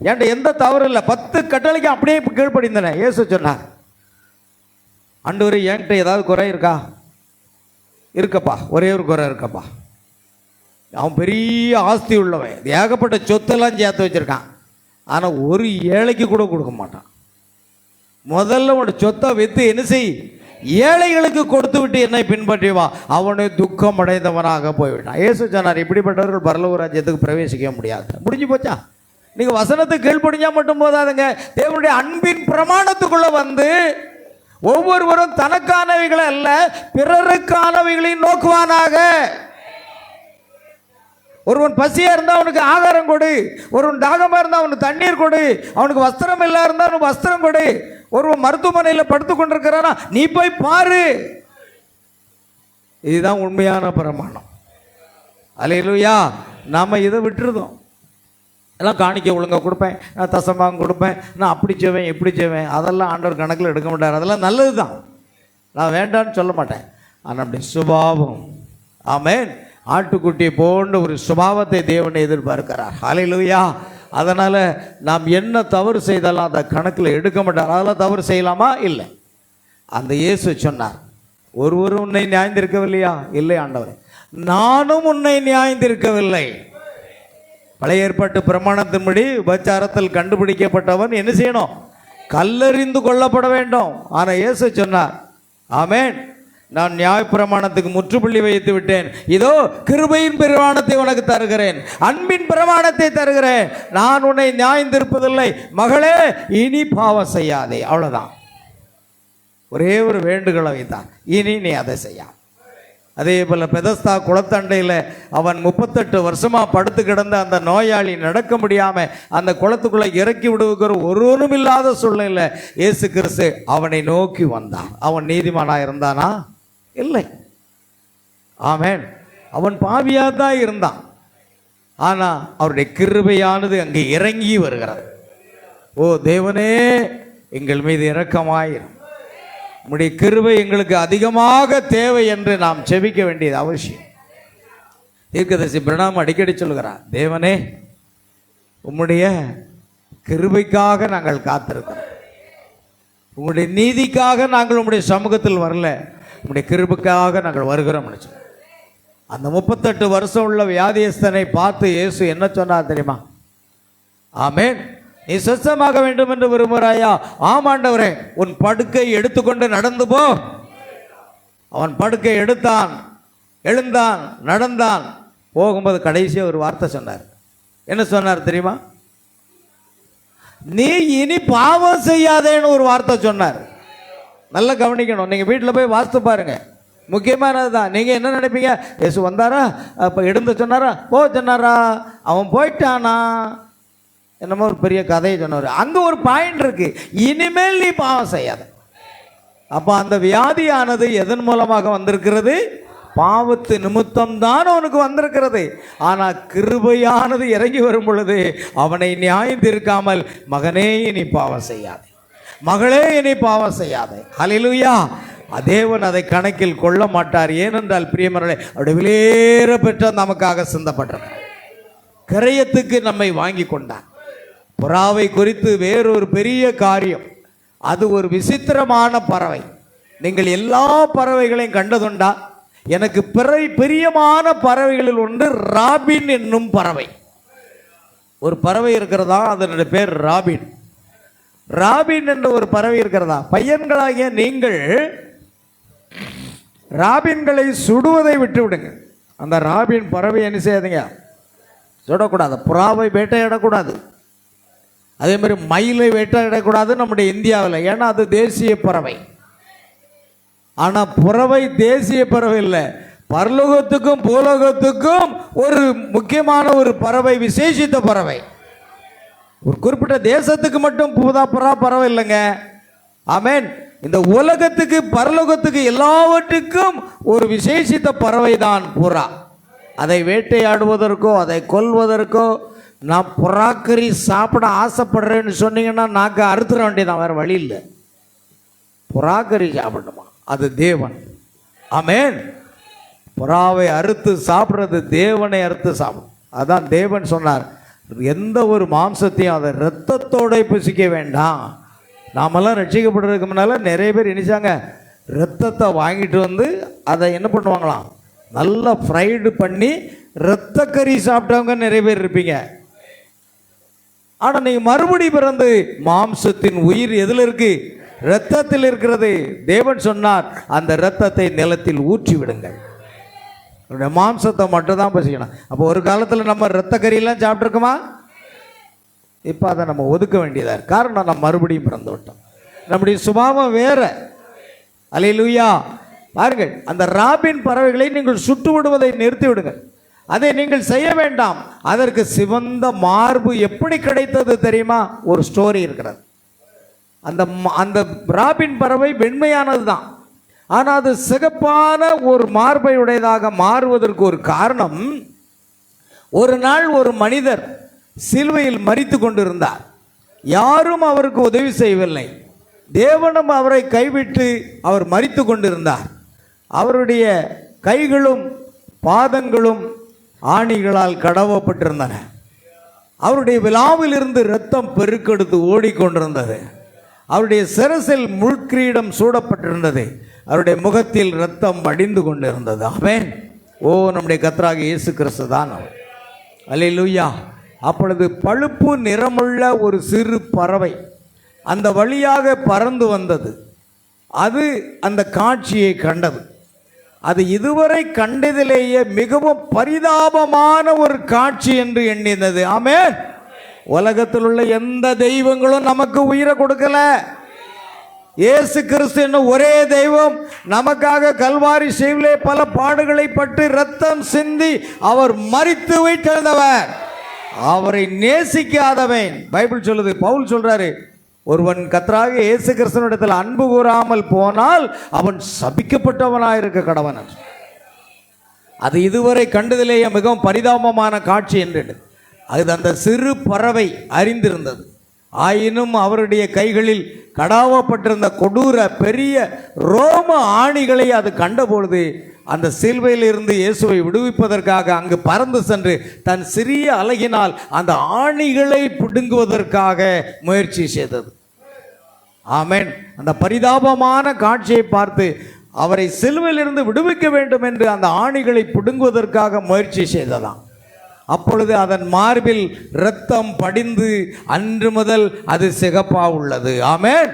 என்கிட்ட எந்த தவறு இல்லை, 10 கட்டளைக்கும் அப்படியே கீழ்ப்படிந்தன. இயேசு சொன்னார், ஆண்டவரே என்கிட்ட ஏதாவது குறை இருக்கா? இருக்கப்பா, ஒரே ஒரு குறை இருக்கப்பா. அவன் பெரிய ஆஸ்தி உள்ளவன், ஏகப்பட்ட சொத்தெல்லாம் சேர்த்து வச்சிருக்கான். ஆனால் ஒரு ஏழைக்கு கூட கொடுக்க மாட்டான். முதல்ல உன்னோட சொத்தை விற்று என்ன செய், ஏழைகளுக்கு கொடுத்து விட்டு என்னை பின்பற்றி வா. அவனை துக்கம் அடைந்தவனாக போய்விட்டான். இயேசு சொன்னார், இப்படிப்பட்டவர்கள் பரலோக ராஜ்யத்துக்கு பிரவேசிக்க முடியாது. முடிஞ்சு போச்சா? நீங்கள் வசனத்துக்கு கீழ்ப்படிஞ்சா மட்டும் போதாதுங்க. தேவனுடைய அன்பின் பிரமாணத்துக்குள்ள வந்து ஒவ்வொருவரும் தனக்கானவைகளை அல்ல பிறருக்கானவைகளையும் நோக்குவானாக. ஒருவன் பசியா இருந்தா அவனுக்கு ஆகாரம் கொடு, ஒருவன் தாகமா இருந்தா அவனுக்கு தண்ணீர் கொடு, அவனுக்கு வஸ்திரம் இல்லா இருந்தா அவனுக்கு வஸ்திரம் கொடு, ஒருவன் மருத்துவமனையில் படுத்து கொண்டிருக்கிறானா நீ போய் பாரு. இதுதான் உண்மையான பிரமாணம். அல்லேலூயா. நாம இதை விட்டுருதோம். எல்லாம் காணிக்க ஒழுங்காக கொடுப்பேன், நான் தசமாகம் கொடுப்பேன், நான் அப்படி செய்வேன் இப்படி செய்வேன், அதெல்லாம் ஆண்டவர் கணக்கில் எடுக்க மாட்டார். அதெல்லாம் நல்லது தான், நான் வேண்டான்னு சொல்ல மாட்டேன். ஆனால் அப்படி சுபாவம், ஆமென், ஆட்டுக்குட்டியை போன்ற ஒரு சுபாவத்தை தேவனை எதிர்பார்க்கிறார். ஹல்லேலூயா. அதனால் நாம் என்ன தவறு செய்தாலும் அதை கணக்கில் எடுக்க மாட்டார். அதெல்லாம் தவறு செய்யலாமா? இல்லை. அந்த இயேசு சொன்னார், ஒருவரும் உன்னை நியாயந்திருக்கவில்லையா? இல்லை ஆண்டவரே, நானும் உன்னை நியாயந்திருக்கவில்லை. பழைய ஏற்பாட்டு பிரமாணத்தின்படி உபச்சாரத்தில் கண்டுபிடிக்கப்பட்டவன் என்ன செய்யணும்? கல்லறிந்து கொள்ளப்பட வேண்டும். ஆனால் இயேசு சொன்னார், ஆமென், நான் நியாய பிரமாணத்துக்கு முற்றுப்புள்ளி வைத்து விட்டேன், இதோ கிருபையின் பிரமாணத்தை உனக்கு தருகிறேன், அன்பின் பிரமாணத்தை தருகிறேன், நான் உன்னை நியாயந்திருப்பதில்லை, மகளே இனி பாவம் செய்யாதே. அவ்வளோதான், ஒரே ஒரு வேண்டுகோளை வைத்தான், இனி நீ அதை செய்யா. அதே போல் பெதஸ்தா குளத்தண்டையில் அவன் 38 வருஷமாக படுத்து கிடந்த அந்த நோயாளி நடக்க முடியாமல் அந்த குளத்துக்குள்ளே இறக்கி விடுவிக்கிற ஒருவரும் இல்லாத சூழ்நிலை இயேசு கிறிஸ்து அவனை நோக்கி வந்தான். அவன் நீதிமானாக இருந்தானா? இல்லை. ஆமென். அவன் பாவியாக தான் இருந்தான். ஆனால் அவருடைய கிருபையானது அங்கே இறங்கி வருகிறது. ஓ தேவனே, எங்கள் மீது இரக்கமாயிரும், உம்முடைய கிருபை எங்களுக்கு அதிகமாக தேவை என்று நாம் செபிக்க வேண்டியது அவசியம். தீர்க்கதரிசி பிரணாம் அடிக்கடி சொல்கிறார், தேவனே உம்முடைய கிருபைக்காக நாங்கள் காத்திருக்கிறோம், உங்களுடைய நீதிக்காக நாங்கள் உம்முடைய சமூகத்தில் வரல, உம்முடைய கிருபைக்காக நாங்கள் வருகிறோம். அந்த 38 வருஷம் உள்ள வியாதியஸ்தனை பார்த்து இயேசு என்ன சொன்னார் தெரியுமா? ஆமென், நீ சுத்தமாக வேண்டும் என்று விரும்புகிறாயா? ஆமாண்டவரே, உன் படுக்கை எடுத்துக்கொண்டு நடந்து போ. அவன் படுக்கை எடுத்தான், எழுந்தான், நடந்தான். போகும்போது கடைசியாக ஒரு வார்த்தை சொன்னார். என்ன சொன்னார் தெரியுமா? நீ இனி பாவம் செய்யாதேன்னு ஒரு வார்த்தை சொன்னார். நல்லா கவனிக்கணும். நீங்கள் வீட்டில் போய் வாசித்து பாருங்க, முக்கியமானது தான். நீங்கள் என்ன நினைப்பீங்க, இயேசு வந்தாரா, அப்போ எழுந்து சொன்னாரா, போ சொன்னாரா, அவன் போயிட்டானா, என்னமோ ஒரு பெரிய கதையை சொன்னார். அங்கே ஒரு பாயிண்ட் இருக்கு, இனிமேல் நீ பாவம் செய்யாத. அப்போ அந்த வியாதியானது எதன் மூலமாக வந்திருக்கிறது? பாவத்து நிமித்தம்தான் அவனுக்கு வந்திருக்கிறது. ஆனால் கிருபையானது இறங்கி வரும் பொழுது அவனை நியாயம் தீர்க்காமல், மகனே இனி பாவம் செய்யாதே, மகளே இனி பாவம் செய்யாதே. ஹல்லேலூயா. தேவன் அதை கணக்கில் கொள்ள மாட்டார். ஏனென்றால் பிரியமர்களே, அவருடைய விலையேற பெற்ற நமக்காக சிந்தப்பட்டார், கிரயத்துக்கு நம்மை வாங்கி கொண்டார். புறாவை குறித்து வேறொரு பெரிய காரியம், அது ஒரு விசித்திரமான பறவை. நீங்கள் எல்லா பறவைகளையும் கண்டதுண்டா? எனக்கு பிரியமான பறவைகளில் ஒன்று ராபின் என்னும் பறவை. ஒரு பறவை இருக்கிறதா, அதனுடைய பேர் ராபின். ராபின் என்ற ஒரு பறவை இருக்கிறதா? பையன்களாகிய நீங்கள் ராபின்களை சுடுவதை விட்டு விடுங்க. அந்த ராபின் பறவை என்ன செய்யாதீங்க, சுடக்கூடாது. புறாவை வேட்டையிடக்கூடாது, அதே மாதிரி மயிலை வேட்டையிடக்கூடாது நம்முடைய இந்தியாவில், ஏன்னா அது தேசிய பறவை. ஆனால் பறவை தேசிய பறவை இல்லை, பரலோகத்துக்கும் பூலோகத்துக்கும் ஒரு முக்கியமான ஒரு பறவை, விசேஷித்த பறவை. ஒரு குறிப்பிட்ட தேசத்துக்கு மட்டும் புறா பறவை இல்லைங்க. ஆமென். இந்த உலகத்துக்கு பரலோகத்துக்கு எல்லாவற்றுக்கும் ஒரு விசேஷித்த பறவை தான் புறா. அதை வேட்டையாடுவதற்கோ அதை கொல்வதற்கோ, நான் புறாக்கறி சாப்பிட ஆசைப்படுறேன்னு சொன்னீங்கன்னா நாக்கு அறுத்துற வேண்டியதான், வேறு வழி இல்லை. புறாக்கறி சாப்பிடணுமா? அது தேவன். ஆமென். புறாவை அறுத்து சாப்பிட்றது தேவனை அறுத்து சாப்பிடும். அதான் தேவன் சொன்னார், எந்த ஒரு மாம்சத்தையும் அதை இரத்தத்தோட புசிக்க வேண்டாம். நாமெல்லாம் ரட்சிக்கப்படுறதுக்கு முன்னால் நிறைய பேர் நினைச்சாங்க, இரத்தத்தை வாங்கிட்டு வந்து அதை என்ன பண்ணுவாங்களாம், நல்லா ஃப்ரைடு பண்ணி இரத்தக்கறி சாப்பிட்டவங்க நிறைய பேர் இருப்பீங்க. ஆனால் நீங்கள் மறுபடி பிறந்து மாம்சத்தின் உயிர் எதில் இருக்கு? இரத்தத்தில் இருக்கிறது. தேவன் சொன்னார், அந்த இரத்தத்தை நிலத்தில் ஊற்றி விடுங்கள். மாம்சத்தை மட்டும் தான் பசிக்கணும். அப்போ ஒரு காலத்தில் நம்ம இரத்த கறியெல்லாம் சாப்பிட்ருக்கோமா? இப்போ அதை நம்ம ஒதுக்க வேண்டியதாக இருக்கு. காரணம், நம்ம மறுபடியும் பிறந்து விட்டோம், நம்முடைய சுபாவம் வேற. அல்லேலூயா. பாருங்கள், அந்த ராபின் பறவைகளை நீங்கள் சுட்டு விடுவதை நிறுத்தி விடுங்கள். அதை நீங்கள் செய்ய வேண்டாம். அதற்கு சிவந்த மார்பு எப்படி கிடைத்தது தெரியுமா? ஒரு ஸ்டோரி இருக்கிறது. அந்த ராபின் பறவை வெண்மையானது தான், ஆனால் அது சிகப்பான ஒரு மார்பை உடையதாக மாறுவதற்கு ஒரு காரணம், ஒரு நாள் ஒரு மனிதர் சிலுவையில் மரித்து கொண்டிருந்தார். யாரும் அவருக்கு உதவி செய்யவில்லை. தேவனும் அவரை கைவிட்டு அவர் மரித்து கொண்டிருந்தார். அவருடைய கைகளும் பாதங்களும் ஆணிகளால் கடவப்பட்டிருந்தன. அவருடைய விலாவிலிருந்து இரத்தம் பெருக்கெடுத்து ஓடிக்கொண்டிருந்தது. அவருடைய சிரசில் முள்கிரீடம் சூடப்பட்டிருந்தது. அவருடைய முகத்தில் இரத்தம் வடிந்து கொண்டிருந்தது. ஆமென். ஓ, நம்முடைய கர்த்தராகிய இயேசு கிறிஸ்து தான் அவர். அல்லேலூயா. அப்பொழுது பழுப்பு நிறமுள்ள ஒரு சிறு பறவை அந்த வழியாக பறந்து வந்தது. அது அந்த காட்சியை கண்டது. அது இதுவரை கண்டதிலேயே மிகவும் பரிதாபமான ஒரு காட்சி என்று எண்ணினது. ஆமென். உலகத்தில் உள்ள எந்த தெய்வங்களும் நமக்கு உயிரை கொடுக்கல. இயேசு கிறிஸ்து என்னும் ஒரே தெய்வம் நமக்காக கல்வாரி சிலுவையிலே பல பாடுகளை பட்டு இரத்தம் சிந்தி அவர் மரித்து உயிர்த்தெழுந்தவர். அவரை நேசிக்காதவன், பைபிள் சொல்லுது, பவுல் சொல்றாரு, ஒருவன் கர்த்தராகிய இயேசு கிறிஸ்துவினிடத்தில் அன்பு கூறாமல் போனால் அவன் சபிக்கப்பட்டவனாயிருக்க கடவன். அது இதுவரை கண்டதிலேயே மிகவும் பரிதாபமான காட்சி என்று அது அந்த சிறு பறவை அறிந்திருந்தது. ஆயினும் அவருடைய கைகளில் கடாவப்பட்டிருந்த கொடூர பெரிய ரோம ஆணிகளை அது கண்டபொழுது அந்த சிலுவையிலிருந்து இயேசுவை விடுவிப்பதற்காக அங்கு பறந்து சென்று தன் சிறிய அலகினால் அந்த ஆணிகளை பிடுங்குவதற்காக முயற்சி செய்தது. ஆமென். அந்த பரிதாபமான காட்சியை பார்த்து அவரை சிலுவையிலிருந்து விடுவிக்க வேண்டும் என்று அந்த ஆணிகளை பிடுங்குவதற்காக முயற்சி செய்ததாம். அப்பொழுது அதன் மார்பில் இரத்தம் படிந்து அன்று முதல் அது சிகப்பா உள்ளது. ஆமென்.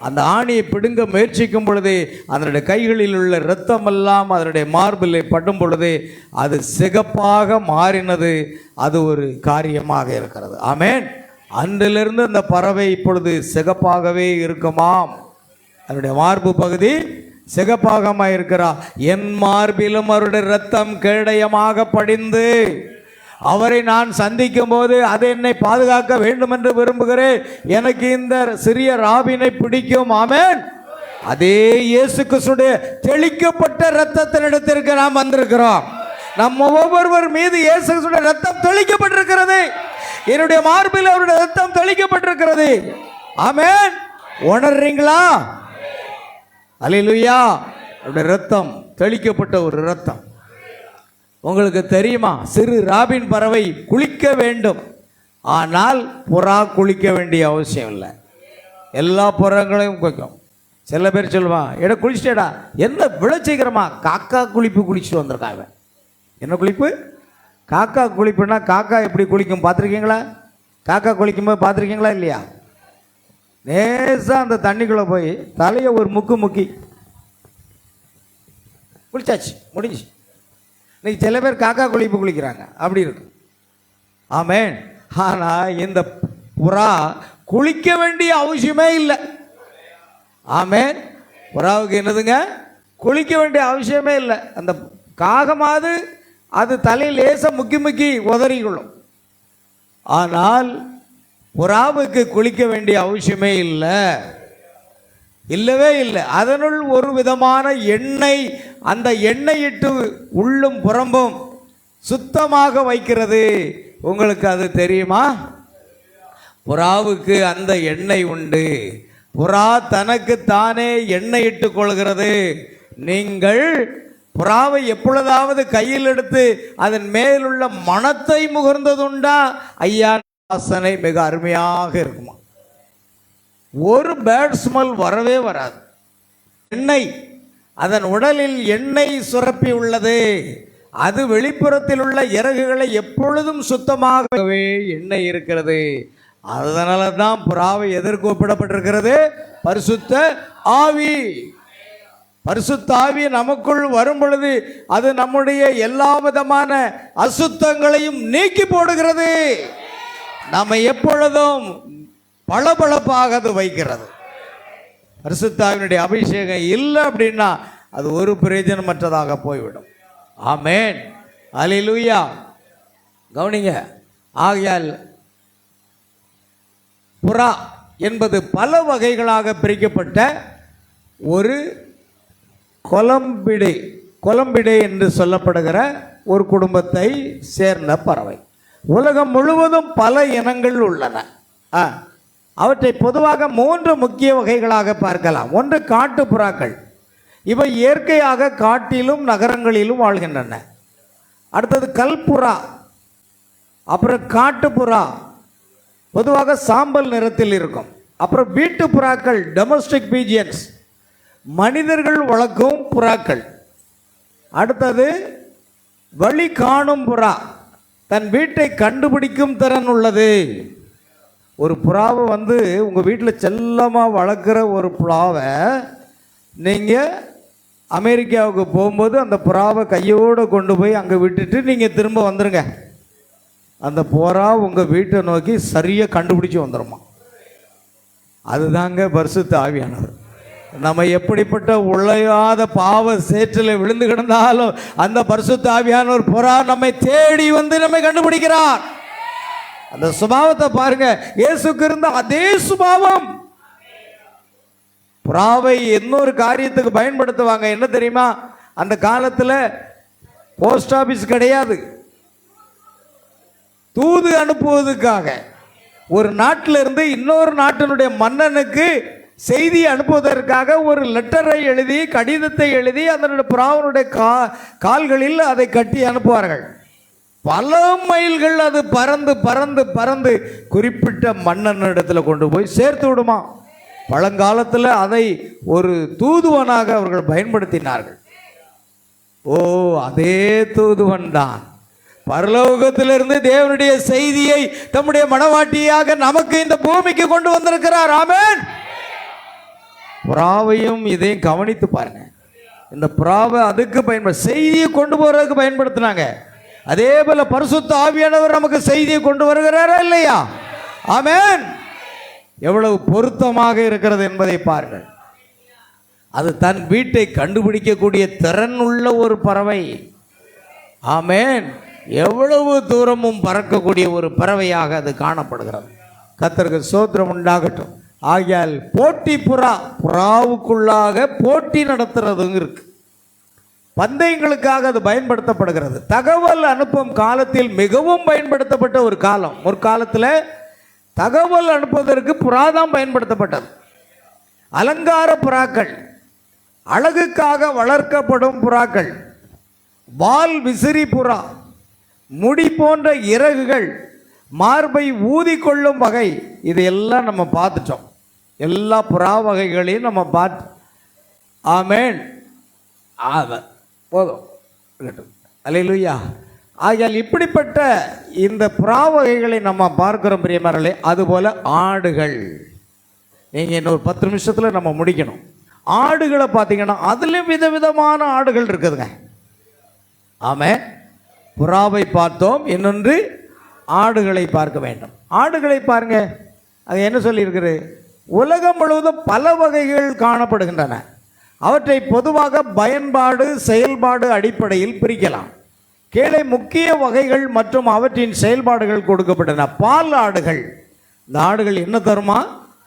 அந்த ஆணியை பிடுங்க முயற்சிக்கும் பொழுது அதனுடைய கைகளில் உள்ள இரத்தமெல்லாம் அதனுடைய மார்பில் படும் பொழுது அது சிகப்பாக மாறினது. அது ஒரு காரியமாக இருக்கிறது. ஆமென். அன்றிலிருந்து அந்த பறவை இப்பொழுது சிகப்பாகவே இருக்குமாம். அவருடைய மார்பு பகுதி சிகப்பாகமா இருக்கிறார். என் மார்பிலும் அவருடைய இரத்தம் கேடயமாக படிந்து அவரை நான் சந்திக்கும் போது அது என்னை பாதுகாக்க வேண்டும் என்று விரும்புகிறேன். எனக்கு இந்த சிறிய ராபினை பிடிக்கும். ஆமென். அதே இயேசு கிறிஸ்துடைய தெளிக்கப்பட்ட இரத்தத்தினிடத்திற்கு நாம் வந்திருக்கிறோம். நம்ம ஒவ்வொருவர் மீது இயேசு கிறிஸ்துடைய இரத்தம் தெளிக்கப்பட்டிருக்கிறது. என்னுடைய மார்பில் அவருடைய இரத்தம் தெளிக்கப்பட்டிருக்கிறது. ஆமென். உணர்றீங்களா? அல்லேலூயா. அவருடைய இரத்தம் தெளிக்கப்பட்ட ஒரு இரத்தம். உங்களுக்கு தெரியுமா, சிறு ராபின் பறவை குளிக்க வேண்டும், ஆனால் புறா குளிக்க வேண்டிய அவசியம் இல்லை. எல்லா புறங்களையும் குளிக்கும். சில பேர் சொல்லுவான், எட குளிச்சிட்டேடா, என்ன விளைச்சிக்கிறமா, காக்கா குளிப்பு குளிச்சுட்டு வந்திருக்காங்க. என்ன குளிப்பு? காக்கா குளிப்புனா காக்கா எப்படி குளிக்கும் பார்த்துருக்கீங்களா? காக்கா குளிக்கும்போது பார்த்துருக்கீங்களா இல்லையா? நேசாக அந்த தண்ணிக்குள்ளே போய் தலையை ஒரு முக்கு முக்கி குளிச்சாச்சு, முடிஞ்சு. இன்னைக்கு சில பேர் காக்கா குளிப்பு குளிக்கிறாங்க, அப்படி இருக்கு. ஆமென். ஆனால் இந்த புறா குளிக்க வேண்டிய அவசியமே இல்லை. ஆமென். புறாவுக்கு என்னதுங்க? குளிக்க வேண்டிய அவசியமே இல்லை. அந்த காகமாவது அது தலையில் லேசாக முக்கி முக்கி உதறிக்கொள்ளும். ஆனால் புறாவுக்கு குளிக்க வேண்டிய அவசியமே இல்லை, இல்லவே இல்லை. அதனுள் ஒரு விதமான எண்ணெய், அந்த எண்ணெய் இட்டு உள்ளும் புறம்பும் சுத்தமாக வைக்கிறது. உங்களுக்கு அது தெரியுமா? புறாவுக்கு அந்த எண்ணெய் உண்டு. புறா தனக்கு தானே எண்ணெய் இட்டு கொள்கிறது. நீங்கள் புறாவை எப்பொழுதாவது கையில் எடுத்து அதன் மேலுள்ள மணத்தை முகர்ந்ததுண்டா? ஐயா, வாசனை மிக அருமையாக இருக்குமா. ஒரு பேட் ஸ்மெல் வரவே வராது. எண்ணெய், அதன் உடலில் எண்ணெய் சுரப்பி உள்ளது. அது வெளிப்புறத்தில் உள்ள இறகுகளை எப்பொழுதும் சுத்தமாகவே எண்ணெய் இருக்கிறது. அதனால தான் புறாவை எதற்கு ஒப்பிடப்பட்டிருக்கிறது? பரிசுத்த ஆவி. பரிசுத்த ஆவி நமக்குள் வரும் பொழுது அது நம்முடைய எல்லா விதமான அசுத்தங்களையும் நீக்கி போடுகிறது. நம்ம எப்பொழுதும் பளபளப்பாக அது வைக்கிறது. பரிசுத்த ஆவியினுடைய அபிஷேகம் இல்லை அப்படின்னா அது ஒரு பிரயோஜனமற்றதாக போய்விடும். ஆமென். அல்லேலூயா. கவனிங்க. ஆகையால் புறா என்பது பல வகைகளாக பிரிக்கப்பட்ட ஒரு கொலம்பிடே என்று சொல்லப்படுகிற ஒரு குடும்பத்தை சேர்ந்த பறவை. உலகம் முழுவதும் பல இனங்கள் உள்ளன. அவற்றை பொதுவாக 3 முக்கிய வகைகளாக பார்க்கலாம். ஒன்று காட்டு புறாக்கள். இவை இயற்கையாக காட்டிலும் நகரங்களிலும் வாழ்கின்றன. அடுத்தது கல்புறா, அப்புறம் காட்டுப்புறா, பொதுவாக சாம்பல் நிறத்தில் இருக்கும். அப்புறம் வீட்டு புறாக்கள், டொமஸ்டிக் பீஜியன்ஸ், மனிதர்கள் வளர்க்கும் புறாக்கள். அடுத்தது வழி காணும் புறா, தன் வீட்டை கண்டுபிடிக்கும் திறன் உள்ளது. ஒரு புறாவை உங்கள் வீட்டில் செல்லமாக வளர்க்குற ஒரு புறாவை நீங்கள் அமெரிக்காவுக்கு போகும்போது அந்த புறாவை கையோடு கொண்டு போய் அங்கே விட்டுட்டு நீங்கள் திரும்ப வந்துடுங்க. அந்த புறா உங்கள் வீட்டை நோக்கி சரியாக கண்டுபிடிச்சி வந்துடுமா. அதுதாங்க பரிசுத்த ஆவியானவர். நம்ம எப்படிப்பட்ட உழையாத பாவ சேற்றில் விழுந்து கிடந்தாலும் அந்த பரிசுத்த ஆவியானவர் புறா நம்மை தேடி வந்து நம்மை கண்டுபிடிக்கிறார். அந்த சுபாவத்தை பாருங்க. இயேசுக்கு இருந்த அதே சுபாவம். புறாவை இன்னொரு காரியத்துக்கு பயன்படுத்துவாங்க. என்ன தெரியுமா? அந்த காலத்தில் போஸ்ட் ஆபீஸ் கிடையாது. தூது அனுப்புவதற்காக ஒரு நாட்டில் இருந்து இன்னொரு நாட்டினுடைய மன்னனுக்கு செய்தி அனுப்புவதற்காக ஒரு லெட்டரை எழுதி, கடிதத்தை எழுதி அதனுடைய புறாவனுடைய கால்களில் அதை கட்டி அனுப்புவார்கள். பல மைல்கள் அது பறந்து பறந்து பறந்து குறிப்பிட்ட மன்னனிடத்தில் கொண்டு போய் சேர்த்து விடுமா. பழங்காலத்தில் அதை ஒரு தூதுவனாக அவர்கள் பயன்படுத்தினார்கள். ஓ, அதே தூதுவன் தான் பரலோகத்திலிருந்து தேவனுடைய செய்தியை தம்முடைய மனவாட்டியாக நமக்கு இந்த பூமிக்கு கொண்டு வந்திருக்கிறார். ஆமென். புறாவையும் இதையும் கவனித்து பாருங்க. இந்த புறாவை அதுக்கு செய்தியை கொண்டு போறதுக்கு பயன்படுத்தினாங்க. அதே போல பரிசுத்த ஆவியானவர் நமக்கு செய்தியை கொண்டு வருகிறாரா இல்லையா? ஆமென். எவ்வளவு பொருத்தமாக இருக்கிறது என்பதை பாருங்கள். அது தன் வீட்டை கண்டுபிடிக்கக்கூடிய திறன் உள்ள ஒரு பறவை. ஆமென். எவ்வளவு தூரமும் பறக்கக்கூடிய ஒரு பறவையாக அது காணப்படுகிறது. கர்த்தருக்கு ஸ்தோத்திரம் உண்டாகட்டும். ஆகையால் போட்டி புறாவுக்குள்ளாக போட்டி நடத்துறதுங்க இருக்கு. பந்தயங்களுக்காக அது பயன்படுத்தப்படுகிறது. தகவல் அனுப்பும் காலத்தில் மிகவும் பயன்படுத்தப்பட்ட ஒரு காலம். ஒரு காலத்தில் தகவல் அனுப்புவதற்கு புறா தான் பயன்படுத்தப்பட்டது. அலங்கார புறாக்கள், அழகுக்காக வளர்க்கப்படும் புறாக்கள், வால் விசிறி புறா, முடி போன்ற இறகுகள், மார்பை ஊதிக்கொள்ளும் வகை, இதையெல்லாம் நம்ம பார்த்துட்டோம். எல்லா புறா வகைகளையும் நம்ம பார்த்து. ஆமென். போதும். அல்லேலூயா. ஆகையால் இப்படிப்பட்ட இந்த புறா வகைகளை நம்ம பார்க்கிறோம் பிரியமானவர்களே. அதுபோல் ஆடுகள், நீங்கள் இன்னொரு 10 நிமிஷத்தில் நம்ம முடிக்கணும். ஆடுகளை பார்த்தீங்கன்னா அதுலேயும் விதவிதமான ஆடுகள் இருக்குதுங்க. ஆமென். புறாவை பார்த்தோம், இன்னொன்று ஆடுகளை பார்க்க வேண்டும். ஆடுகளை பாருங்க, அது என்ன சொல்லியிருக்குது? உலகம் முழுவதும் பல வகைகள் காணப்படுகின்றன. அவற்றை பொதுவாக பயன்பாடு செயல்பாடு அடிப்படையில் பிரிக்கலாம். கீழே முக்கிய வகைகள் மற்றும் அவற்றின் செயல்பாடுகள் கொடுக்கப்பட்டன. பால் ஆடுகள். இந்த ஆடுகள் என்ன தருமா?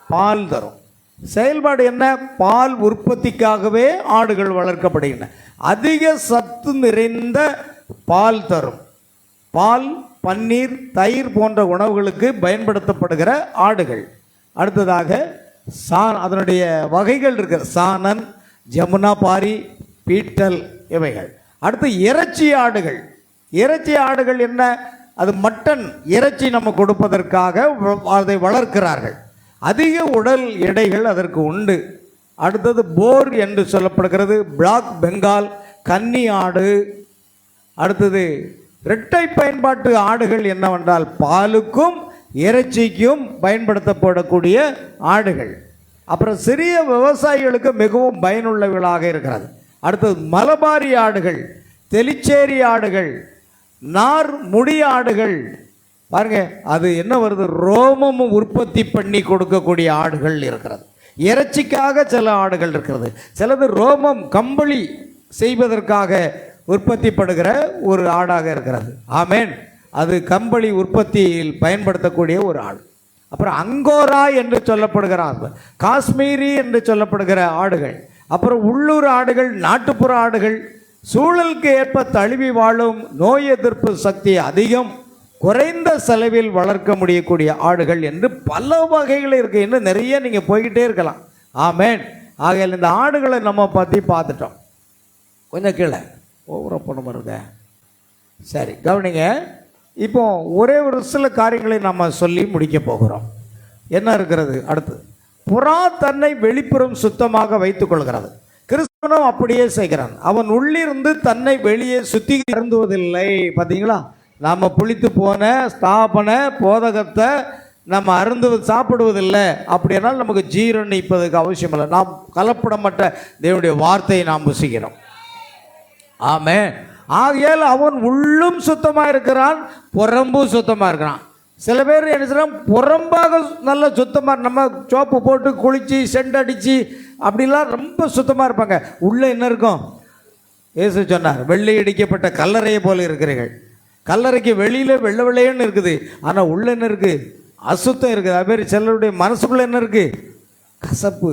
பால் தரும். செயல்பாடு என்ன? பால் உற்பத்திக்காகவே ஆடுகள் வளர்க்கப்படுகின்றன. அதிக சத்து நிறைந்த பால் தரும். பால், பன்னீர், தயிர் போன்ற உணவுகளுக்கு பயன்படுத்தப்படுகிற ஆடுகள். அடுத்ததாக அதனுடைய வகைகள் இருக்கிற சாணன், ஜமுனா பாரி, பீட்டல் இவைகள். அடுத்து இறைச்சி ஆடுகள். இறைச்சி ஆடுகள் என்ன? அது மட்டன் இறைச்சி நம்ம கொடுப்பதற்காக அதை வளர்க்கிறார்கள். அதிக உடல் எடைகள் அதற்கு உண்டு. அடுத்தது போர் என்று சொல்லப்படுகிறது. பிளாக் பெங்கால், கன்னி ஆடு. அடுத்தது இரட்டை பயன்பாட்டு ஆடுகள் என்னவென்றால் பாலுக்கும் இறைச்சிக்கும் பயன்படுத்தப்படக்கூடிய ஆடுகள். அப்புறம் சிறிய விவசாயிகளுக்கு மிகவும் பயனுள்ளவர்களாக இருக்கிறது. அடுத்தது மலபாரி ஆடுகள், தெளிச்சேரி ஆடுகள், நார் முடி ஆடுகள். பாருங்க, அது என்ன வருது? ரோமமும் உற்பத்தி பண்ணி கொடுக்கக்கூடிய ஆடுகள் இருக்கிறது. இறைச்சிக்காக சில ஆடுகள் இருக்கிறது. சிலது ரோமம் கம்பளி செய்வதற்காக உற்பத்திப்படுகிற ஒரு ஆடாக இருக்கிறது. ஆமேன். அது கம்பளி உற்பத்தியில் பயன்படுத்தக்கூடிய ஒரு ஆடு. அப்புறம் அங்கோரா என்று சொல்லப்படுகிற ஆடு, காஷ்மீரி என்று சொல்லப்படுகிற ஆடுகள், அப்புறம் உள்ளூர் ஆடுகள், நாட்டுப்புற ஆடுகள், சூழலுக்கு ஏற்ப தழுவி வாழும், நோய் எதிர்ப்பு சக்தி அதிகம், குறைந்த செலவில் வளர்க்க முடியக்கூடிய ஆடுகள் என்று பல வகைகள் இருக்கு. இன்னும் நிறைய நீங்கள் போய்கிட்டே இருக்கலாம். ஆமேன். ஆகையால் இந்த ஆடுகளை நம்ம பற்றி பார்த்துட்டோம். கொஞ்சம் கீழே ஓவர பொண்ணு இருங்க. சரி, கவனிங்க. இப்போ ஒரே ஒரு சில காரியங்களை நம்ம சொல்லி முடிக்க போகிறோம். என்ன இருக்கிறது? அடுத்து, புறா தன்னை வெளிப்புறம் சுத்தமாக வைத்துக் கொள்கிறது. கிறிஸ்தவனும் அப்படியே செய்கிறான். அவன் உள்ளிருந்து தன்னை வெளியே சுத்தி அருந்துவதில்லை. பார்த்தீங்களா? நாம் புளித்து போன ஸ்தாபன போதகத்தை நம்ம சாப்பிடுவதில்லை. அப்படியானால் நமக்கு ஜீரணிப்பதற்கு அவசியம் இல்லை. நாம் கலப்படமற்ற தேவனுடைய வார்த்தையை நாம் புசிக்கிறோம். ஆமே. ஆகையால் அவன் உள்ளும் சுத்தமாக இருக்கிறான், புறம்பும் சுத்தமாக இருக்கிறான். சில பேர் என்ன செய்யறான்? புறம்பாக நல்லா சுத்தமாக, நம்ம சோப்பு போட்டு குளித்து சென்ட் அடித்து அப்படிலாம் ரொம்ப சுத்தமாக இருப்பாங்க. உள்ளே என்ன இருக்கும்? இயேசு சொன்னார், வெள்ளை அடிக்கப்பட்ட கல்லறையை போல இருக்கிறீர்கள். கல்லறைக்கு வெளியில் வெள்ளை வெள்ளையன்னு இருக்குது, ஆனால் உள்ளே என்ன இருக்குது? அசுத்தம் இருக்குது. அது பேர் சிலருடைய மனசுக்குள்ளே என்ன இருக்குது? கசப்பு,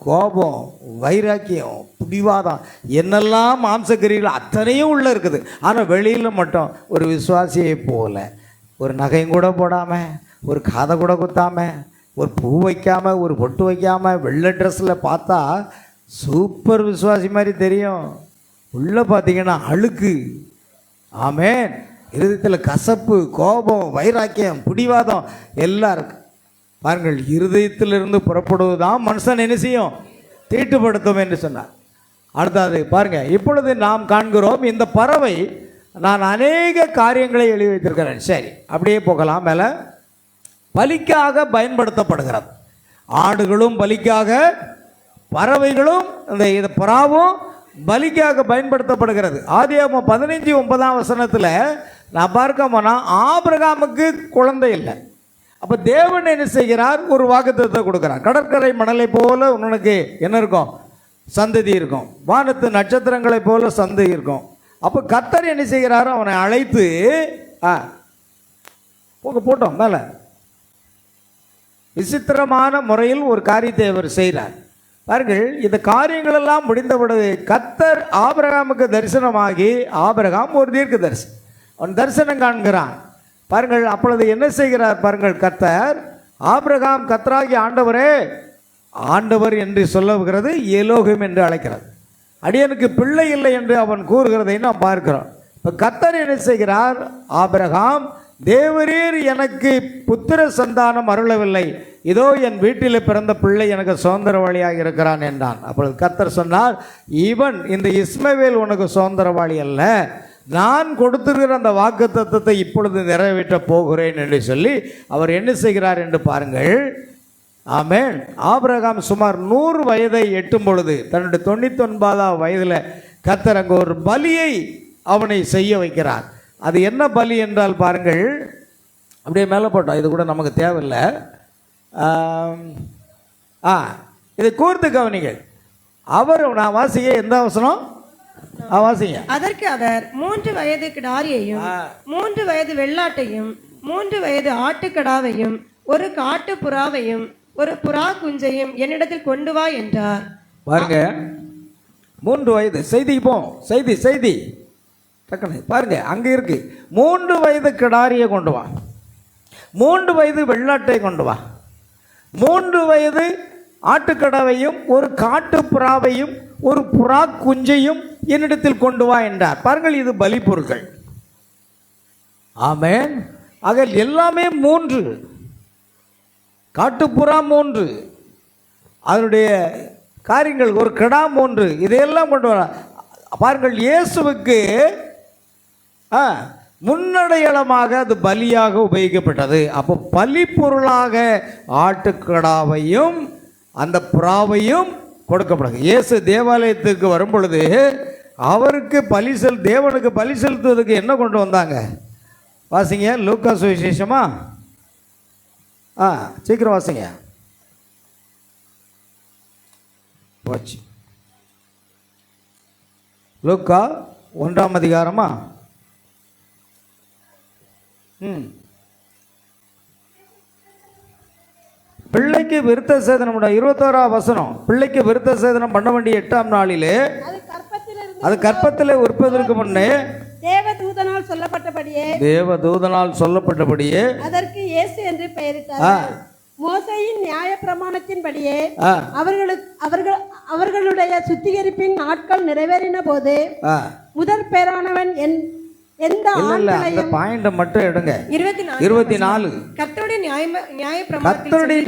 கோபம், வைராக்கியம், பிடிவாதம், என்னெல்லாம் மாம்சக்கரிகள் அத்தனையும் உள்ளே இருக்குது. ஆனால் வெளியில் மட்டும் ஒரு விசுவாசியை போல ஒரு நகையும் கூட போடாமல், ஒரு காதை கூட குத்தாமல், ஒரு பூ வைக்காமல், ஒரு பொட்டு வைக்காமல், வெள்ளை ட்ரெஸ்ஸில் பார்த்தா சூப்பர் விசுவாசி மாதிரி தெரியும். உள்ளே பார்த்தீங்கன்னா அழுக்கு. ஆமேன். இருதயத்தில் கசப்பு, கோபம், வைராக்கியம், பிடிவாதம் எல்லாம் இருக்கு. பாருங்கள், இருதயத்திலிருந்து புறப்படுவதுதான் மனுஷன் என்ன செய்யும்? தீட்டுப்படுத்தும் என்று சொன்னார். அடுத்தது பாருங்க, இப்பொழுது நாம் காண்கிறோம் இந்த பறவை. நான் அநேக காரியங்களை எழுதி வைத்திருக்கிறேன். சரி, அப்படியே போகலாம். மேலே பலிக்காக பயன்படுத்தப்படுகிறது. ஆடுகளும் பலிக்காக, பறவைகளும் இந்த புறாவும் பலிக்காக பயன்படுத்தப்படுகிறது. ஆதியாகமம் 15:9 நான் பார்க்க போனால் ஆபிரகாமுக்கு குழந்தை இல்லை. அப்போ தேவன் என்ன செய்கிறார்? ஒரு வாக்குத்தத்தத்தை கொடுக்குறார். கடற்கரை மணலை போல உனக்கு என்ன இருக்கும்? சந்ததி இருக்கும், வானத்து நட்சத்திரங்களைப் போல சந்ததி இருக்கும். அப்போ கர்த்தர் என்ன செய்கிறாரோ அவனை அழைத்து போட்டோம் மேலே விசித்திரமான முறையில் ஒரு காரியத்தை அவர் செய்கிறார். பாருங்கள், இந்த காரியங்களெல்லாம் முடிந்தபொழுது கர்த்தர் ஆபிரகாமுக்கு தரிசனமாகி, ஆபிரகாம் ஒரு தீர்க்கதரிசி, அவன் தரிசனம் காண்கிறான். பாருங்கள், அப்பொழுது என்ன செய்கிறார் பாருங்கள், கர்த்தர் ஆபிரகாம் கர்த்தராகி ஆண்டவரே, ஆண்டவர் என்று சொல்லுகிறது எலோகிம் என்று அழைக்கிறது. அடியனுக்கு பிள்ளை இல்லை என்று அவன் கூறுகிறதை நாம் பார்க்கிறோம். இப்போ கர்த்தர் என்ன செய்கிறார், ஆபிரகாம் தேவரீர் எனக்கு புத்திர சந்தானம் அருளவில்லை, இதோ என் வீட்டில் பிறந்த பிள்ளை எனக்கு சுதந்திரவாளியாக இருக்கிறான் என்றான். அப்பொழுது கர்த்தர் சொன்னார், இவன் இந்த இஸ்மவேல் உனக்கு சுதந்திரவாளி அல்ல, நான் கொடுத்திருக்கிற அந்த வாக்கு தத்தத்தை இப்பொழுது நிறைவேற்றப் போகிறேன் என்று சொல்லி அவர் என்ன செய்கிறார் என்று பாருங்கள். ஆமென். ஆபிரகாம் சுமார் 100 வயதை எட்டும் பொழுது தன்னுடைய 99ஆம் வயதில் கர்த்தர் அங்கே ஒரு பலியை அவனை செய்ய வைக்கிறார். அது என்ன பலி என்றால் பாருங்கள், அப்படியே மேலே போட்டோம், இது கூட நமக்கு தேவையில்லை. இதை கூர்ந்து கவனிங்கள். அவர் நான் வாசிங்க, எந்த வசனம் வாசிங்க. அதற்கு அவர் 3 வயது கிடாரியையும் 3 வயது வெள்ளாட்டையும் 3 வயது ஆட்டுக்கடாவையும் ஒரு காட்டு புறாவையும் ஒரு புறா குஞ்சையும் என்னிடத்தில் கொண்டு வா என்றார். பாருங்க, 3 வயது செய்திக்கு போம், செய்தி டக்குனு பாருங்க, அங்கே இருக்கு. 3 வயது கிடாரியை கொண்டு வா, 3 வயது வெள்ளாட்டை கொண்டு வா, 3 வயது ஆட்டுக்கடாவையும் ஒரு காட்டு புறாவையும் ஒரு புறா குஞ்சையும் என்னிடத்தில் கொண்டு வா என்றார். பாருங்கள், இது பலி பொருட்கள். ஆமென். ஆக எல்லாமே 3, காட்டுப்புறா 3, அதனுடைய காரியங்கள் ஒரு கிடா 3, இதையெல்லாம் கொண்டு வர. பாருங்கள், இயேசுவுக்கு முன்னடையாளமாக அது பலியாக உபயோகிக்கப்பட்டது. அப்போ பலி பொருளாக ஆட்டுக்கடாவையும் அந்த புறாவையும் கொடுக்கப்படும். இயேசு தேவாலயத்துக்கு வரும் பொழுது அவருக்கு தேவனுக்கு பலி செலுத்துவதற்கு என்ன கொண்டு வந்தாங்க வாசிங்க, லூக்கா சுவிசேஷமா, சீக்கிரம் வாசிங்க. போச்சு, லூக்கா 1ஆம் அதிகாரமா. பிள்ளைக்கு விருத்த சேதனம் 21ஆம் வசனம். பிள்ளைக்கு விருத்த சேதனம் பண்ண வேண்டிய 8ஆம் நாளிலே அது கற்பத்திலே உற்பதற்கு முன்னே தேவதூதனால் சொல்லப்பட்டபடியே அதற்கு இயேசு என்று பெயரிட்டார். மோசேயின் நியாய பிரமாணத்தின்படியே அவர்களுடைய சுத்திகரிப்பின் நாட்கள் நிறைவேறின போது முதற் பேரானவன் எந்த பாயிண்ட் மட்டும் எடுங்க. 24 கர்த்தருடைய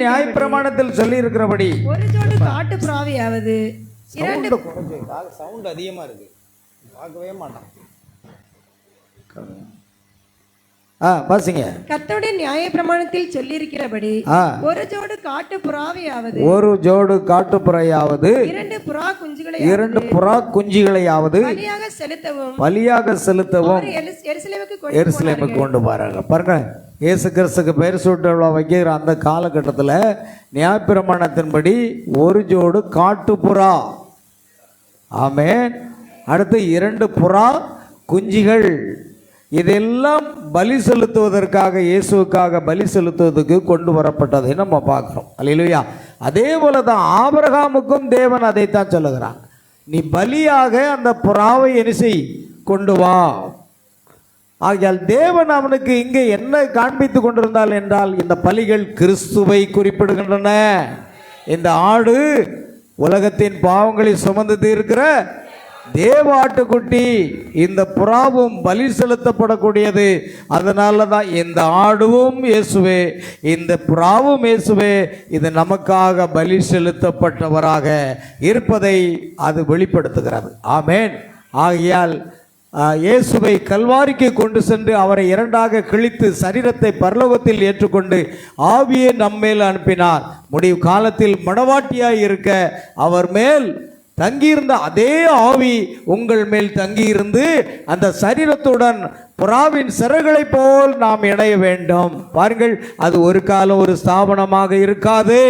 நியாய பிரமாணத்தில் சொல்லி இருக்கிறபடி ஒரு ஜோடி காட்டு புறாவையாவது சவுண்ட் அதிகமா இருக்கு, பார்க்கவே மாட்டான். வாசிங்க. கர்த்தருடைய நியாய பிரமாணத்தில் சொல்லி இருக்கிறபடி ஒரு ஜோடு காட்டு புறாவையாவது 2 புறா குஞ்சுகளையாவது பலியாக செலுத்தவும் எருசலேமுக்கு கொண்டு வராங்க. பாருங்க, இயேசு கிறிஸ்துக்கு பெயர் சூட்ட வைக்கிற அந்த காலகட்டத்தில் நியாயப்பிரமாணத்தின்படி ஒரு ஜோடு காட்டு புறா, ஆமென், அடுத்து 2 புறா குஞ்சுகள், இதெல்லாம் பலி செலுத்துவதற்காக, இயேசுவுக்காக பலி செலுத்துவதற்கு கொண்டு வரப்பட்டதை நம்ம பார்க்குறோம். அல்லேலூயா. அதே போல தான் ஆபிரகாமுக்கும் தேவன் அதைத்தான் சொல்லுகிறான், நீ பலியாக அந்த புறாவை என்ன செய், கொண்டு வா. ஆகையால் தேவன் அவனுக்கு இங்கே என்ன காண்பித்து கொண்டிருந்தால் என்றால், இந்த பலிகள் கிறிஸ்துவை குறிப்பிடுகின்றன. இந்த ஆடு உலகத்தின் பாவங்களை சுமந்து தீர்க்கிற தேவ ஆட்டுக்குட்டி, இந்த புறாவும் பலி செலுத்தப்படக்கூடியது. அதனால தான் இந்த ஆடுவும் இயேசுவே, இந்த புறாவும் இயேசுவே, இது நமக்காக பலி செலுத்தப்பட்டவராக இருப்பதை அது வெளிப்படுத்துகிறது. ஆமென். ஆகையால் இயேசுவை கல்வாரிக்கு கொண்டு சென்று அவரை 2ஆக கிழித்து சரீரத்தை பரலோகத்தில் ஏற்றுக்கொண்டு ஆவியை நம்மேல் அனுப்பினார். முடிவு காலத்தில் மணவாட்டியாய் இருக்க அவர் மேல் தங்கியிருந்த அதே ஆவி உங்கள் மேல் தங்கியிருந்து அந்த சரீரத்துடன் புறாவின் சிறகுகளை போல் நாம் இணைய வேண்டும். பாருங்கள், அது ஒரு காலம் ஒரு ஸ்தாபனமாக இருக்காது.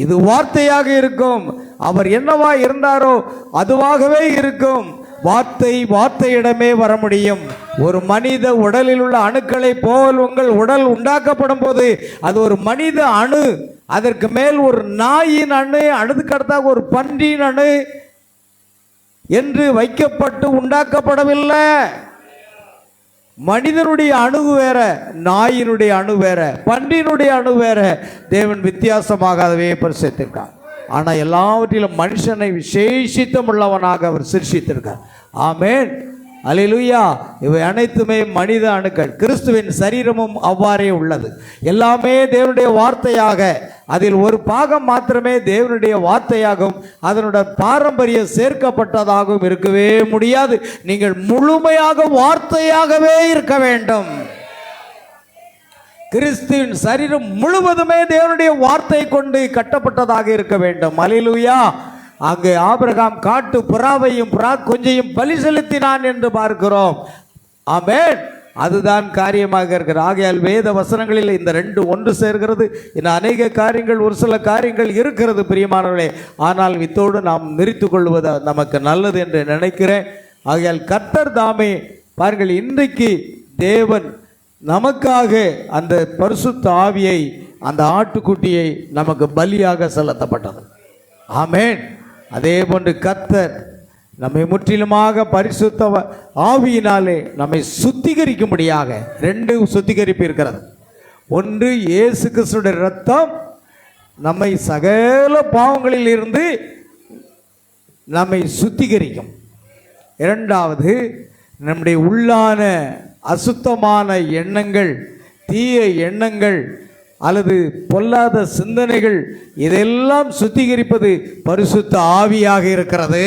இது வார்த்தையாக இருக்கும். அவர் என்னவா இருந்தாரோ அதுவாகவே இருக்கும். வார்த்தை வார்த்தையிடமே வர முடியும். ஒரு மனித உடலில் உள்ள அணுக்களை போல் உங்கள் உடல் உண்டாக்கப்படும் போது அது ஒரு மனித அணு. அதற்கு மேல் ஒரு நாயின் அணு, அடுத்ததாக ஒரு பன்றியின் அணு என்று வைக்கப்பட்டு உண்டாக்கப்படவில்லை. மனிதனுடைய அணு வேற, நாயினுடைய அணு வேற, பன்றியினுடைய அணு வேற. தேவன் வித்தியாசமாகவே பரிசுத்திருக்கார். ஆனால் எல்லாவற்றிலும் மனுஷனை விசேஷித்தம் உள்ளவனாக அவர் சிருஷ்டித்திருக்கார். ஆமென், அல்லேலூயா. இவை அனைத்துமே மனித அணுக்கள். கிறிஸ்துவின் சரீரமும் அவ்வாறே உள்ளது. எல்லாமே தேவனுடைய வார்த்தையாக, அதில் ஒரு பாகம் மாத்திரமே தேவனுடைய வார்த்தையாகவும் அதனுடைய பாரம்பரியம் சேர்க்கப்பட்டதாகவும் இருக்கவே முடியாது. நீங்கள் முழுமையாக வார்த்தையாகவே இருக்க வேண்டும். கிறிஸ்துவின் சரீரம் முழுவதுமே தேவனுடைய வார்த்தை கொண்டு கட்டப்பட்டதாக இருக்க வேண்டும். அல்லேலூயா. அங்கே ஆபிரகாம் காட்டு புறாவையும் புறா குஞ்சையும் பலி செலுத்தினான் என்று பார்க்கிறோம். ஆமென். அதுதான் காரியமாக இருக்கிறது. ஆகையால் வேத வசனங்களில் இந்த ரெண்டு ஒன்று சேர்கிறது. இன்னும் அநேக காரியங்கள், ஒரு சில காரியங்கள் இருக்கிறது பிரியமானவர்களே. ஆனால் இத்தோடு நாம் நிறுத்திக் கொள்வது நமக்கு நல்லது என்று நினைக்கிறேன். ஆகையால் கர்த்தர் தாமே பாருங்கள், இன்றைக்கு தேவன் நமக்காக அந்த பரிசுத்த ஆவியை, அந்த ஆட்டுக்குட்டியை நமக்கு பலியாக செலுத்தப்பட்டது. ஆமென். அதே போன்று கர்த்தர் நம்மை முற்றிலுமாக பரிசுத்த ஆவியினாலே நம்மை சுத்திகரிக்கும்படியாக ரெண்டு சுத்திகரிப்பு இருக்கிறது. ஒன்று, இயேசு கிறிஸ்துவின் இரத்தம் நம்மை சகல பாவங்களில் இருந்து நம்மை சுத்திகரிக்கும். இரண்டாவது, நம்முடைய உள்ளான அசுத்தமான எண்ணங்கள், தீய எண்ணங்கள் அல்லது பொல்லாத சிந்தனைகள், இதெல்லாம் சுத்திகரிப்பது பரிசுத்த ஆவியாக இருக்கிறது.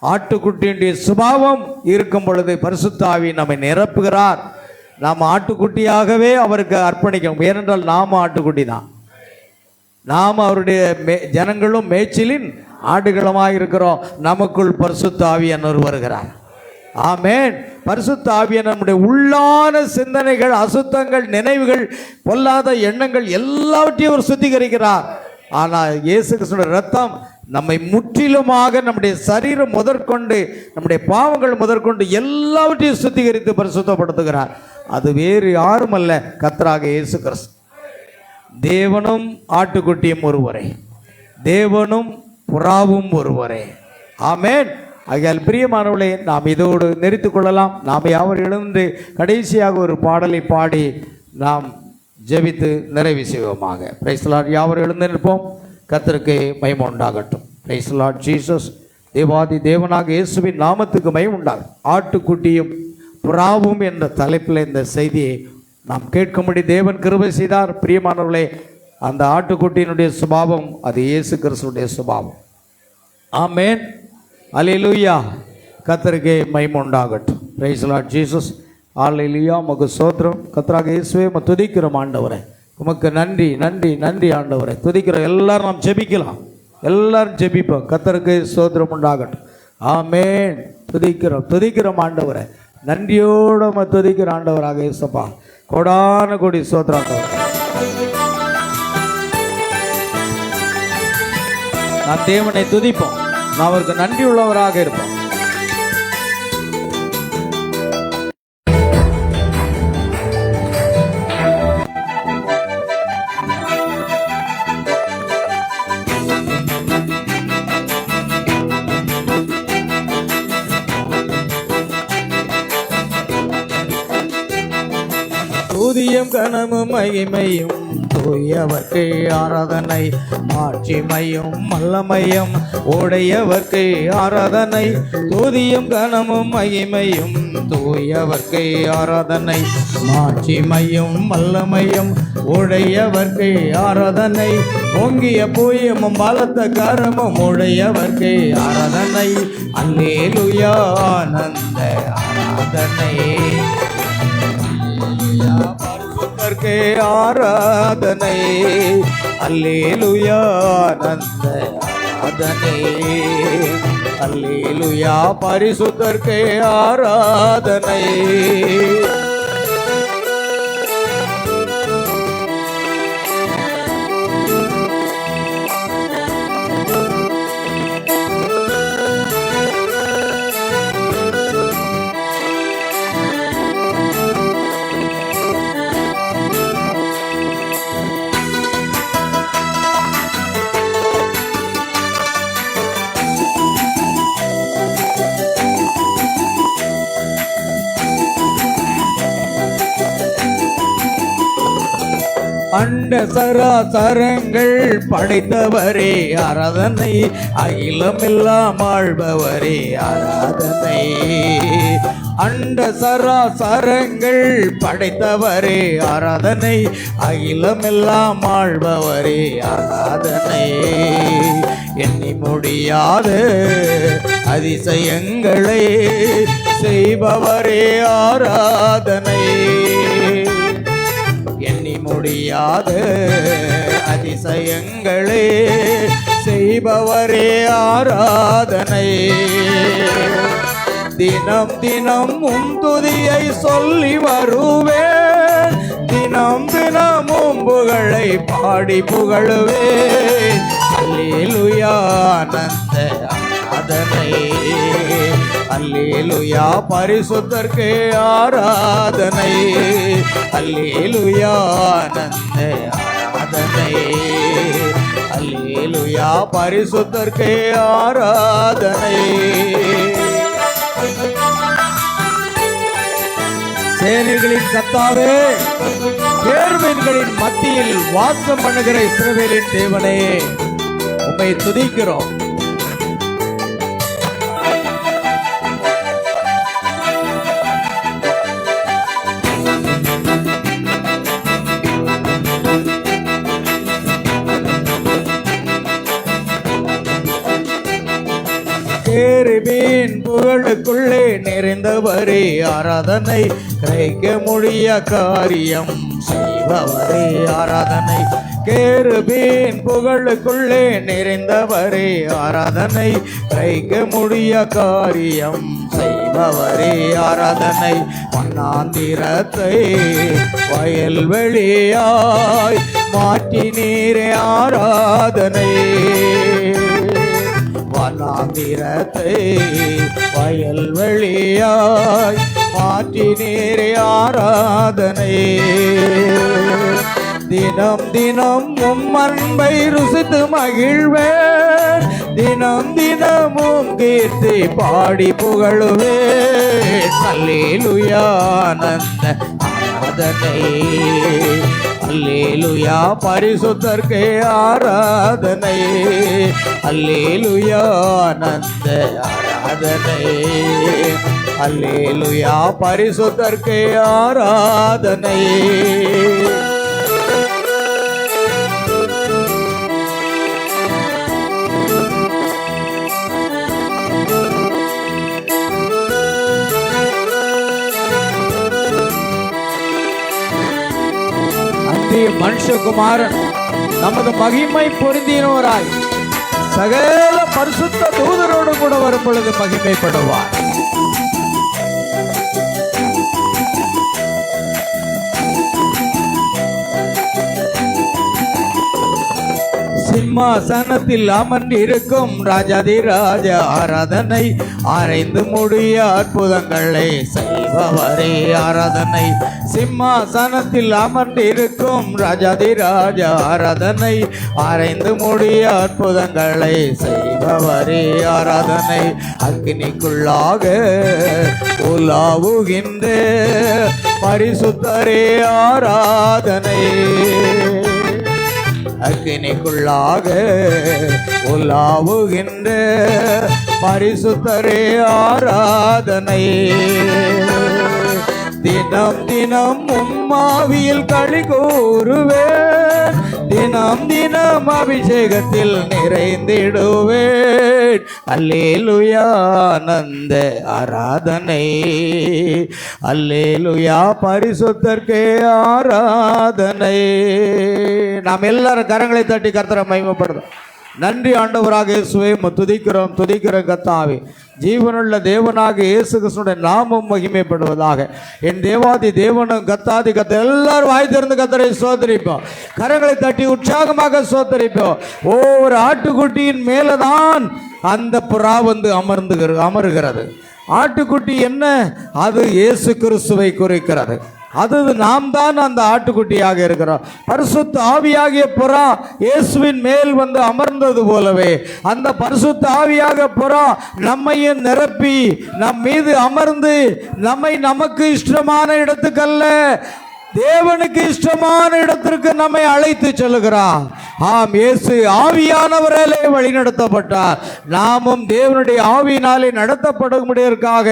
ஆட்டுக்குட்டியுடைய சுபாவம் இருக்கும் பொழுது பரிசுத்த ஆவி நம்மை நிரப்புகிறார். நாம் ஆட்டுக்குட்டியாகவே அவருக்கு அர்ப்பணிக்கணும். ஏனென்றால் நாம் ஆட்டுக்குட்டி தான். நாம் அவருடைய ஜனங்களும் மேய்ச்சலின் ஆடுகளமாக இருக்கிறோம். நமக்குள் பரிசுத்த ஆவியானவர் வருகிறார். ஆமென். பரிசுத்த ஆவியானவர் நம்முடைய உள்ளான சிந்தனைகள், அசுத்தங்கள், நினைவுகள், பொல்லாத எண்ணங்கள் எல்லாவற்றையும் அவர் சுத்திகரிக்கிறார். ஆனால் இயேசு கிறிஸ்துவின் இரத்தம் நம்மை முற்றிலுமாக, நம்முடைய சரீரம் முதற்கொண்டு, நம்முடைய பாவங்கள் முதற்கொண்டு எல்லாவற்றையும் சுத்திகரித்து பரிசுத்தப்படுத்துகிறார். அது வேறு யாரும் அல்ல, கர்த்தராகிய இயேசு கிறிஸ்து. தேவனும் ஆட்டுக்குட்டியும் ஒருவரே, தேவனும் புறாவும் ஒருவரே. ஆமென். ஆகையால் பிரியமானவர்களே, நாம் இதோடு நிறுத்திக் கொள்ளலாம். நாம் யாவரும் எழுந்து கடைசியாக ஒரு பாடலை பாடி நாம் ஜெபித்து நிறைவு செய்வோமாக. Price the Lord. யாவரும் எழுந்து நிற்போம். கர்த்தருக்கு மகிமை உண்டாகட்டும். Praise the Lord Jesus. தேவாதி தேவனாக இயேசுவின் நாமத்துக்கு மகிமை உண்டாகும். ஆட்டுக்குட்டியும் புறாவும் என்ற தலைப்பில் இந்த செய்தியை நாம் கேட்கும்படி தேவன் கிருபை செய்தார். பிரியமானவர்களே, அந்த ஆட்டுக்குட்டியினுடைய சுபாவம் அது இயேசு கிறிஸ்துவுடைய சுபாவம். ஆமென், அல்லேலூயா. கர்த்தருக்கு மகிமை உண்டாகட்டும். Praise the Lord Jesus. அல்லேலூயா. உமக்கு ஸ்தோத்திரம். கர்த்தராகிய இயேசுவே, உம்மை துதிக்கிறோம் ஆண்டவரே. உமக்கு நன்றி, நன்றி, நன்றி ஆண்டவரே. துதிக்கிறோம். எல்லாரும் நாம் ஜெபிக்கலாம். எல்லாரும் ஜெபிப்போம். கர்த்தருக்கு ஸ்தோத்திரம் உண்டாகட்டும். ஆமென். துதிக்கிறோம், துதிக்கிறோம் ஆண்டவரே. நன்றியோடு உம்மை துதிக்கிற ஆண்டவராக இயேசுப்பா. கோடான கோடி ஸ்தோத்திரம் ஆண்டவரே. நாம் தேவனை துதிப்போம். நாம் அவருக்கு நன்றி உள்ளவராக இருப்போம். துதியும் கனமும் மகிமையும் தூயவர்க்கு ஆராதனை, மாட்சிமையும் வல்லமையும் உடையவர்க்கு ஆராதனை. துதியும் கனமும் மகிமையும் தூயவர்க்கு ஆராதனை, மாட்சிமையும் வல்லமையும் உடையவர்க்கு ஆராதனை. ஓங்கிய பூயமும் பலத்த கரமும் உடையவர்க்கு ஆராதனை. அல்லேலூயா. ஆனந்த ஆராதனை. பரிசுத்தர்க்கே ஆராதனை. அல்லேலூயா. ஆனந்த ஆராதனை. அல்லேலூயா. பரிசுத்தர்க்கே ஆராதனை. அண்ட சராசரங்கள் படைத்தவரே ஆராதனை, அகிலமெல்லாம் ஆள்பவரே ஆராதனை. அண்ட சராசரங்கள் படைத்தவரே ஆராதனை, அகிலமெல்லாம் ஆள்பவரே ஆராதனை. எண்ணி முடியாத அதிசயங்களை செய்பவரே ஆராதனை. எண்ணி முடியாத அதிசயங்களை செய்பவரே ஆராதனை. தினம் தினம் உம் துதியை சொல்லி வருவேன், தினம் தினமும் புகழை பாடி புகழுவேன். அல்லேலூயா ஆனந்த ஆராதனை, அல்லேலூயா பரிசுத்தர்க்கே ஆராதனை, அல்லேலூயா ஆனந்த ஆராதனை, அல்லேலூயா பரிசுத்தர்க்கே ஆராதனை. சேனைகளின் கர்த்தாவே, கேருபீன்களின் மத்தியில் வாசம் பண்ணுகிற இஸ்ரவேலின் தேவனே, உம்மை துதிக்கிறோம். கேருபீன் புகழுக்குள்ளே நிறைந்தவரே ஆராதனை, கிரகிக்க முடிய காரியம் செய்பவரே ஆராதனை. கேருபீன் புகழுக்குள்ளே நிறைந்தவரே ஆராதனை, கிரகிக்க முடிய காரியம் செய்பவரே ஆராதனை. மண்ணாந்திரத்தை வயல்வெளியாய் மாற்றினீரே ஆராதனை, வனாந்திரத்தை வயல்வெளியாய் மாற்றினீரே ஆராதனை. தினம் தினம் உம் அன்பை ருசித்து மகிழ்வேன், தினம் தினமும் கீர்த்தி பாடி புகழுவேன். அல்லேலூயா ஆனந்த ஆராதனை, அல்லேலூயா பரிசுத்தர்க்கே ஆராதனை, அல்லேலூயா ஆனந்த ஆராதனை, அல்லேலூயா பரிசுத்தர்க்கே ஆராதனை. மனுஷகுமாரன் நமது மகிமை பொருந்தினோராய் சகல பரிசுத்த தூதரோடு கூட வரும் பொழுது மகிமைப்படுவார். சிம்மாசனத்தில் அமர்ந்திருக்கும் ராஜாதி ராஜா ஆராதனை, ஆராய்ந்து முடிய அற்புதங்களை செய்பவரே ஆராதனை. சிம்மாசனத்தில் அமர்ந்திருக்கும் ராஜாதி ராஜா ஆராதனை, ஆராய்ந்து முடிய அற்புதங்களை செய்பவரே ஆராதனை. அக்னிக்குள்ளாக உலாவுகின்ற பரிசுத்தரே ஆராதனை, அக்னிக்குள்ளாக உலாவுகின்ற பரிசுத்தரே ஆராதனை. தினம் தினம் உம்மாவியில் களி கூறுவேன், தினம் தினம் அபிஷேகத்தில் நிறைந்திடுவேன். அல்லேலூயா ஆனந்த ஆராதனை, அல்லேலூயா பரிசுத்தர்க்கே ஆராதனை. நாம் எல்லாரும் கரங்களை தட்டி கர்த்தரை மகிமைப்படுறோம். நன்றி ஆண்டவராக இயேசுவே, துதிக்கிறோம் துதிக்கிற கர்த்தாவே. ஜீவனுள்ள தேவனாக இயேசு கிறிஸ்துவின் நாமம் மகிமைப்படுவதாக. என் தேவாதி தேவனும் கத்தாதி கத்த எல்லாரும் வாய் திறந்து கத்தரை சோதரிப்போம். கரங்களை தட்டி உற்சாகமாக சோதரிப்போம். ஒவ்வொரு ஆட்டுக்குட்டியின் மேலதான் அந்த புறா வந்து அமருகிறது. ஆட்டுக்குட்டி என்ன? அது இயேசு கிறிஸ்துவை குறிக்கிறது. அது நாம் தான் அந்த ஆட்டுக்குட்டியாக இருக்கிறோம். பரிசுத்த ஆவியாகிய புறா இயேசுவின் மேல் வந்து அமர்ந்தது போலவே அந்த பரிசுத்த ஆவியாக புறா நம்மையும் நிரப்பி நம் மீது அமர்ந்து நம்மை நமக்கு இஷ்டமான இடத்துக்கல்ல தேவனுக்கு இஷ்டமான இடத்திற்கு நம்மை அழைத்து செல்லுகிறார். ஆம், இயேசு ஆவியானவராலே வழிநடத்தப்பட்டார். நாமும் தேவனுடைய ஆவியினாலே நடத்தப்படும்படியாக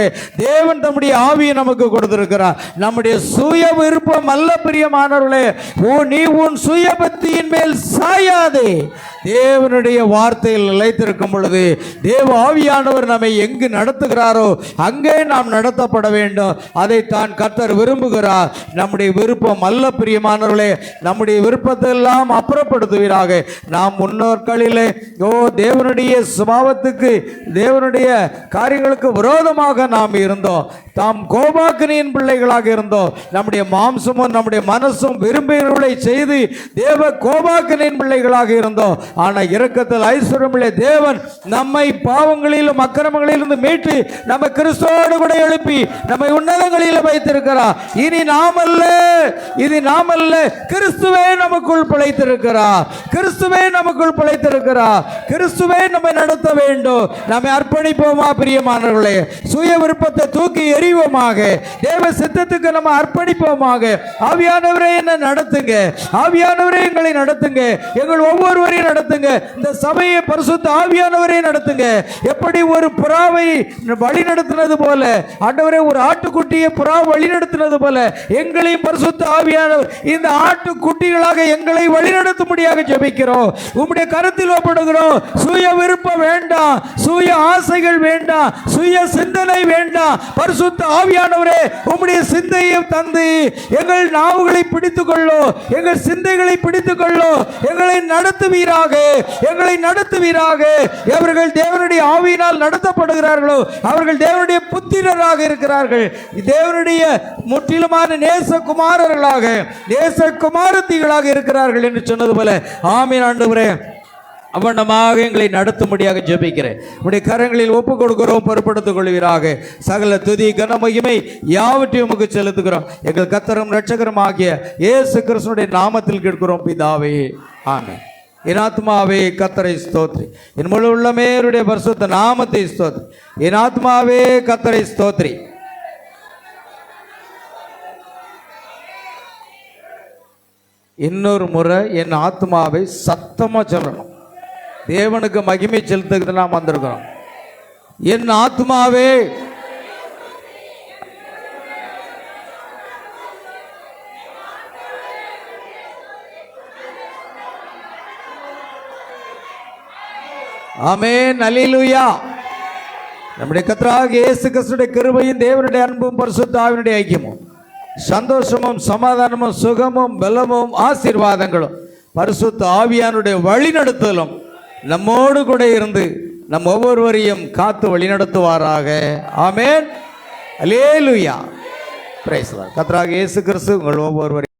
தேவன் தம்முடைய ஆவியை நமக்கு கொடுத்திருக்கிறார். நம்முடைய சுய விருப்பம் அல்ல பிரியமானவர்களே. நீ உன் சுய பக்தியின் மேல் சாயாதே. தேவனுடைய வார்த்தையில் நிலைத்திருக்கும் பொழுது தேவ ஆவியானவர் நம்மை எங்கு நடத்துகிறாரோ அங்கே நாம் நடத்தப்பட வேண்டும். அதைத்தான் கர்த்தர் விரும்புகிறார். நம்முடைய விருப்பம் அல்ல பிரியமானவர்களே. நம்முடைய விருப்பத்தை எல்லாம் அப்புறப்படுத்துவீராக. நாம் முன்னோர்களிலே தேவனுடைய சுபாவத்துக்கு தேவனுடைய காரியங்களுக்கு விரோதமாக நாம் இருந்தோம். தாம் கோபாக்கினியின் பிள்ளைகளாக இருந்தோம். நம்முடைய மாம்சமும் நம்முடைய மனசும் விரும்பியவர்களை செய்து தேவ கோபாக்கினியின் பிள்ளைகளாக இருந்தோம். ஆனால் இரக்கத்தில் ஐஸ்வர்யமுள்ள தேவன் நம்மை பாவங்களிலும் அக்கிரமங்களிலிருந்து மீட்டு நம்ம கிறிஸ்துவோடு கூட எழுப்பி நம்மை உன்னதங்களில் வைத்திருக்கிறார். இனி நாம் அல்ல, இது நாம் அல்ல, கிறிஸ்துவே நமக்குள் பிழைத்திருக்கிறார். கிறிஸ்துவே நமக்குள் பிழைத்திருக்கிறார். கிறிஸ்துவே நம்மை நடத்த வேண்டும். நம்மை அர்ப்பணிப்போமா பிரியமானவர்களே? சுய விருப்பத்தை தூக்கி எறிவோமாக. தேவ சித்தத்துக்கு நம்ம அர்ப்பணிப்போமாக. ஆவியானவரே என்ன நடத்துங்க, ஆவியானவரே எங்களை நடத்துங்க, எங்கள் ஒவ்வொருவரையும் நடத்துங்க. இந்த சபையை பரிசுத்த ஆவியானவரே நடத்துங்க. எப்படி ஒரு புறாவை வழி நடத்தினது போல ஆண்டவரே, ஒரு ஆட்டுக்குட்டியை புறா வழி நடத்தினது போல எங்களையும் பரிசுத்த ஆவியானவர் இந்த ஆட்டுக்குட்டிகளாக எங்களை வழிநடத்தும்படியாக ஜெபிக்கிறோம். உம்முடைய கருத்தில் ஒப்படுகிறோம். சுய விருப்பம் வேண்டாம், சுய ஆசைகள் வேண்டாம், சுய சிந்தனை வேண்டாம். பரிசுத்த ஆவியானவரே, உம்முடைய சிந்தையை தந்து எங்கள் நாவுகளை பிடித்துக் கொள்ளோ, எங்கள் சிந்தைகளை பிடித்துக் கொள்ளோ, எங்களை நடத்துவீராக, எங்களை நடத்துவீராக. எவர்கள் தேவனுடைய ஆவியினால் நடத்தப்படுகிறார்களோ அவர்கள் தேவனுடைய புத்திரராக இருக்கிறார்கள். தேவனுடைய முற்றிலுமான நேசகுமாரர்களாக, நேசகுமாரத்திகளாக இருக்கிறார்கள் என்று சொன்னது போல ஆமென். ஆண்டவரே, அவனமாக எங்களை நடத்தும்படியாக ஜெபிக்கிறேன். உடைய கரங்களில் ஒப்புக் கொடுக்கிறோம், பொறுப்படுத்திக் கொள்வீராக. சகல துதி கன மகிமை யாவற்றையும் உமக்கு செலுத்துகிறோம். எங்கள் கர்த்தரும் இரட்சகரும் ஆகிய இயேசு கிறிஸ்துவினுடைய நாமத்தில் கேட்கிறோம் பிதாவே, ஆமென். என் ஆத்மாவே கர்த்தரை ஸ்தோத்ரி, என் முழு உள்ளமே அவருடைய பரிசுத்த நாமத்தை ஸ்தோத்ரி. என் ஆத்மாவே கர்த்தரை ஸ்தோத்ரி. இன்னொரு முறை என் ஆத்மாவை சத்தமா சொல்லணும். தேவனுக்கு மகிமை செலுத்துகிறது நாம் வந்திருக்கிறோம். என் ஆத்மாவே ஆமென், அல்லேலூயா. நம்முடைய கர்த்தராகிய இயேசு கிறிஸ்துவின் கிருபையும் தேவனுடைய அன்பும் பரிசுத்த ஆவியினுடைய ஐக்கியமும் சந்தோஷமும் சமாதானமும் சுகமும் பலமும் ஆசீர்வாதங்களும் பரிசுத்த ஆவியானுடைய வழிநடத்தலும் நம்மோடு கூட இருந்து நம் ஒவ்வொருவரையும் காத்து வழிநடத்துவாராக. ஆமென், அல்லேலூயா. Praise the Lord. கர்த்தராகிய இயேசு கிறிஸ்து உங்கள் ஒவ்வொருவரையும்